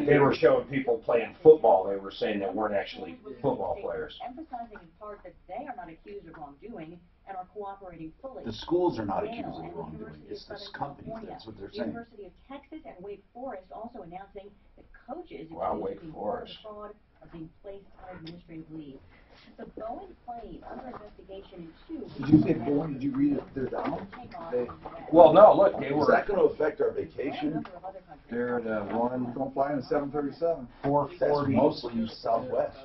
they were showing people playing football. They were saying they weren't actually football players. Emphasizing in part that they are not accused of wrongdoing and are cooperating fully. The schools are not Yale accusing and of the wrongdoing. University It's of this Southern company. California. That's what they're The saying. University of Texas and Wake Forest also announcing that coaches Wow, accused Wake of being part of the Forest. fraud are being placed on administrative leave. The Boeing plane under investigation in two. Did you say Boeing? Did you read it? They're down. Well, no, look, they were. Is that going to affect our vacation? They're at one. Don't fly in a 737. 440. Mostly Southwest.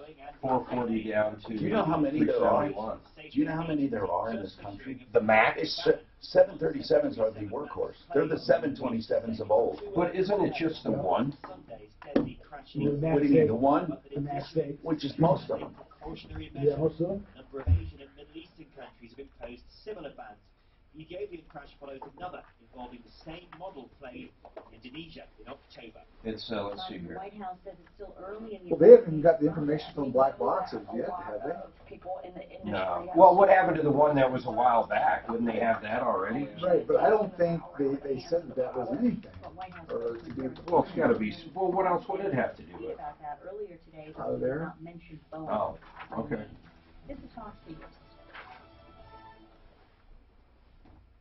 440 down to. Do you know how many there are? 371. Do you know how many there are in this country? The Max. 737s are the workhorse. They're the 727s of old. But isn't it just the one? What do you mean, the one? Which is most of them. Yeah, most of them. Number of Asian and Middle Eastern countries have imposed similar bans. The Ethiopian crash follows another involving the same model plane in Indonesia in October. It's let's see The here. White House says it's still early in the Well, they haven't even got the information from black boxes yet, have they? people in the industry. No. Well, what happened to the one that was a while back? Wouldn't they have that already? Right, but I don't think they said that was anything. Or to do. Well, it's got to be. Well, what else would it have to do with it? About that earlier today, Out of there? not mentioned Boeing. Oh, okay. This is Talk Speaker.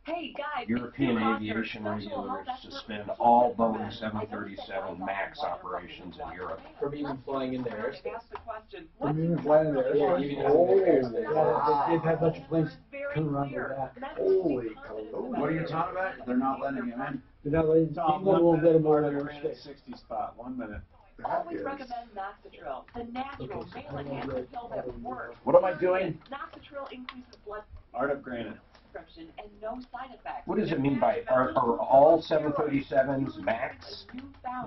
Hey guys, European aviation regulators suspend all Boeing 737 MAX operations in Europe. From even flying in the airspace. From even flying in there. Yeah, even They've had a bunch of planes come around their back. Holy What are you talking about? They're not letting him in. They're not letting Tom, people won't let them over their Granite space. 60 spot, 1 minute. Always recommend Noxatril, the natural male enhancer pill that works. What am I doing? Noxatril increases blood Art of Granite. prescription and no side effects. What does it mean by are all 737s MAX?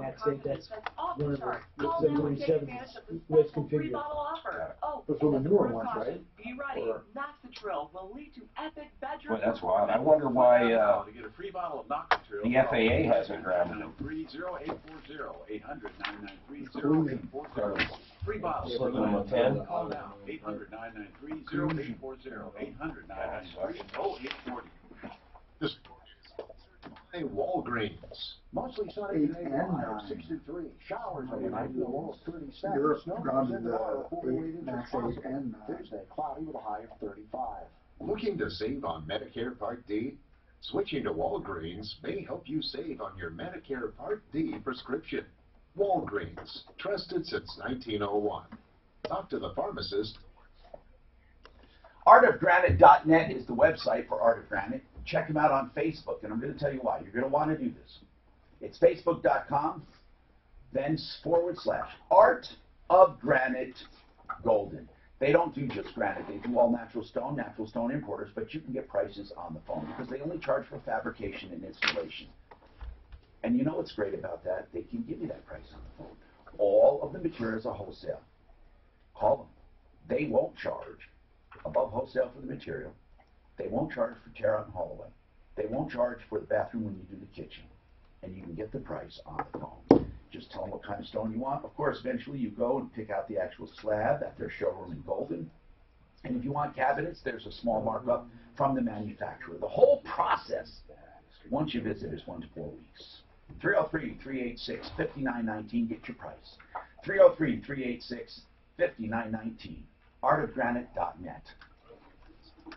That's it. That's off one the of chart. the Call now and take 737 advantage of the was special free configured. bottle offer. Oh, That's one of the newer ones, caution. right? Be ready. Or- Noxatril will lead to epic bedroom. Boy, that's wild. I wonder why To get a free bottle of Noxatril, the FAA hasn't grounded them. 840 800 Free bottle. Slipping them a 10. Call now. 800 993 0840 800 993 0840. This Hey, Walgreens. Mostly sunny 8 today, and high 9. 63. Showers overnight, low of 37. Europe Snow grounded tomorrow, 48 8, inches MAX 8 possible. and 9. Thursday, cloudy with a high of 35. Looking to save on Medicare Part D? Switching to Walgreens may help you save on your Medicare Part D prescription. Walgreens, trusted since 1901. Talk to the pharmacist. Artofgranite.net is the website for Art of Granite. Check them out on Facebook, and I'm going to tell you why. You're going to want to do this. It's facebook.com, then / Art of Granite Golden. They don't do just granite. They do all natural stone importers, but you can get prices on the phone because they only charge for fabrication and installation. And you know what's great about that? They can give you that price on the phone. All of the materials are wholesale. Call them. They won't charge above wholesale for the material. They won't charge for tear out and haul away. They won't charge for the bathroom when you do the kitchen. And you can get the price on the phone. Just tell them what kind of stone you want. Of course, eventually you go and pick out the actual slab at their showroom in Golden. And if you want cabinets, there's a small markup from the manufacturer. The whole process, once you visit, is 1 to 4 weeks. 303-386-5919. Get your price. 303-386-5919. Artofgranite.net.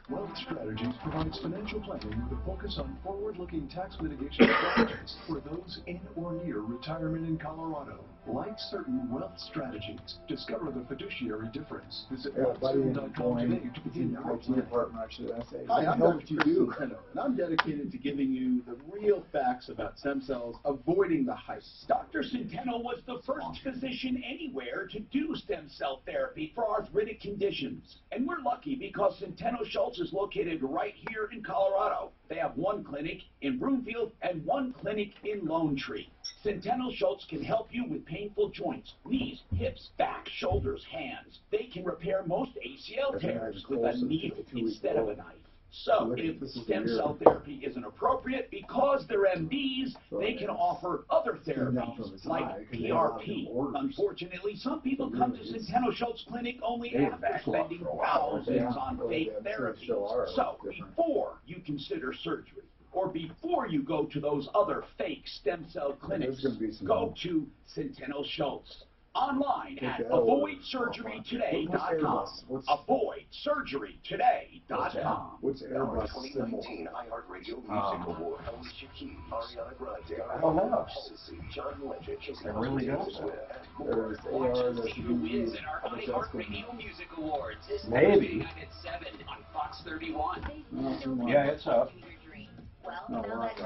Wealth Strategies provides financial planning with a focus on forward-looking tax mitigation strategies for those in or near retirement in Colorado. Like certain wealth strategies, discover the fiduciary difference. Visit wealthcertain.com today to begin your IT department, I should say. Hi, I'm What Dr. you Chris do? Centeno, and I'm dedicated to giving you the real facts about stem cells, avoiding the hype. Dr. Centeno was the first physician anywhere to do stem cell therapy for arthritic conditions. And we're lucky because Centeno Schultz is located right here in Colorado. They have one clinic in Broomfield and one clinic in Lone Tree. Centeno Schultz can help you with painful joints, knees, hips, back, shoulders, hands. They can repair most ACL tears with a needle instead of a knife. So, if stem cell therapy isn't appropriate because they're MDs, they can offer other therapies like PRP. Unfortunately, some people come to Centeno Schultz Clinic only after spending thousands on fake therapies. So, before you consider surgery, or before you go to those other fake stem cell clinics, go to Centeno Schultz. Online at avoidsurgerytoday.com. Avoidsurgerytoday.com. What's Airbus? 2019 iHeartRadio Music Award. Alicia Keys, Ariana Grande, I don't know. John Legend, I really don't. See who wins in our iHeartRadio Music Awards. Maybe. At 7 on Fox 31. Yeah, it's up.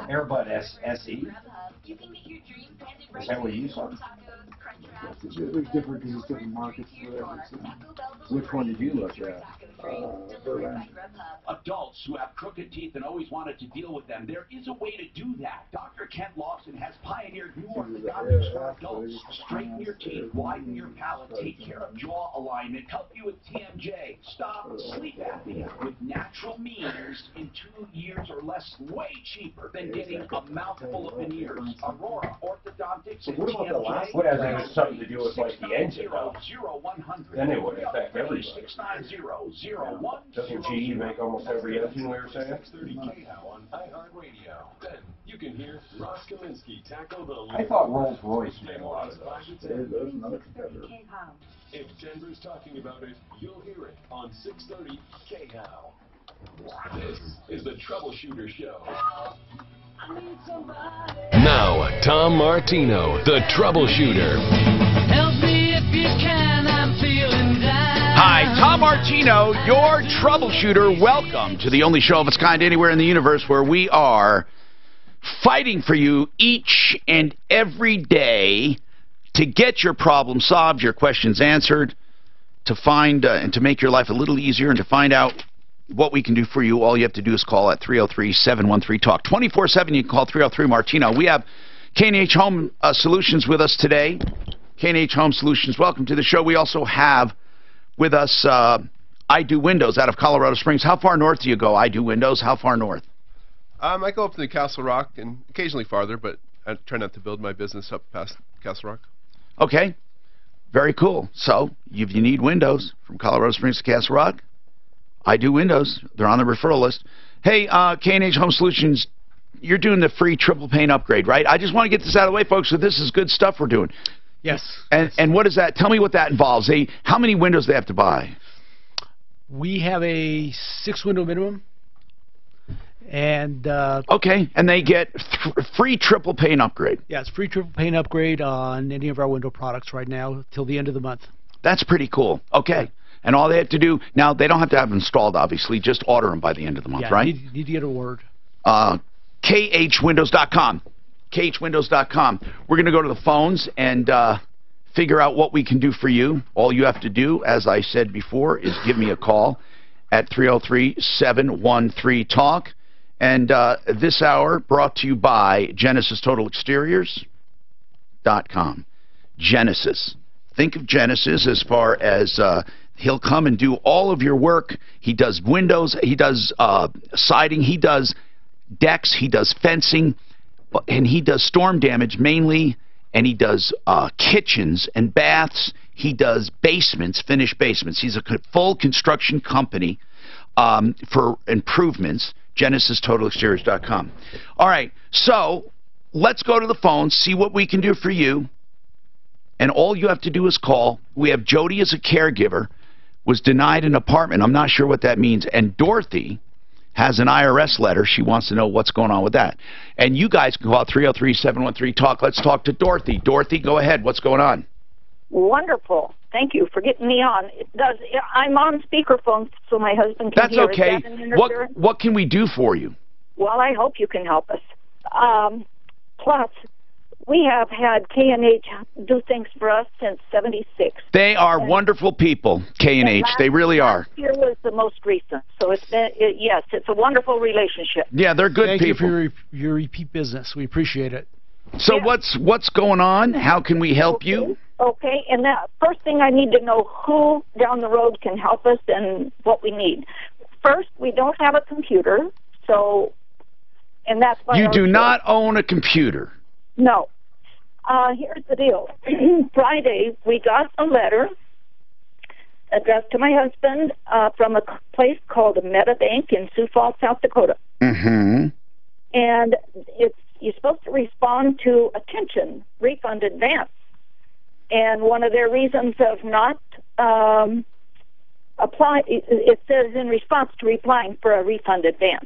Airbud SE. Is that what you saw? It's different because it's different markets for everything. Which one did you look at? Adults who have crooked teeth and always wanted to deal with them, there is a way to do that. Dr. Kent Lawson has pioneered new orthodontics for adults. Straighten your teeth, widen your palate, take care of jaw alignment, help you with TMJ, stop sleep apnea with natural means in 2 years or less, way cheaper than getting a mouthful of veneers. Aurora Orthodontics and TMJ. What has it something to do with like the engine though? 0100. Then it would affect everybody. 690-0100. Doesn't GE make almost every engine, we were saying? 630 KHOW on iHeartRadio. Then you can hear Ross Kaminsky tackle the... I thought Rolls-Royce made a lot of those. There's another competitor. If Denver's talking about it, you'll hear it on 630 KHOW. This is the Troubleshooter Show. Now, Tom Martino, the Troubleshooter. Help me if you can, I'm feeling down. Hi, Tom Martino, your troubleshooter. Welcome to the only show of its kind anywhere in the universe where we are fighting for you each and every day to get your problem solved, your questions answered, to find and to make your life a little easier and to find out what we can do for you. All you have to do is call at 303-713-TALK. 24/7, you can call 303-MARTINO. We have K&H Home Solutions with us today. K&H Home Solutions, welcome to the show. We also have with us I Do Windows out of Colorado Springs. How far north do you go, I Do Windows? How far north? I go up to Castle Rock and occasionally farther, but I try not to build my business up past Castle Rock. Okay. Very cool. So, if you need windows from Colorado Springs to Castle Rock, I Do Windows. They're on the referral list. Hey, K&H Home Solutions, you're doing the free triple pane upgrade, right? I just want to get this out of the way, folks, so this is good stuff we're doing. Yes. And what is that? Tell me what that involves. How many windows they have to buy? We have a 6-window minimum. And okay, and they get free triple pane upgrade. Yeah, it's free triple pane upgrade on any of our window products right now till the end of the month. That's pretty cool. Okay. And all they have to do, now they don't have to have them installed, obviously, just order them by the end of the month, right? You need to get a word. KHWindows.com. KHWindows.com. We're going to go to the phones and figure out what we can do for you. All you have to do, as I said before, is give me a call at 303-713-TALK. And this hour brought to you by GenesisTotalExteriors.com. Genesis. Think of Genesis as far as he'll come and do all of your work. He does windows, he does siding, he does decks, he does fencing, and he does storm damage mainly, and he does kitchens and baths. He does basements, finished basements. He's a full construction company for improvements. GenesisTotalExteriors.com. All right, so let's go to the phone, see what we can do for you. And all you have to do is call. We have Jody as a caregiver, was denied an apartment. I'm not sure what that means. And Dorothy has an IRS letter. She wants to know what's going on with that. And you guys can call 303-713-TALK. Let's talk to Dorothy. Dorothy, go ahead. What's going on? Wonderful. Thank you for getting me on. I'm on speakerphone so my husband can hear. That's okay. What can we do for you? Well, I hope you can help us. Plus, we have had K&H do things for us since '76. They are wonderful people, K&H. They really are. Last year was the most recent, so it's been, yes, it's a wonderful relationship. Yeah, they're good people. Thank you for your repeat business. We appreciate it. So what's going on? How can we help you? Okay, and that first thing I need to know who down the road can help us and what we need. First, we don't have a computer, so, and that's why you do not own a computer. No. Here's the deal. Friday, we got a letter addressed to my husband from a place called MetaBank in Sioux Falls, South Dakota. Mm-hmm. And you're supposed to respond to attention, refund advance. And one of their reasons of not apply, it says in response to replying for a refund advance,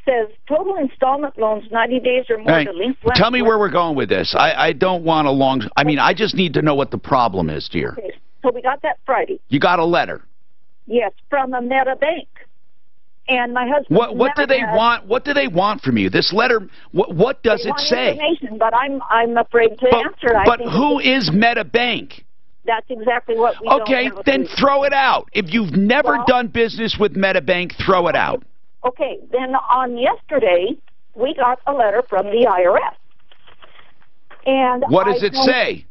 says total installment loans 90 days or more delinquent. Tell me where we're going with this. I don't want a long... I mean, I just need to know what the problem is, dear. Okay, so we got that Friday. You got a letter? Yes, from a Meta Bank. And my husband... What do they want? What do they want from you? This letter, what does it say? Information, but I'm afraid to answer. But who is Meta Bank? That's exactly what we Okay, then throw it out. If you've never done business with Meta Bank, throw it out. Okay, then on yesterday, we got a letter from the IRS. And what does it say?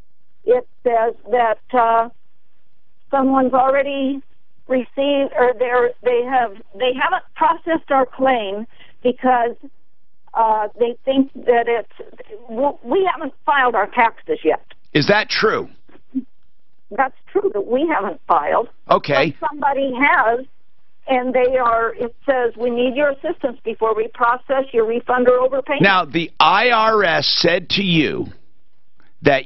It says that someone's already received, or they haven't processed our claim because they think that we haven't filed our taxes yet. Is that true? That's true that we haven't filed. Okay. But somebody has, and it says we need your assistance before we process your refund or overpayment. Now, the IRS said to you that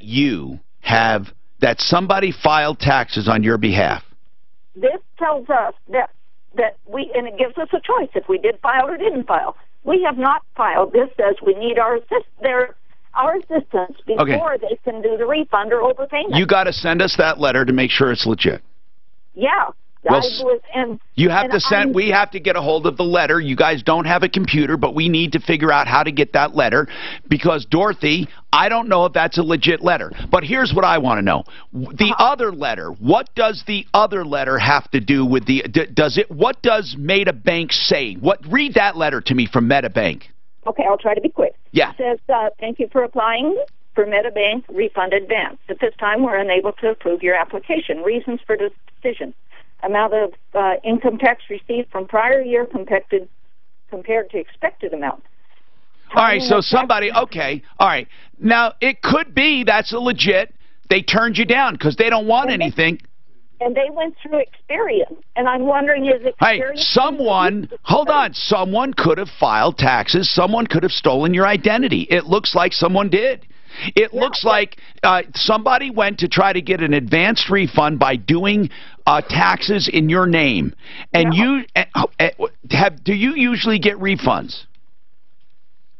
that somebody filed taxes on your behalf. This tells us that and it gives us a choice if we did file or didn't file. We have not filed. This says we need our assistance before they can do the refund or overpayment. You got to send us that letter to make sure it's legit. Yeah. Well, we have to get a hold of the letter. You guys don't have a computer, but we need to figure out how to get that letter because, Dorothy, I don't know if that's a legit letter. But here's what I want to know. The other letter, what does the other letter have to do with what does Meta Bank say? Read that letter to me from Meta Bank. Okay, I'll try to be quick. Yeah. It says, thank you for applying for Meta Bank refund advance. At this time, we're unable to approve your application. Reasons for this decision. Amount of income tax received from prior year compared to expected amount. All right, so somebody, okay, all right. Now, it could be that's a legit. They turned you down because they don't want anything. And they went through Experian, and I'm wondering, is Experian... hold on, someone could have filed taxes. Someone could have stolen your identity. It looks like someone did. It looks like somebody went to try to get an advanced refund by doing taxes in your name. And do you usually get refunds?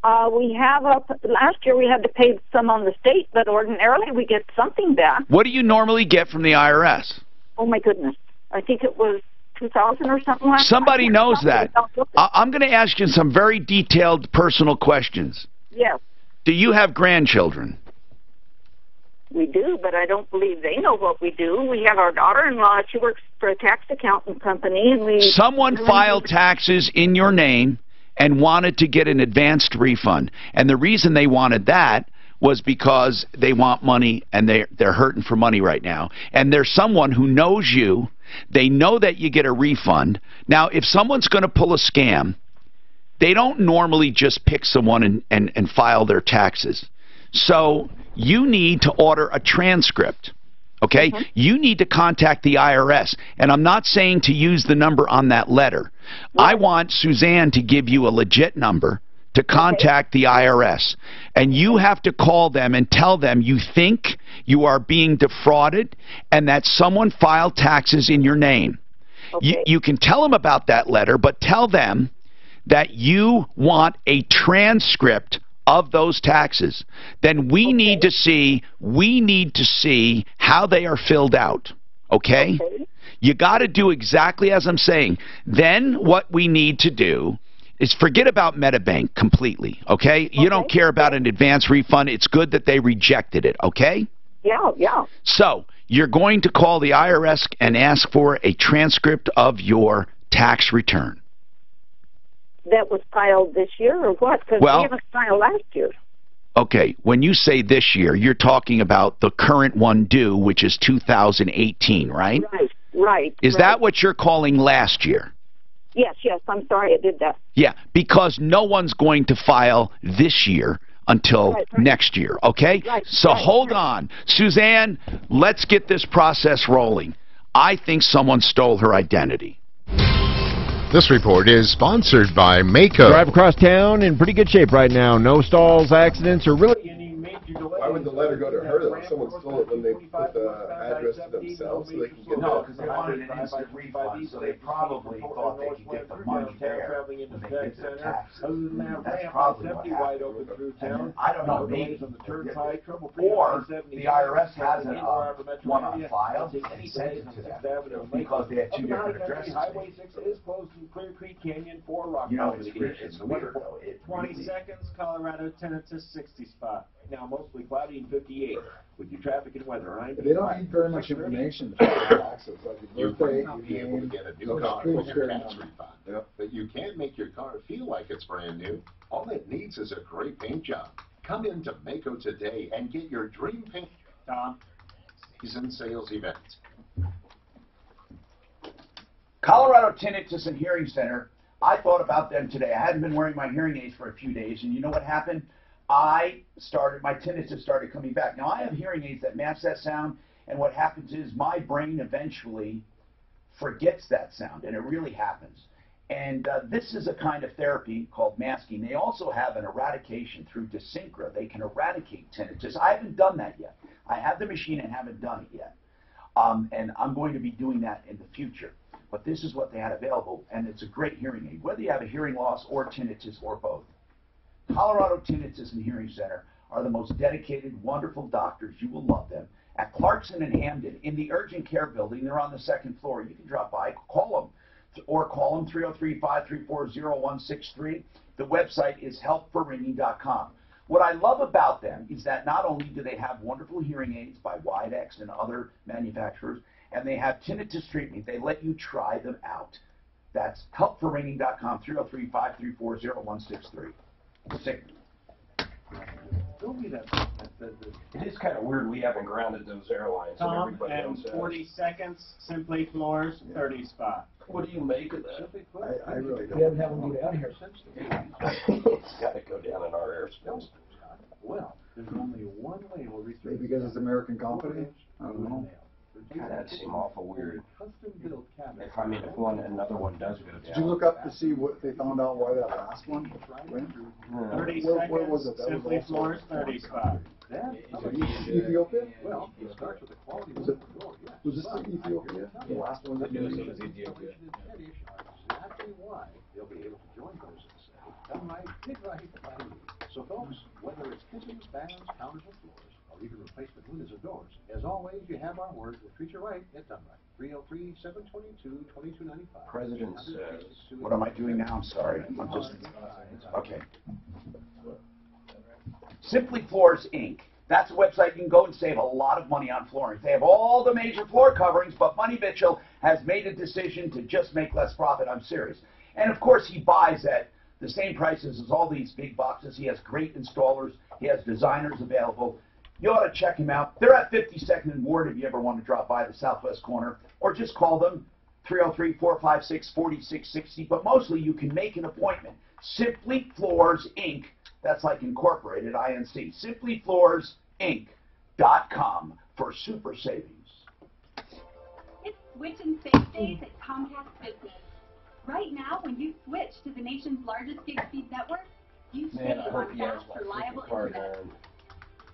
We have last year we had to pay some on the state, but ordinarily we get something back. What do you normally get from the IRS? Oh my goodness, I think it was $2,000 or something like that. Somebody knows that. I'm going to ask you some very detailed personal questions. Yes. Do you have grandchildren? We do, but I don't believe they know what we do. We have our daughter-in-law. She works for a tax accountant company, and someone filed taxes in your name and wanted to get an advanced refund. And the reason they wanted that was because they want money, and they're hurting for money right now. And there's someone who knows you. They know that you get a refund. Now, if someone's going to pull a scam, they don't normally just pick someone and file their taxes. So you need to order a transcript, okay? You need to contact the IRS. And I'm not saying to use the number on that letter. I want Suzanne to give you a legit number to contact the IRS. And you have to call them and tell them you think you are being defrauded and that someone filed taxes in your name. You can tell them about that letter, but tell them that you want a transcript of those taxes. Then we need to see how they are filled out. Okay? You got to do exactly as I'm saying. Then what we need to do is forget about MetaBank completely. Okay? You don't care about an advance refund. It's good that they rejected it. Okay? Yeah. So you're going to call the IRS and ask for a transcript of your tax return. That was filed this year or what? Because we haven't filed last year. Okay, when you say this year, you're talking about the current one due, which is 2018, right? Right. Is that what you're calling last year? Yes, I'm sorry I did that. Yeah, because no one's going to file this year until next year, okay? So hold on. Suzanne, let's get this process rolling. I think someone stole her identity. This report is sponsored by Mako. Drive across town in pretty good shape right now. No stalls, accidents, or really any major Why would the letter go to her though? Someone stole it when they put the address to themselves so they can get No, that. because they wanted an instant refund, so they probably thought they could get the money there when they did their taxes. That's probably what happened. And then, I don't know, maybe, or the IRS has one on file and they sent it to them because they had two different addresses. Highway 6 is closed in Clear Creek Canyon for rock You know, it's weird though. 20 seconds, Colorado, tinnitus, 60 spot. Now mostly cloudy and 58. With your traffic and weather, right? They don't need very much information for taxes, like your You birthday, might not be your able to name, get a new social car with your security tax number. refund, but you can make your car feel like it's brand new. All it needs is a great paint job. Come into Mako today and get your dream paint season sales event. Colorado Tinnitus and Hearing Center, I thought about them today. I hadn't been wearing my hearing aids for a few days, and you know what happened? My tinnitus started coming back. Now, I have hearing aids that match that sound, and what happens is my brain eventually forgets that sound, and it really happens. And this is a kind of therapy called masking. They also have an eradication through Dysynchra. They can eradicate tinnitus. I haven't done that yet. I have the machine and haven't done it yet. And I'm going to be doing that in the future. But this is what they had available, and it's a great hearing aid, whether you have a hearing loss or tinnitus or both. Colorado Tinnitus and Hearing Center are the most dedicated, wonderful doctors. You will love them. At Clarkson and Hamden, in the urgent care building, they're on the second floor. You can drop by, call them, or call them 303-534-0163. The website is helpforringing.com. What I love about them is that not only do they have wonderful hearing aids by Widex and other manufacturers, and they have tinnitus treatment. They let you try them out. That's helpforringing.com, 303-534-0163. It is kind of weird we haven't grounded those airlines and Tom, everybody and else has. 40 seconds, Simply Floors, 30 spot. What do you make of that? I really don't. We haven't had them go down here since. It's got to go down in our airspace. Well, there's only one way we'll reach. Maybe because it's American company? I don't know. God, that'd seem awful weird. Custom-built cabin. If another one does go down. Did you look up to see what they found out why that last one went? 30 Where was seconds, it? That was Simply also- Floors, 30 spot. Ethiopia? Well, it starts with the quality Was it Ethiopia? The last one that you used? exactly why they'll be able to join those and say, come right, get right, by me. So folks, whether it's kitchens, baths, counters, or floors, or even replacement windows and doors, as always, you have our word. We'll treat you right, get done right. 303-722-2295. President says. What am I doing now? I'm sorry. I'm just, okay. Simply Floors, Inc. That's a website you can go and save a lot of money on flooring. They have all the major floor coverings, but Money Mitchell has made a decision to just make less profit. I'm serious. And of course, he buys at the same prices as all these big boxes. He has great installers. He has designers available. You ought to check him out. They're at 52nd and Ward if you ever want to drop by the southwest corner, or just call them 303-456-4660. But mostly you can make an appointment. Simply Floors, Inc. That's like Incorporated, INC. SimplyFloorsInc.com for super savings. It's Switch and Save Days at Comcast Business. Right now, when you switch to the nation's largest gig-speed network, you save on fast, reliable internet.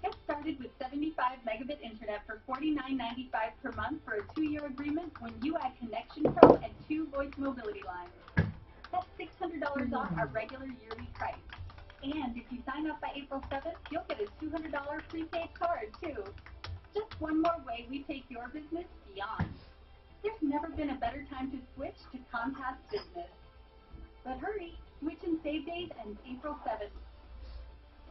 Get started with 75 megabit internet for $49.95 per month for a 2-year agreement when you add Connection Pro and 2 voice mobility lines. That's $600 off our regular yearly price. And if you sign up by April 7th, you'll get a $200 prepaid card, too. Just one more way we take your business beyond. There's never been a better time to switch to Comcast Business. But hurry, Switch and Save Days ends April 7th.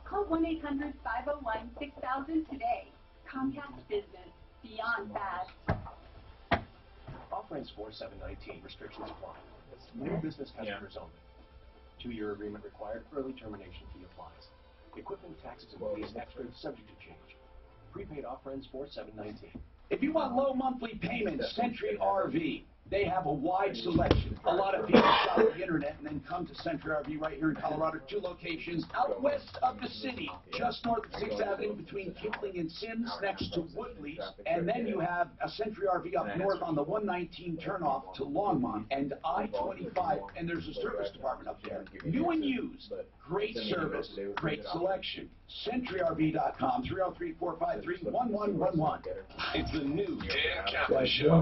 Call 1-800-501-6000 today. Comcast Business, beyond fast. Offerings 4719, restrictions apply. New business customers only. 2-year agreement required, early termination fee applies. Equipment, taxes, and fees extra, subject to change. Prepaid offerings 4719. If you want low monthly payments, Century RV. They have a wide selection. A lot of people shop the internet and then come to Century RV right here in Colorado. 2 locations out west of the city, just north of 6th Avenue between Kipling and Sims, next to Woodley's. And then you have a Century RV up north on the 119 turnoff to Longmont and I-25. And there's a service department up there. New and used. Great service, great selection. SentryRV.com, 303-453-1111. It's the new Dan Kaplan Show.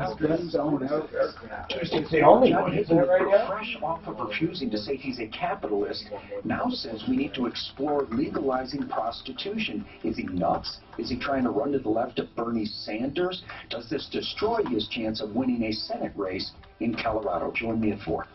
Tuesday's John Hickman, fresh off of refusing to say he's a capitalist, now says we need to explore legalizing prostitution. Is he nuts? Is he trying to run to the left of Bernie Sanders? Does this destroy his chance of winning a Senate race in Colorado? Join me at 4.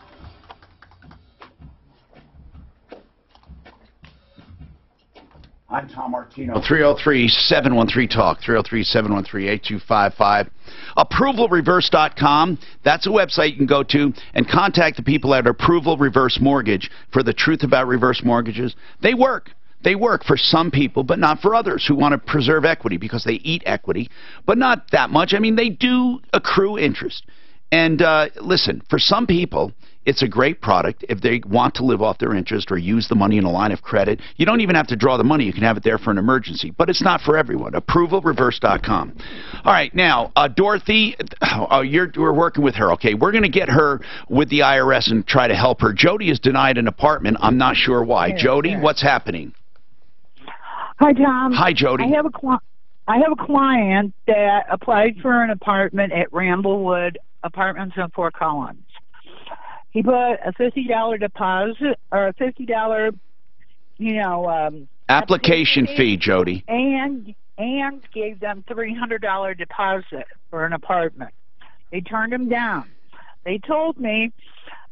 I'm Tom Martino. 303-713-TALK, 303-713-8255. ApprovalReverse.com. That's a website you can go to and contact the people at Approval Reverse Mortgage for the truth about reverse mortgages. They work. They work for some people, but not for others who want to preserve equity because they eat equity, but not that much. I mean, they do accrue interest. And listen, for some people, it's a great product if they want to live off their interest or use the money in a line of credit. You don't even have to draw the money. You can have it there for an emergency. But it's not for everyone. ApprovalReverse.com. All right, now, Dorothy, we're working with her. Okay, we're going to get her with the IRS and try to help her. Jody is denied an apartment. I'm not sure why. Jody, what's happening? Hi, Tom. Hi, Jody. I have a client that applied for an apartment at Ramblewood Apartments in Fort Collins. He put a $50 deposit or a $50, application fee, Jody. And gave them $300 deposit for an apartment. They turned him down. They told me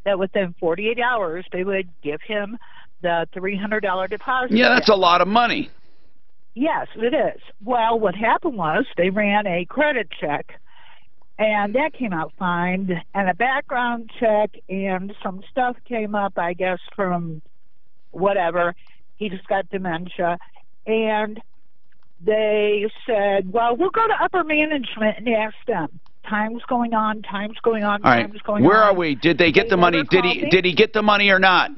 that within 48 hours they would give him the $300 deposit. Yeah, that's a lot of money. Yes, it is. Well, what happened was they ran a credit check, and that came out fine, and a background check, and some stuff came up, I guess, from whatever. He just got dementia. And they said, well, we'll go to upper management and ask them. Time's going on, time's going on, All right. time's going on. Where are we? Did they get the money? Did he get the money or not?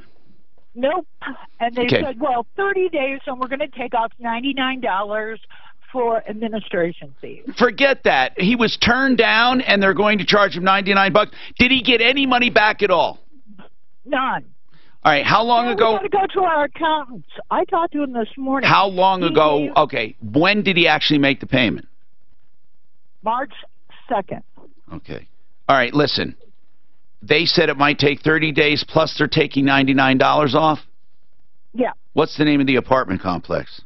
Nope. And they said, well, 30 days, and we're going to take off $99 for administration fees. Forget that. He was turned down, and they're going to charge him $99. Did he get any money back at all? None. All right. How long ago? We got to go to our accountants. I talked to him this morning. How long ago? Okay. When did he actually make the payment? March 2nd. Okay. All right. Listen. They said it might take 30 days, plus they're taking $99 off? Yeah. What's the name of the apartment complex?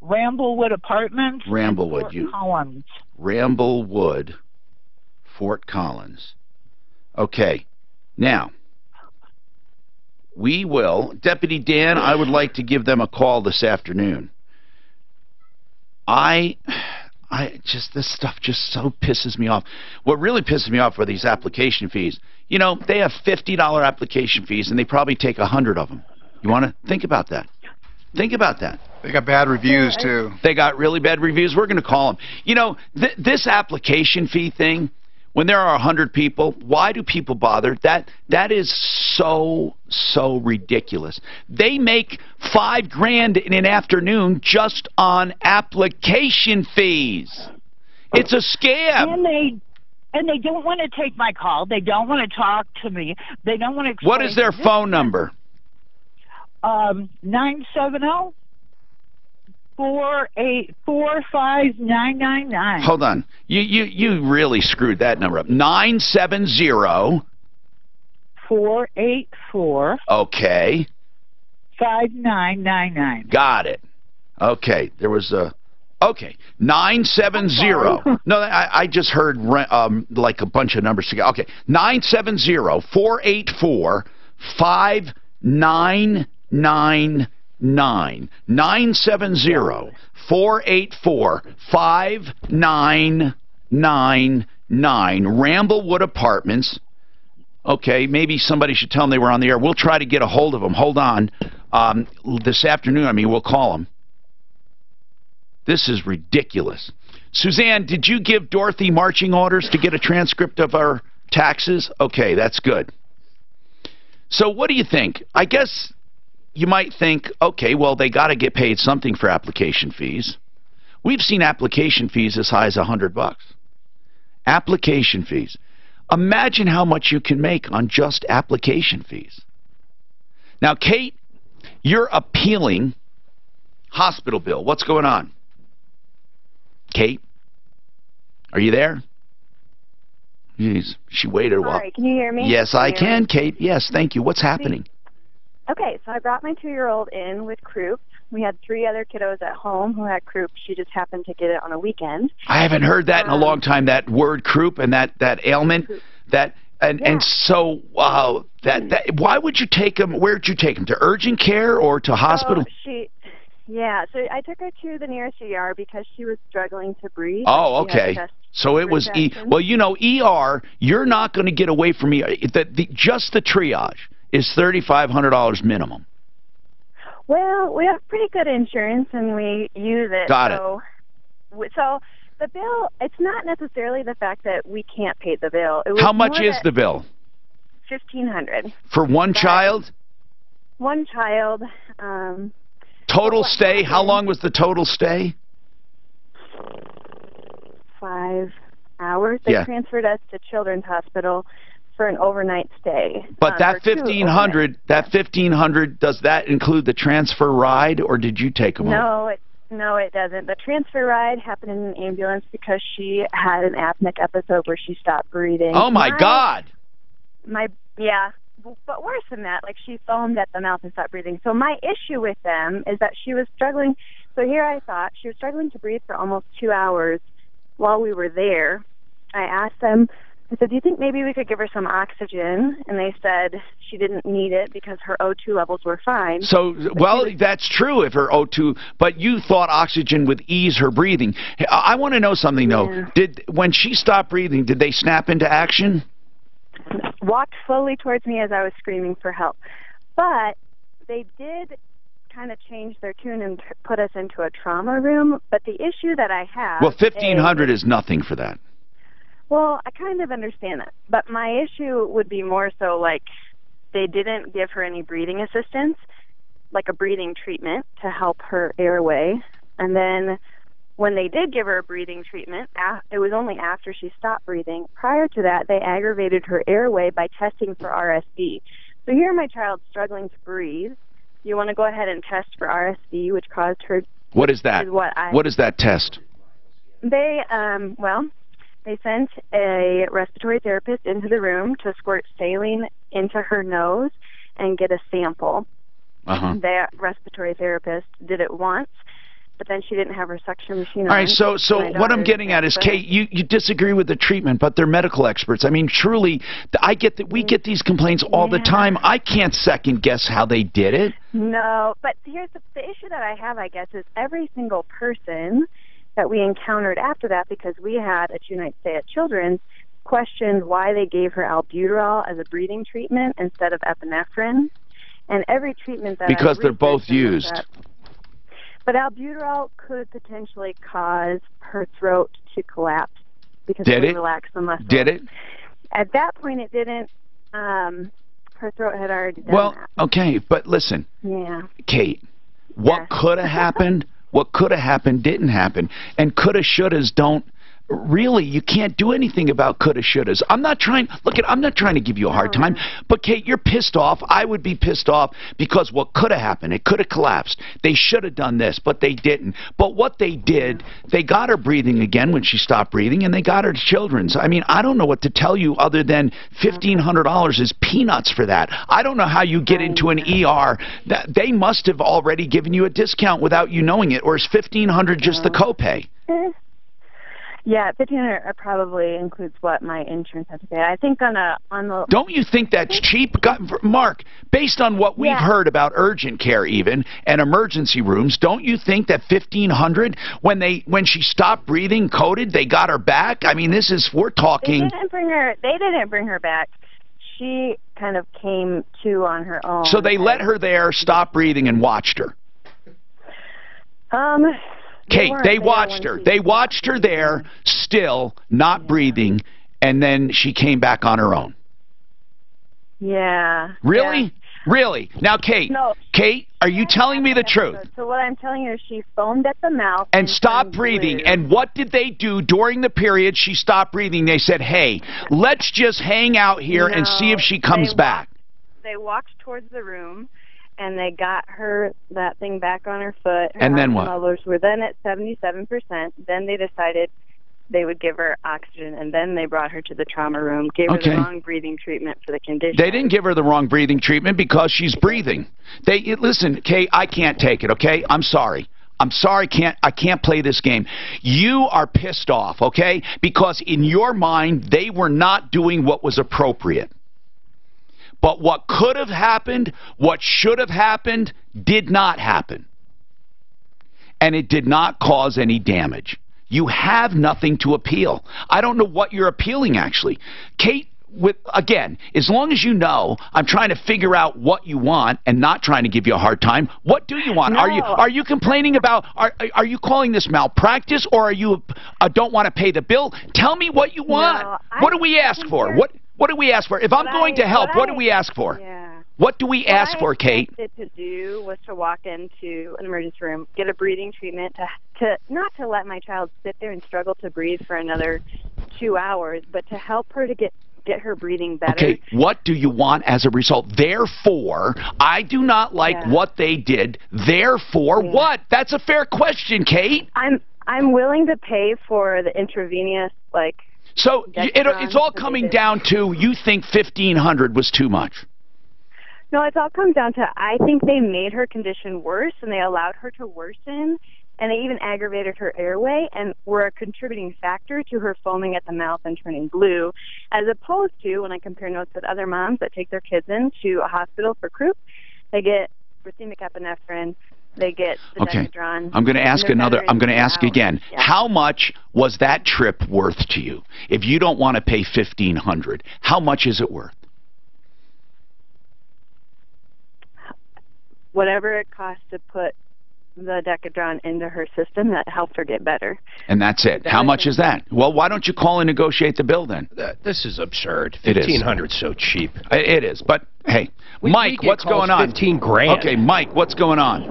Ramblewood Apartments. Ramblewood. Fort Collins. Ramblewood, Fort Collins. Okay. Now, we will, Deputy Dan, I would like to give them a call this afternoon. This stuff just so pisses me off. What really pisses me off are these application fees. You know, they have $50 application fees, and they probably take 100 of them. You want to think about that? Think about that. They got bad reviews, too. They got really bad reviews. We're going to call them. You know, this application fee thing, when there are 100 people, why do people bother? That is so ridiculous. They make $5,000 in an afternoon just on application fees. It's a scam. And they don't want to take my call. They don't want to talk to me. They don't want to explain. What is their phone number? 970-484-5999. Hold on. You really screwed that number up. 970 484. Okay. 5999. Got it. Okay. There was a... Okay. 970. No, I just heard like a bunch of numbers together. Okay. 970-484-5999. 970-484-5999. Ramblewood Apartments. Okay, maybe somebody should tell them they were on the air. We'll try to get a hold of them. Hold on. This afternoon, we'll call them. This is ridiculous. Suzanne, did you give Dorothy marching orders to get a transcript of our taxes? Okay, that's good. So what do you think? I guess you might think, okay, well, they got to get paid something for application fees. We've seen application fees as high as $100. Application fees. Imagine how much you can make on just application fees. Now, Kate You're appealing hospital bill. What's going on? Kate? Are you there? Jeez, she waited a while. Sorry, can you hear me? Yes, I can, Kate. Yes, thank you. What's happening? Okay, so I brought my 2-year-old in with croup. We had 3 other kiddos at home who had croup. She just happened to get it on a weekend. I haven't heard that in a long time, that word croup and that ailment. And so why would you take him? Where did you take him? To urgent care or to hospital? So I took her to the nearest ER because she was struggling to breathe. Oh, okay. So it was well, you know, ER, you're not going to get away from ER. Just the triage is $3,500 minimum. Well, we have pretty good insurance and we use it. Got it. So the bill, it's not necessarily the fact that we can't pay the bill. How much is the bill? $1,500 for one child. One child. Total stay. How long was the total stay? 5 hours. They transferred us to Children's Hospital for an overnight stay. But that $1,500, does that include the transfer ride, or did you take them home? No, it doesn't. The transfer ride happened in an ambulance because she had an apneic episode where she stopped breathing. Oh my God! But worse than that, like she foamed at the mouth and stopped breathing. So my issue with them is that she was struggling. So here I thought she was struggling to breathe for almost 2 hours while we were there. I asked them, I said, do you think maybe we could give her some oxygen? And they said she didn't need it because her O2 levels were fine. So, well, that's true if her O2, but you thought oxygen would ease her breathing. I want to know something, though. When she stopped breathing, did they snap into action? Walked slowly towards me as I was screaming for help. But they did kind of change their tune and put us into a trauma room. But the issue that I have... Well, $1,500 is nothing for that. Well, I kind of understand that. But my issue would be more so like they didn't give her any breathing assistance, like a breathing treatment to help her airway. And then when they did give her a breathing treatment, it was only after she stopped breathing. Prior to that, they aggravated her airway by testing for RSV. So here my child's struggling to breathe. You want to go ahead and test for RSV, which caused her... What is that? What is that test? They, they sent a respiratory therapist into the room to squirt saline into her nose and get a sample. The respiratory therapist did it once, but then she didn't have her suction machine on. All right, so what I'm getting at is, Kate, you disagree with the treatment, but they're medical experts. I mean, truly, I get that we get these complaints all the time. I can't second guess how they did it. No, but here's the issue that I have, I guess, is every single person that we encountered after that, because we had a 2-night stay at Children's, questioned why they gave her albuterol as a breathing treatment instead of epinephrine. And every treatment that because they're both used. But albuterol could potentially cause her throat to collapse because it would relax the muscle. Did it? At that point, it didn't. Her throat had already done that. Okay, but listen. Yeah. Kate, what could have happened? What could have happened didn't happen. And coulda, shouldas don't. Really, you can't do anything about coulda, shouldas. I'm not trying to give you a hard time, but Kate, you're pissed off. I would be pissed off because what could have happened, it could have collapsed. They should have done this, but they didn't. But what they did, they got her breathing again when she stopped breathing, and they got her to Children's. I mean, I don't know what to tell you other than $1,500 is peanuts for that. I don't know how you get into an ER. They must have already given you a discount without you knowing it, or is $1,500 just the copay? Yeah, $1,500 probably includes what my insurance has to pay. I think on the. Don't you think that's cheap, Mark? Based on what we've heard about urgent care, even and emergency rooms, don't you think that $1,500 when she stopped breathing, coded, they got her back? I mean, we're talking. They didn't bring her back. She kind of came to on her own. So they let her there, stop breathing, and watched her. Kate, they watched her. They watched her there, still not breathing, and then she came back on her own. Yeah. Really? Yeah. Really? Now, Kate, Kate, are you telling me the truth? So what I'm telling you is she foamed at the mouth. And stopped breathing. And what did they do during the period she stopped breathing? They said, hey, let's just hang out here and see if she comes back. They walked towards the room, and they got her that thing back on her foot. Her And then what? levels were then at 77%. Then they decided they would give her oxygen, and then they brought her to the trauma room, gave her the wrong breathing treatment for the condition. They didn't give her the wrong breathing treatment because she's breathing. Listen, Kay, I can't take it, okay? I'm sorry. I'm sorry, I can't play this game. You are pissed off, okay? Because in your mind, they were not doing what was appropriate. But what could have happened, what should have happened, did not happen. And it did not cause any damage. You have nothing to appeal. I don't know what you're appealing, actually. Kate, again, as long as you know, I'm trying to figure out what you want and not trying to give you a hard time. What do you want? No. Are you complaining about, are you calling this malpractice, or are you don't want to pay the bill? Tell me what you want. No, what do we ask for? What do we ask for? If I'm going to help, what do we ask for? Yeah. What do we ask for, Kate? What I expected to do was to walk into an emergency room, get a breathing treatment, to not to let my child sit there and struggle to breathe for another 2 hours, but to help her to get her breathing better. Okay, what do you want as a result? Therefore, I do not like what they did. Therefore, what? That's a fair question, Kate. I'm willing to pay for the intravenous, like. So it's all coming down to you think $1,500 was too much. No, it all comes down to I think they made her condition worse, and they allowed her to worsen, and they even aggravated her airway and were a contributing factor to her foaming at the mouth and turning blue, as opposed to when I compare notes with other moms that take their kids into a hospital for croup, they get racemic epinephrine, they get the Decadron. I'm going to ask again. Yeah. How much was that trip worth to you? If you don't want to pay $1,500, how much is it worth? Whatever it costs to put the Decadron into her system, that helped her get better. And that's it. How much is that? Well, why don't you call and negotiate the bill then? This is absurd. $1,500 is so cheap. It is. But hey, Mike, what's going on? 15 grand. Okay, Mike, what's going on?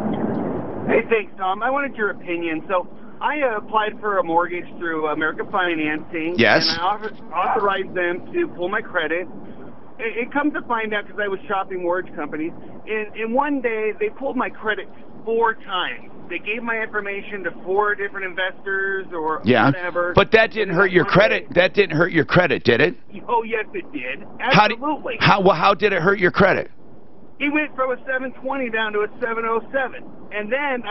Hey, thanks, Tom. I wanted your opinion. So I applied for a mortgage through American Financing. Yes. And I authorized them to pull my credit. It comes to find out, because I was shopping mortgage companies, in one day they pulled my credit 4 times. They gave my information to 4 different investors or whatever. But that didn't hurt your credit. That didn't hurt your credit, did it? Oh, yes, it did. Absolutely. How did it hurt your credit? He went from a 720 down to a 707. And then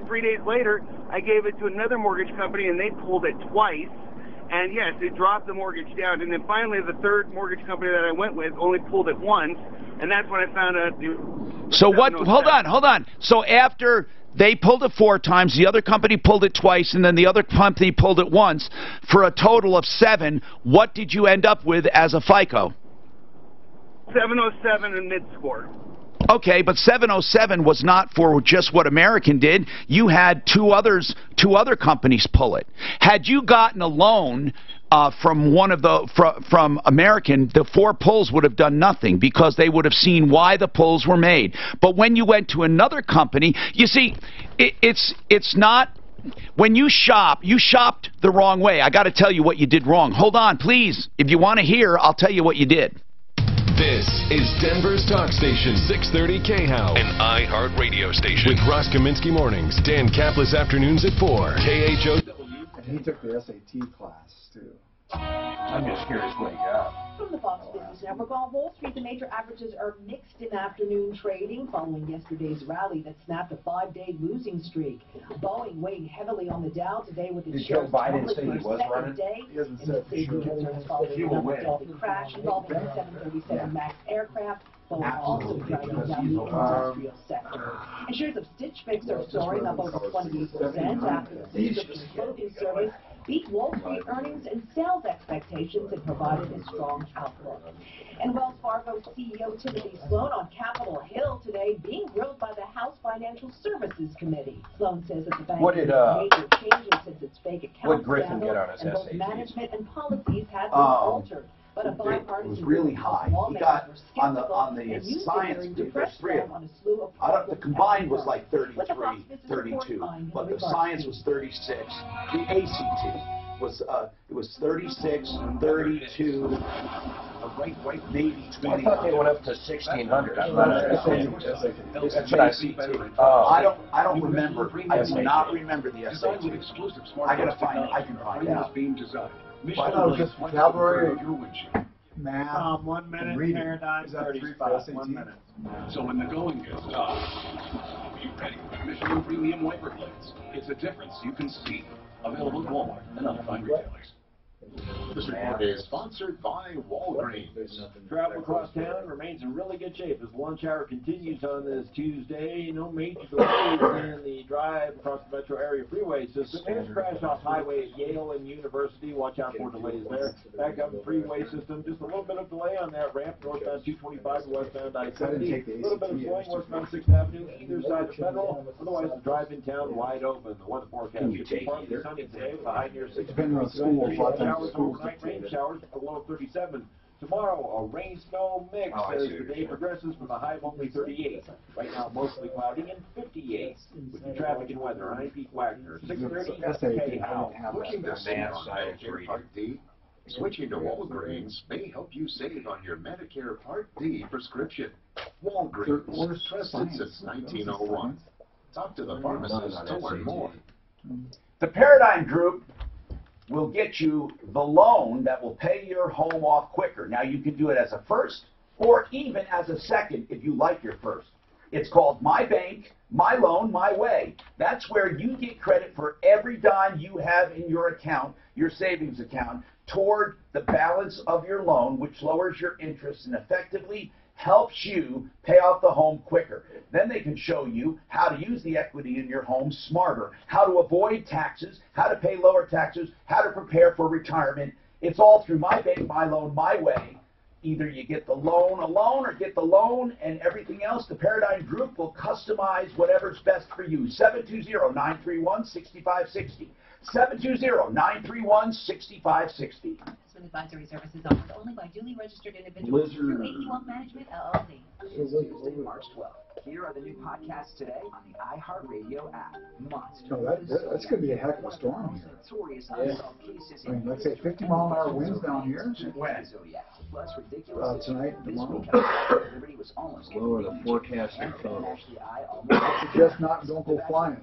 3 days later, I gave it to another mortgage company, and they pulled it twice. And yes, it dropped the mortgage down. And then finally, the third mortgage company that I went with only pulled it once. And that's when I found out. So what? Hold on. So after they pulled it 4 times, the other company pulled it twice, and then the other company pulled it once, for a total of 7. What did you end up with as a FICO? 707 in mid-score. Okay, but 707 was not for just what American did. You had two other companies pull it. Had you gotten a loan from from American, the 4 pulls would have done nothing, because they would have seen why the pulls were made. But when you went to another company, you see, it's not. When you shopped the wrong way. I got to tell you what you did wrong. Hold on, please. If you want to hear, I'll tell you what you did. This is Denver's Talk Station, 630 KHOW, an iHeart radio station. With Ross Kaminsky mornings, Dan Kaplis afternoons at 4, KHOW. And he took the SAT class, too. I'm just curious what he got. From the Fox Business Network, on Wall Street, the major averages are mixed in afternoon trading following yesterday's rally that snapped a 5-day losing streak. Boeing weighing heavily on the Dow today with its shares public for a second day. In the safety concerns following another Delta crash involving the 737 MAX aircraft. Boeing also dragging down the industrial sector. And shares of Stitch Fix are soaring up over 28% after the subscription clothing service beat Wall Street earnings and sales expectations and provided a strong outlook. And Wells Fargo CEO Timothy Sloan on Capitol Hill today being grilled by the House Financial Services Committee. Sloan says that the bank has made major changes since its fake account scandal, and both management and policies have been altered. But a bipartisan was really high. He got on the science, there's 3 of them. The combined was like 33, 32, but the science was 36. The ACT was it was 36, 32, maybe 20. I thought they went up to 1,600. I'm not understanding. That's what I see too. I don't remember. I do not remember the SAT. I gotta find it. I can find out. I thought it was just vocabulary, math, 1 minute, reading. paradigm, Is that 30 3 spots, for 1 minute. So when the going gets tough, be ready with Michelin Premium wiper blades. It's a difference you can see. Available at Walmart and other fine retailers. This report is sponsored by Walgreens. Travel across town remains in really good shape as lunch hour continues on this Tuesday. No major delays in the drive across the metro area freeway system. There's a crash off highway at Yale and University. Watch out for delays there. Back up the freeway system. Just a little bit of delay on that ramp northbound 225 to westbound I-70. A little bit of slowing westbound 6th Avenue either side of Federal. Otherwise, the drive in town wide open. The weather forecast is partly sunny today with a high near 60. Depending on schools, a lot of times Showers overnight, rain showers below 37. Tomorrow, a rain-snow mix as the day progresses with a high of only 38. Right now, mostly cloudy and 58. With the traffic and weather, I'm Pete Wagner, 6:30 KHOW. Looking to save on Medicare Part D? Switching to Walgreens may help you save on your Medicare Part D prescription. Walgreens, trusted since 1901. Talk to the pharmacist to learn more. The Paradigm Group will get you the loan that will pay your home off quicker. Now, you can do it as a first or even as a second if you like your first. It's called My Bank, My Loan, My Way. That's where you get credit for every dime you have in your account, your savings account, toward the balance of your loan, which lowers your interest and effectively helps you pay off the home quicker. Then they can show you how to use the equity in your home smarter, how to avoid taxes, how to pay lower taxes, how to prepare for retirement. It's all through My Bank, My Loan, My Way. Either you get the loan alone or get the loan and everything else. The Paradigm Group will customize whatever's best for you. 720-931-6560. 720-931-6560. Advisory services offered only by duly registered individuals through 80 Wealth Management, LLC. Tuesday, March 12th. Here are the new podcasts today on the iHeartRadio app. That's going to be a heck of a storm here. I mean, let's say 50-mile-an-hour winds down here. Tonight, tomorrow. Lower the forecast and photos. I suggest not, don't go flying.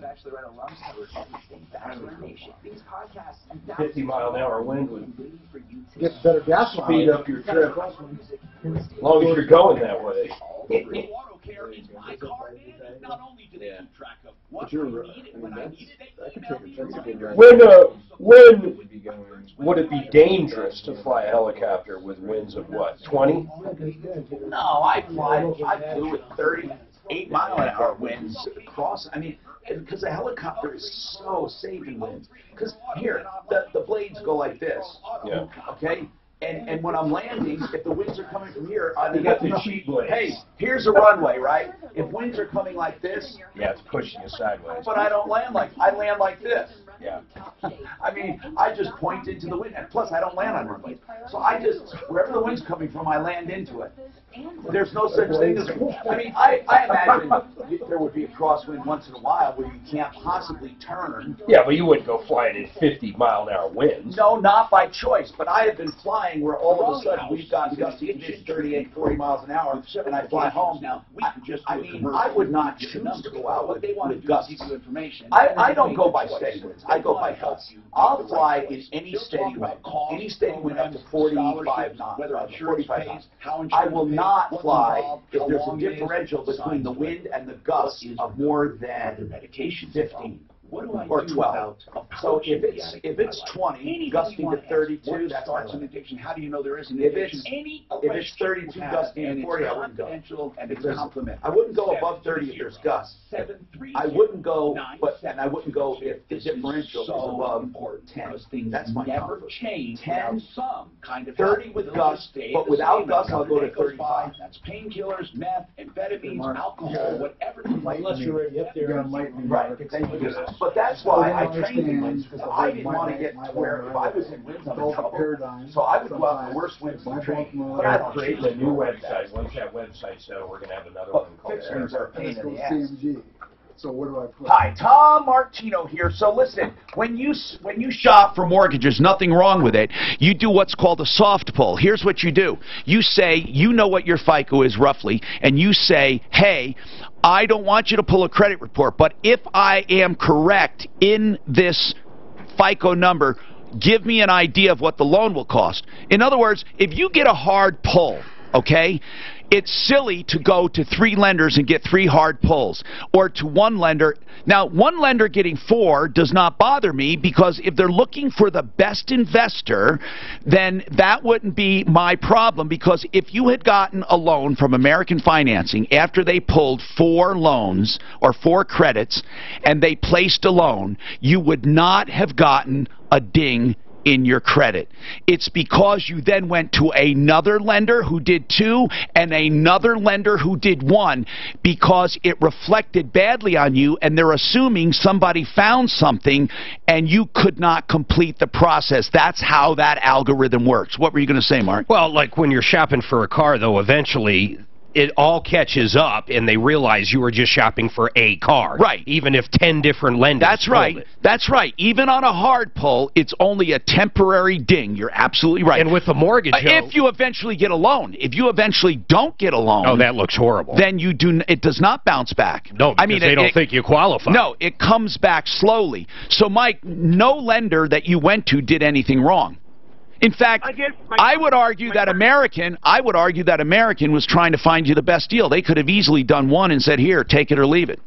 50-mile-an-hour wind would get better gas speed up your trip, as long as you're going that way. AutoCare is my car, and not only do they keep track of what I need and when I need it, they email me When would it be dangerous to fly a helicopter with winds of what, 20? No, I flew with 38 mile-an-hour winds across. I mean, because the helicopter is so safe in winds. Because here, the blades go like this. Yeah. Okay? And when I'm landing, if the winds are coming from here, you got the cheap blades. Hey, here's a runway, right? If winds are coming like this, yeah, it's pushing you sideways. But I land like this. Yeah. I mean, I just point into the wind. And plus, I don't land on runways. So I just, wherever the wind's coming from, I land into it. There's no such thing as, I mean, I imagine there would be a crosswind once in a while where you can't possibly turn. Yeah, but you wouldn't go flying at 50-mile-an-hour winds. No, not by choice. But I have been flying where all of a sudden we've got gusty conditions, 38, 40 miles an hour, and I fly home. Now, I mean, I would not choose to go out with gusts. I don't go by steady winds. I go by gusts. I'll fly in any steady wind. Any steady wind up to 45 knots. 45 knots. I will not fly if there's a differential between the wind and the gusts of more than 15. Or 12. So if it's 20, gusting to 32, that's my limit. How do you know there is an If it's 32 gusting to 40, I wouldn't go. And it's a compliment. I wouldn't go above 30 if there's gusts. I wouldn't go, and I wouldn't go if the differential is above 10. That's my comfort. 10, 30 with gusts, but without gusts, I'll go to 35. That's painkillers, meth, amphetamines, alcohol, whatever. Unless you're already up there. Right. But that's why I trained in winds, because I didn't want to get to where if I was in winds, I'm in trouble. So I would go out in the worst winds and train. But I don't create a new website. Once that website's done, we're going to have another one called fixed winds are a pain in the ass. So what do I put? Hi, Tom Martino here. So listen, when you shop for mortgages, nothing wrong with it. You do what's called a soft pull. Here's what you do. You say, you know what your FICO is roughly, and you say, hey, I don't want you to pull a credit report, but if I am correct in this FICO number, give me an idea of what the loan will cost. In other words, if you get a hard pull, okay, it's silly to go to 3 lenders and get 3 hard pulls, or to 1 lender. Now, 1 lender getting 4 does not bother me, because if they're looking for the best investor, then that wouldn't be my problem, because if you had gotten a loan from American Financing after they pulled 4 loans or 4 credits and they placed a loan, you would not have gotten a ding in your credit. It's because you then went to another lender who did 2 and another lender who did 1, because it reflected badly on you, and they're assuming somebody found something and you could not complete the process. That's how that algorithm works. What were you going to say, Mark? Well, like when you're shopping for a car, though, eventually it all catches up and they realize you were just shopping for a car. Right. Even if 10 different lenders. That's right. That's right. Even on a hard pull, it's only a temporary ding. You're absolutely right. And with the mortgage, if you eventually get a loan, if you eventually don't get a loan, oh, that looks horrible. Then you do. It does not bounce back. No, because they don't think you qualify. No, it comes back slowly. So, Mike, no lender that you went to did anything wrong. In fact, I would argue that American was trying to find you the best deal. They could have easily done 1 and said, here, take it or leave it.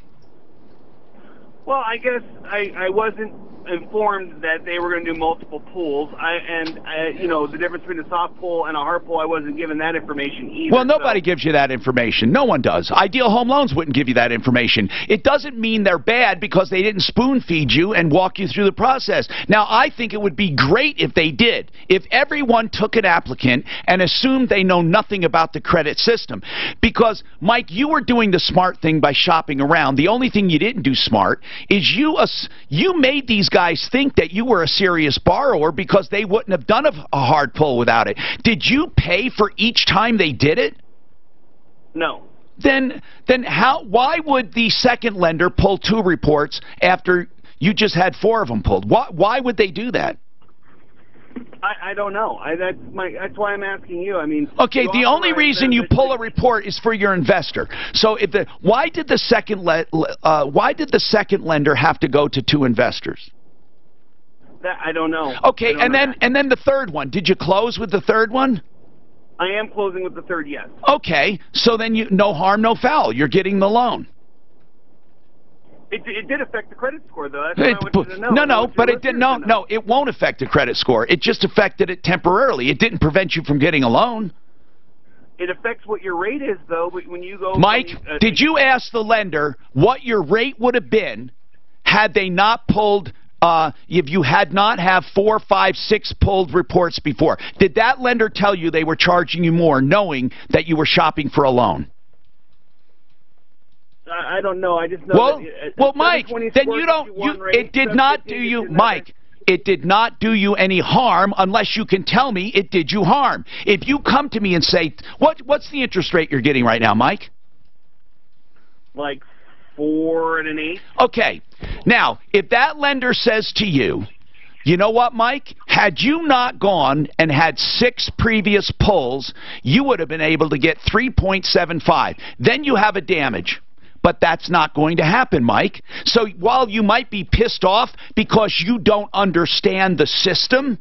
Well, I guess I wasn't informed that they were going to do multiple pulls. You know, the difference between a soft pull and a hard pull, I wasn't given that information either. Well, nobody gives you that information. No one does. Ideal Home Loans wouldn't give you that information. It doesn't mean they're bad because they didn't spoon feed you and walk you through the process. Now, I think it would be great if they did. If everyone took an applicant and assumed they know nothing about the credit system. Because, Mike, you were doing the smart thing by shopping around. The only thing you didn't do smart is you made these guys think that you were a serious borrower because they wouldn't have done a hard pull without it. Did you pay for each time they did it? No. Then why would the second lender pull 2 reports after you just had 4 of them pulled? Why would they do that? I don't know. That's why I'm asking you. I mean, okay, the only reason you pull a report is for your investor. So why did the second lender have to go to 2 investors? That I don't know. Okay, and then the third one. Did you close with the third one? I am closing with the third, yes. Okay, so then no harm, no foul. You're getting the loan. It did affect the credit score, though. That's what I want you to know. No, but it didn't. No, it won't affect the credit score. It just affected it temporarily. It didn't prevent you from getting a loan. It affects what your rate is, though. When you go, Mike, did you ask the lender what your rate would have been had they not pulled? If you had not have 4, 5, 6 pulled reports before, did that lender tell you they were charging you more, knowing that you were shopping for a loan? I don't know. I just know. Well, Mike, then you don't. It did not do you, Mike. It did not do you any harm unless you can tell me it did you harm. If you come to me and say, what's the interest rate you're getting right now, Mike? Like 4 1/8. Okay. Now, if that lender says to you, you know what, Mike? Had you not gone and had 6 previous pulls, you would have been able to get 3.75. Then you have a damage. But that's not going to happen, Mike. So while you might be pissed off because you don't understand the system,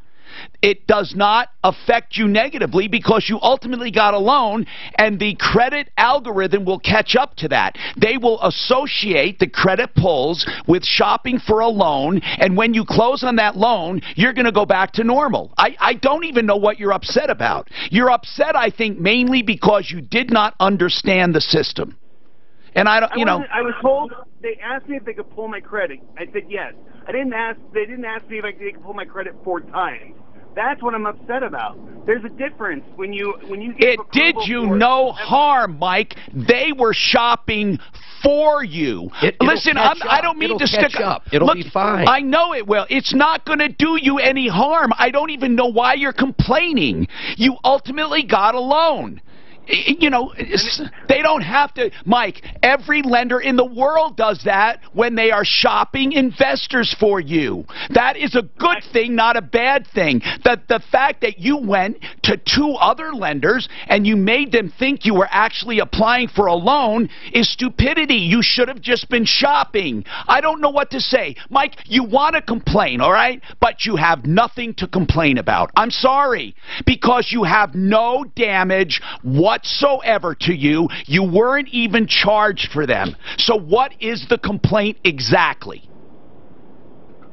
it does not affect you negatively because you ultimately got a loan, and the credit algorithm will catch up to that. They will associate the credit pulls with shopping for a loan, and when you close on that loan, you're going to go back to normal. I don't even know what you're upset about. You're upset, I think, mainly because you did not understand the system. And I don't, I was told, they asked me if they could pull my credit. I said yes. They didn't ask me if they could pull my credit 4 times. That's what I'm upset about. There's a difference when you get. It did you no harm, Mike. They were shopping for you. Listen, I don't mean to stick up. It'll be fine. I know it will. It's not going to do you any harm. I don't even know why you're complaining. You ultimately got a loan. You know, they don't have to, Mike, every lender in the world does that when they are shopping investors for you. That is a good thing, not a bad thing. The fact that you went to 2 other lenders and you made them think you were actually applying for a loan is stupidity. You should have just been shopping. I don't know what to say. Mike, you want to complain, all right? But you have nothing to complain about. I'm sorry, because you have no damage whatsoever to you. You weren't even charged for them. So what is the complaint exactly?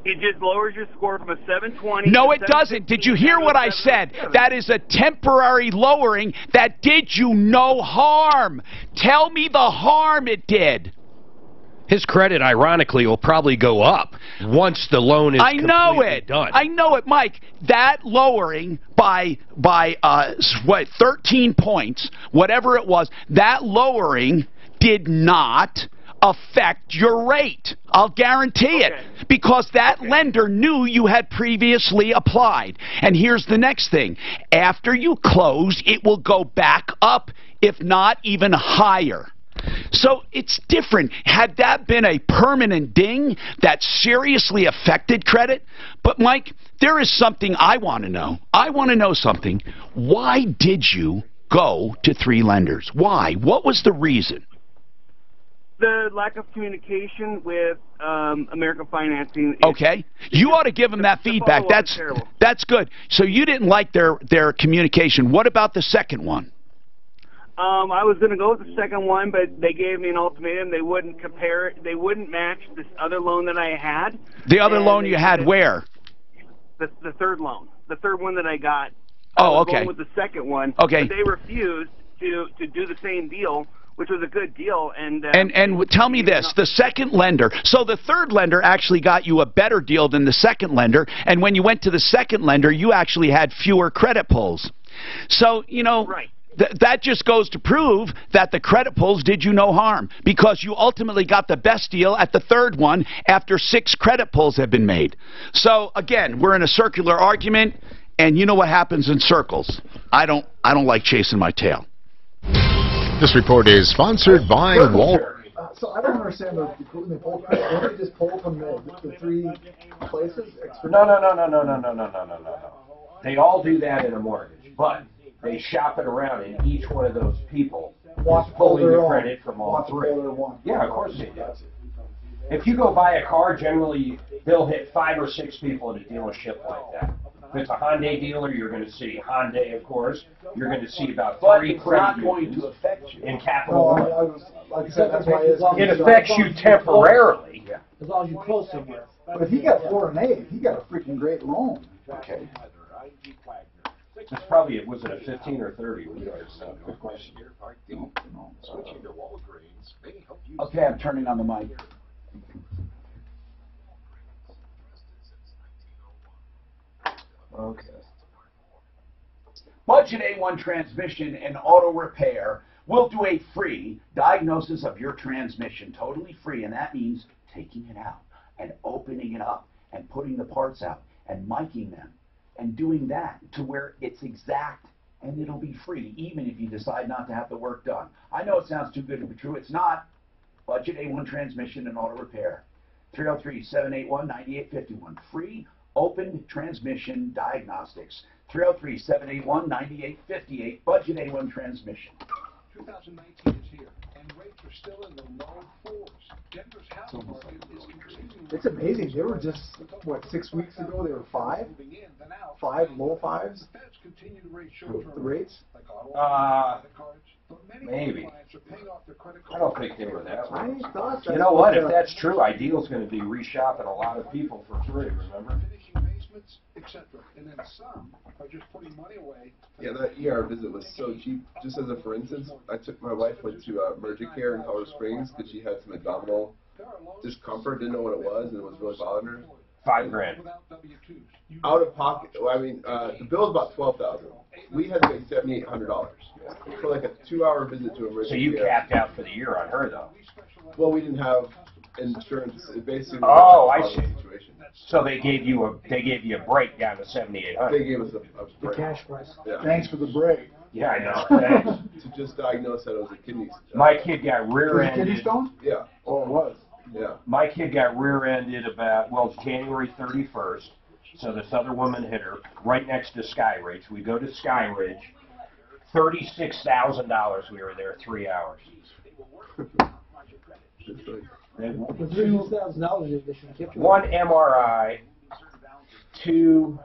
It just lowers your score from a 720. No, it doesn't. Did you hear what I said? That is a temporary lowering that did you no harm. Tell me the harm it did. His credit, ironically, will probably go up once the loan is completely done. I know it, Mike. That lowering by 13 points, whatever it was, that lowering did not affect your rate. I'll guarantee it. Because that lender knew you had previously applied. And here's the next thing. After you close, it will go back up, if not even higher. So it's different. Had that been a permanent ding that seriously affected credit? But, Mike, there is something I want to know. I want to know something. Why did you go to 3 lenders? Why? What was the reason? The lack of communication with American Financing. Okay. You ought to give them that feedback. That's good. So you didn't like their communication. What about the second one? I was going to go with the second one, but they gave me an ultimatum. They wouldn't compare it. They wouldn't match this other loan that I had. The other loan you had where? The third loan. The third one that I got. Oh, okay. Going with the second one. Okay. But they refused to do the same deal, which was a good deal. And tell me this, the second lender, so the third lender actually got you a better deal than the second lender, and when you went to the second lender, you actually had fewer credit pulls. So, you know, that just goes to prove that the credit pulls did you no harm, because you ultimately got the best deal at the third one after 6 credit pulls have been made. So, again, we're in a circular argument, and you know what happens in circles. I don't like chasing my tail. This report is sponsored by Walt. So I don't understand when they pull. Don't they just pull from the 3 places? No. They all do that in a mortgage, but they shop it around, and each one of those people is pulling the credit from all 3. Yeah, of course they do. If you go buy a car, generally they'll hit 5 or 6 people at a dealership like that. If it's a Hyundai dealer, you're going to see Hyundai, of course. You're going to see about 3 credit unions in Capital One. It affects you temporarily. As long as you close somewhere. But if he got 4 and 8, he got a freaking great loan. Okay. It's probably, was it a 15 or 30? We don't know. Good question. Okay, I'm turning on the mic. Okay. Budget A1 Transmission and Auto Repair will do a free diagnosis of your transmission, totally free, and that means taking it out and opening it up and putting the parts out and miking them and doing that to where it's exact, and it'll be free even if you decide not to have the work done. I know it sounds too good to be true. It's not. Budget A1 Transmission and Auto Repair. 303-781-9851. Free open transmission diagnostics. 303-781-9858. Budget A1 Transmission. 2019 is here, and rates are still in the low 4s. Denver's housing market is continuing. It's amazing. They were just, what, 6 weeks ago they were 5? 5, low 5s? The Feds continue to raise short-term the rates? like auto credit cards. But many maybe. clients are paying off their credit I don't think they were that I way. thought You know what? If that's true, Ideal's going to be reshopping a lot of people for free, remember? finishing basements, etc. And then some are just putting money away. Yeah, that ER visit was so cheap. Just as a for instance, I took my wife went to Emergent Care in Colorado Springs because she had some abdominal discomfort, didn't know what it was, and it was really bothering her. $5,000. Out of pocket. Well, I mean, the bill is about $12,000. We had to pay $7,800 for like a 2-hour visit to Emergent Care. So you capped out for the year on her, though. Well, we didn't have insurance. It basically. Oh, I see. Situation. So they gave you a break down to $7,800. They gave us a break. The cash price. Yeah. Thanks for the break. Yeah, I know. To just diagnose that it was a kidney stone. My kid got rear-ended. Kidney stone? Yeah. Oh, it was. Yeah. My kid got rear-ended it's January 31st. So this other woman hit her right next to Skyridge. We go to Skyridge. $36,000. We were there 3 hours. One MRI, two.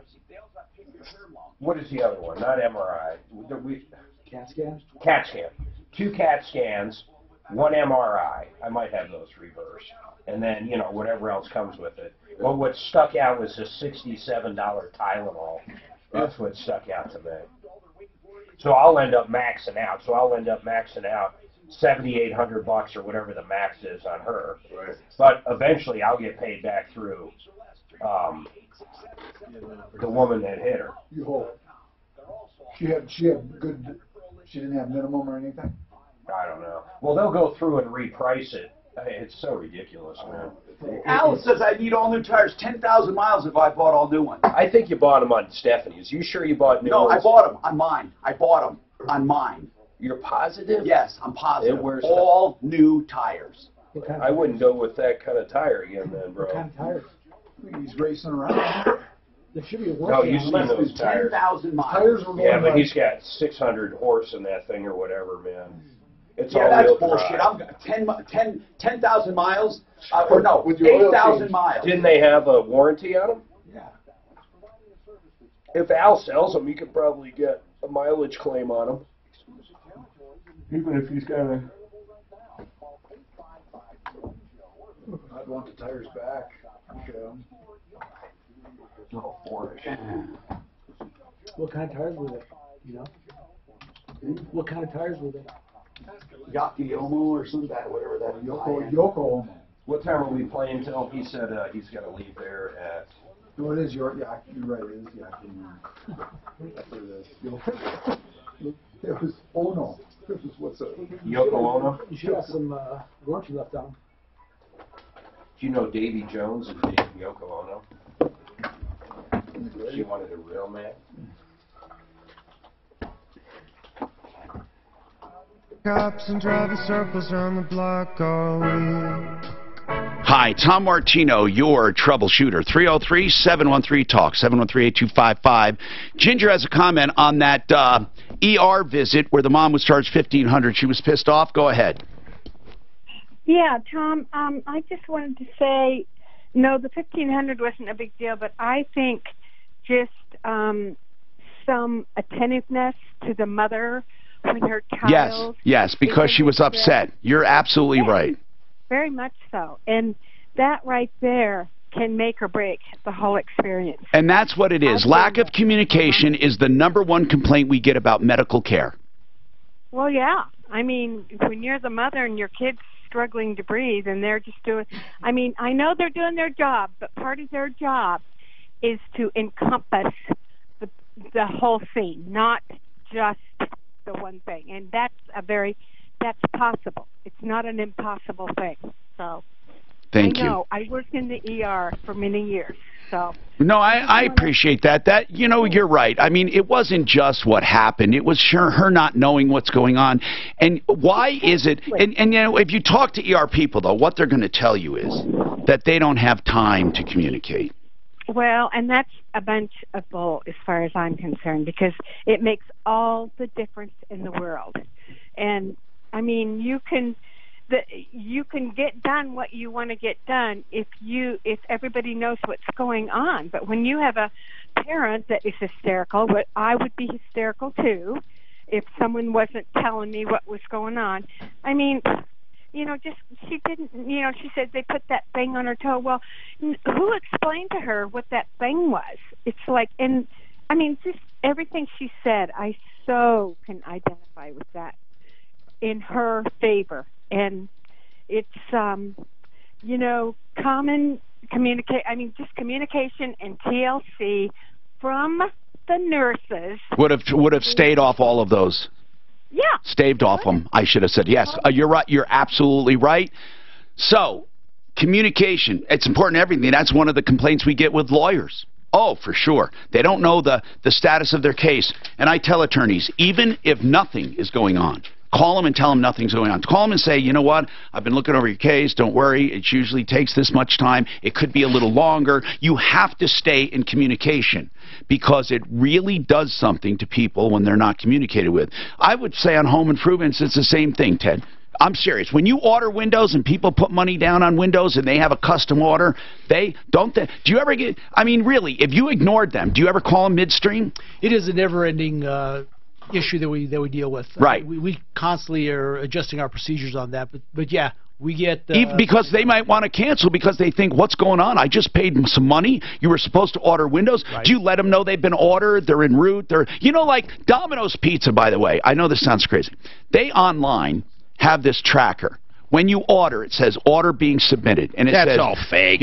What is the other one? Not MRI. CAT scan? CAT scan. 2 CAT scans, 1 MRI. I might have those reversed. And then, whatever else comes with it. Well, what stuck out was the $67 Tylenol. That's what stuck out to me. So I'll end up maxing out. $7,800 or whatever the max is on her. Right. But eventually I'll get paid back through the woman that hit her. You hope. She didn't have minimum or anything? I don't know. Well, they'll go through and reprice it. It's so ridiculous, man. Alice says I need all new tires. 10,000 miles if I bought all new ones. I think you bought them on Stephanie's. You sure you bought new ones? No, I bought them on mine. I bought them on mine. You're positive? Yes, I'm positive. All new tires. I wouldn't go with that kind of tire again, then, bro. What kind of tires? He's racing around. There should be a No, you've seen those tires. 10,000 miles. Tires were going Yeah, but like, he's got 600 horse in that thing or whatever, man. It's Yeah, all that's wheel bullshit. drive. 10,000 miles, or no, 8,000 miles. Didn't they have a warranty on them? Yeah. If Al sells them, you could probably get a mileage claim on them. Even if he's got a... I'd want the tires back. No, What kind of tires were they? You know? What kind of tires were they? Yomo or something, whatever that. Yoko. What time are we playing till? He said he's got to leave there at... No, it is your, yeah, you're right, it is Yakima. That's what it is. It was Ono. This is what's up. Yoko Ono? You should have some warranty left on them. Do you know Davy Jones and Yoko Ono? She wanted a real man. Cops and driving circles around the block all week. Hi, Tom Martino, your troubleshooter. 303-713-TALK, 713-8255. Ginger has a comment on that ER visit where the mom was charged $1,500. She was pissed off. Go ahead. Yeah, Tom, I just wanted to say, no, the $1,500 wasn't a big deal, but I think just some attentiveness to the mother when her child... Yes, because she was upset. You're absolutely right. Very much so. And that right there can make or break the whole experience. And that's what it is. Lack of communication is the #1 complaint we get about medical care. Well, yeah. I mean, when you're the mother and your kid's struggling to breathe and they're just doing... I mean, I know they're doing their job, but part of their job is to encompass the whole scene, not just the one thing. And that's possible. It's not an impossible thing. So Thank you. I know. I worked in the ER for many years. So no, I appreciate that. You're right. I mean, it wasn't just what happened. It was her not knowing what's going on. And why is it? And if you talk to ER people, though, what they're going to tell you is that they don't have time to communicate. Well, and that's a bunch of bull as far as I'm concerned, because it makes all the difference in the world. And I mean, you can get done what you want to get done if everybody knows what's going on. But when you have a parent that is hysterical, but I would be hysterical too if someone wasn't telling me what was going on. I mean, she didn't, she said they put that thing on her toe. Well, who explained to her what that thing was? It's like, and I mean, just everything she said, I so can identify with that in her favor. And it's, common just communication and TLC from the nurses. Would have stayed off all of those. Yeah. Staved off them, I should have said. Yes, you're right. You're absolutely right. So, communication, it's important to everything. That's one of the complaints we get with lawyers. Oh, for sure. They don't know the status of their case. And I tell attorneys, even if nothing is going on, call them and tell them nothing's going on. Call them and say, you know what, I've been looking over your case. Don't worry. It usually takes this much time. It could be a little longer. You have to stay in communication because it really does something to people when they're not communicated with. I would say on home improvements, it's the same thing, Ted. I'm serious. When you order windows and people put money down on windows and they have a custom order, do you ever get, I mean, really, if you ignored them, do you ever call them midstream? It is a never-ending issue that we deal with. Right. We constantly are adjusting our procedures on that, but yeah, we get even because they might want to cancel because they think, what's going on? I just paid some money. You were supposed to order windows. Right. Do you let them know they've been ordered? They're en route. You know, like Domino's Pizza, by the way. I know this sounds crazy. They online have this tracker. When you order, it says order being submitted, and it says that's all fake.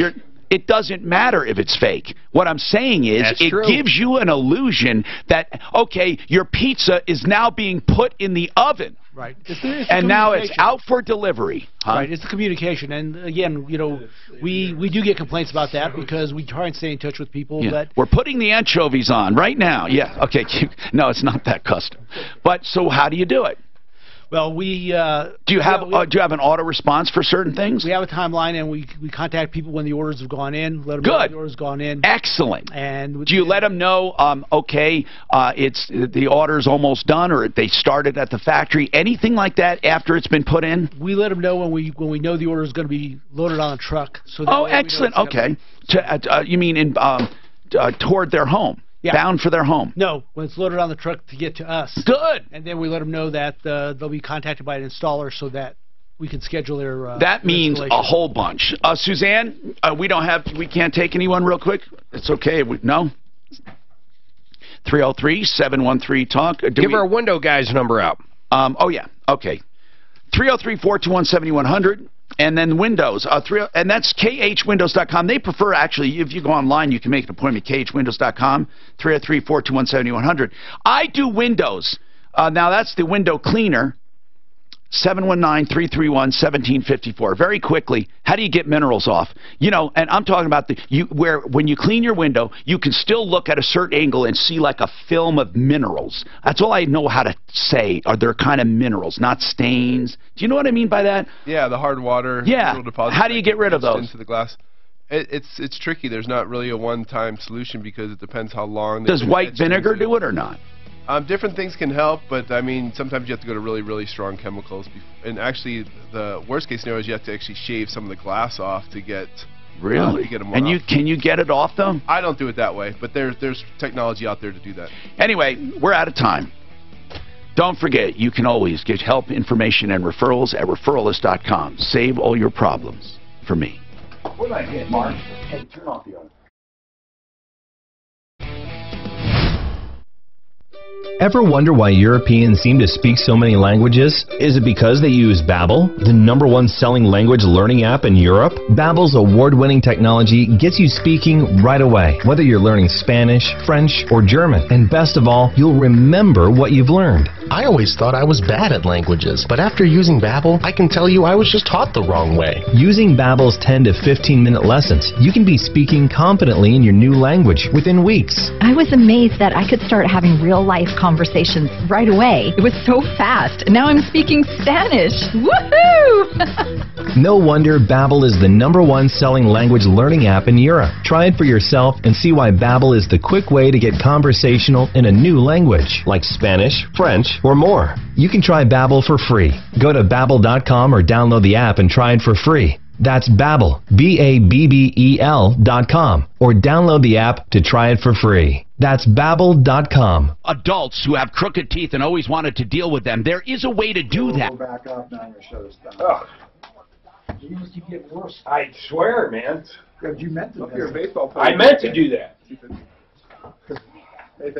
It doesn't matter if it's fake. What I'm saying is it gives you an illusion that, okay, your pizza is now being put in the oven. Right. And now it's out for delivery. Huh? Right. It's the communication. And again, you know, we do get complaints about that because we try and stay in touch with people. Yeah. But we're putting the anchovies on right now. Yeah. Okay. No, it's not that custom. But so how do you do it? Well, do you have an auto response for certain things? We have a timeline, and we contact people when the orders have gone in. Let them know the orders gone in. Excellent. And do you let them know? Okay, the order's almost done, or they started at the factory. Anything like that after it's been put in? We let them know when we know the order is going to be loaded on a truck. So excellent. Okay. You mean in toward their home? Yeah. Bound for their home. No, when it's loaded on the truck to get to us. Good. And then we let them know that they'll be contacted by an installer so that we can schedule their that means a whole bunch. Suzanne, we can't take anyone real quick. It's okay. No? 303-713-TALK. Give our window guy's number out. Oh, yeah. Okay. 303-421-7100. And then Windows, and that's khwindows.com. They prefer, actually, if you go online, you can make an appointment at khwindows.com, 303-421-7100. I do Windows. Now, that's the window cleaner, 719-331-1754. Very quickly, how do you get minerals off? You know, and I'm talking about when you clean your window, you can still look at a certain angle and see like a film of minerals. That's all I know how to say. Are there kind of minerals, not stains? Do you know what I mean by that? Yeah, the hard water. Yeah. How do you get rid of those? Into the glass. It's tricky. There's not really a one-time solution because it depends how long. Does white vinegar do it or not? Different things can help, but I mean, sometimes you have to go to really, really strong chemicals. And actually, the worst case scenario is you have to actually shave some of the glass off to get. Really? To get them and off. Can you get it off though? I don't do it that way, but there's technology out there to do that. Anyway, we're out of time. Don't forget, you can always get help, information, and referrals at referralist.com. Save all your problems for me. What did I hit, Mark? Hey, turn off the other. Ever wonder why Europeans seem to speak so many languages? Is it because they use Babbel, the #1 selling language learning app in Europe? Babbel's award-winning technology gets you speaking right away, whether you're learning Spanish, French, or German. And best of all, you'll remember what you've learned. I always thought I was bad at languages, but after using Babbel, I can tell you I was just taught the wrong way. Using Babbel's 10 to 15-minute lessons, you can be speaking confidently in your new language within weeks. I was amazed that I could start having real-life conversations right away. It was so fast. Now I'm speaking Spanish. Woohoo! No wonder Babbel is the #1 selling language learning app in Europe. Try it for yourself and see why Babbel is the quick way to get conversational in a new language, like Spanish, French, or more. You can try Babbel for free. Go to Babbel.com or download the app and try it for free. That's Babbel, Babbel.com, or download the app to try it for free. That's Babbel.com. Adults who have crooked teeth and always wanted to deal with them, there is a way to do that. Go back up now, your show's done. Oh. You must keep getting worse. I swear, man. You meant to. If you're a baseball player, I meant to do that. Hey,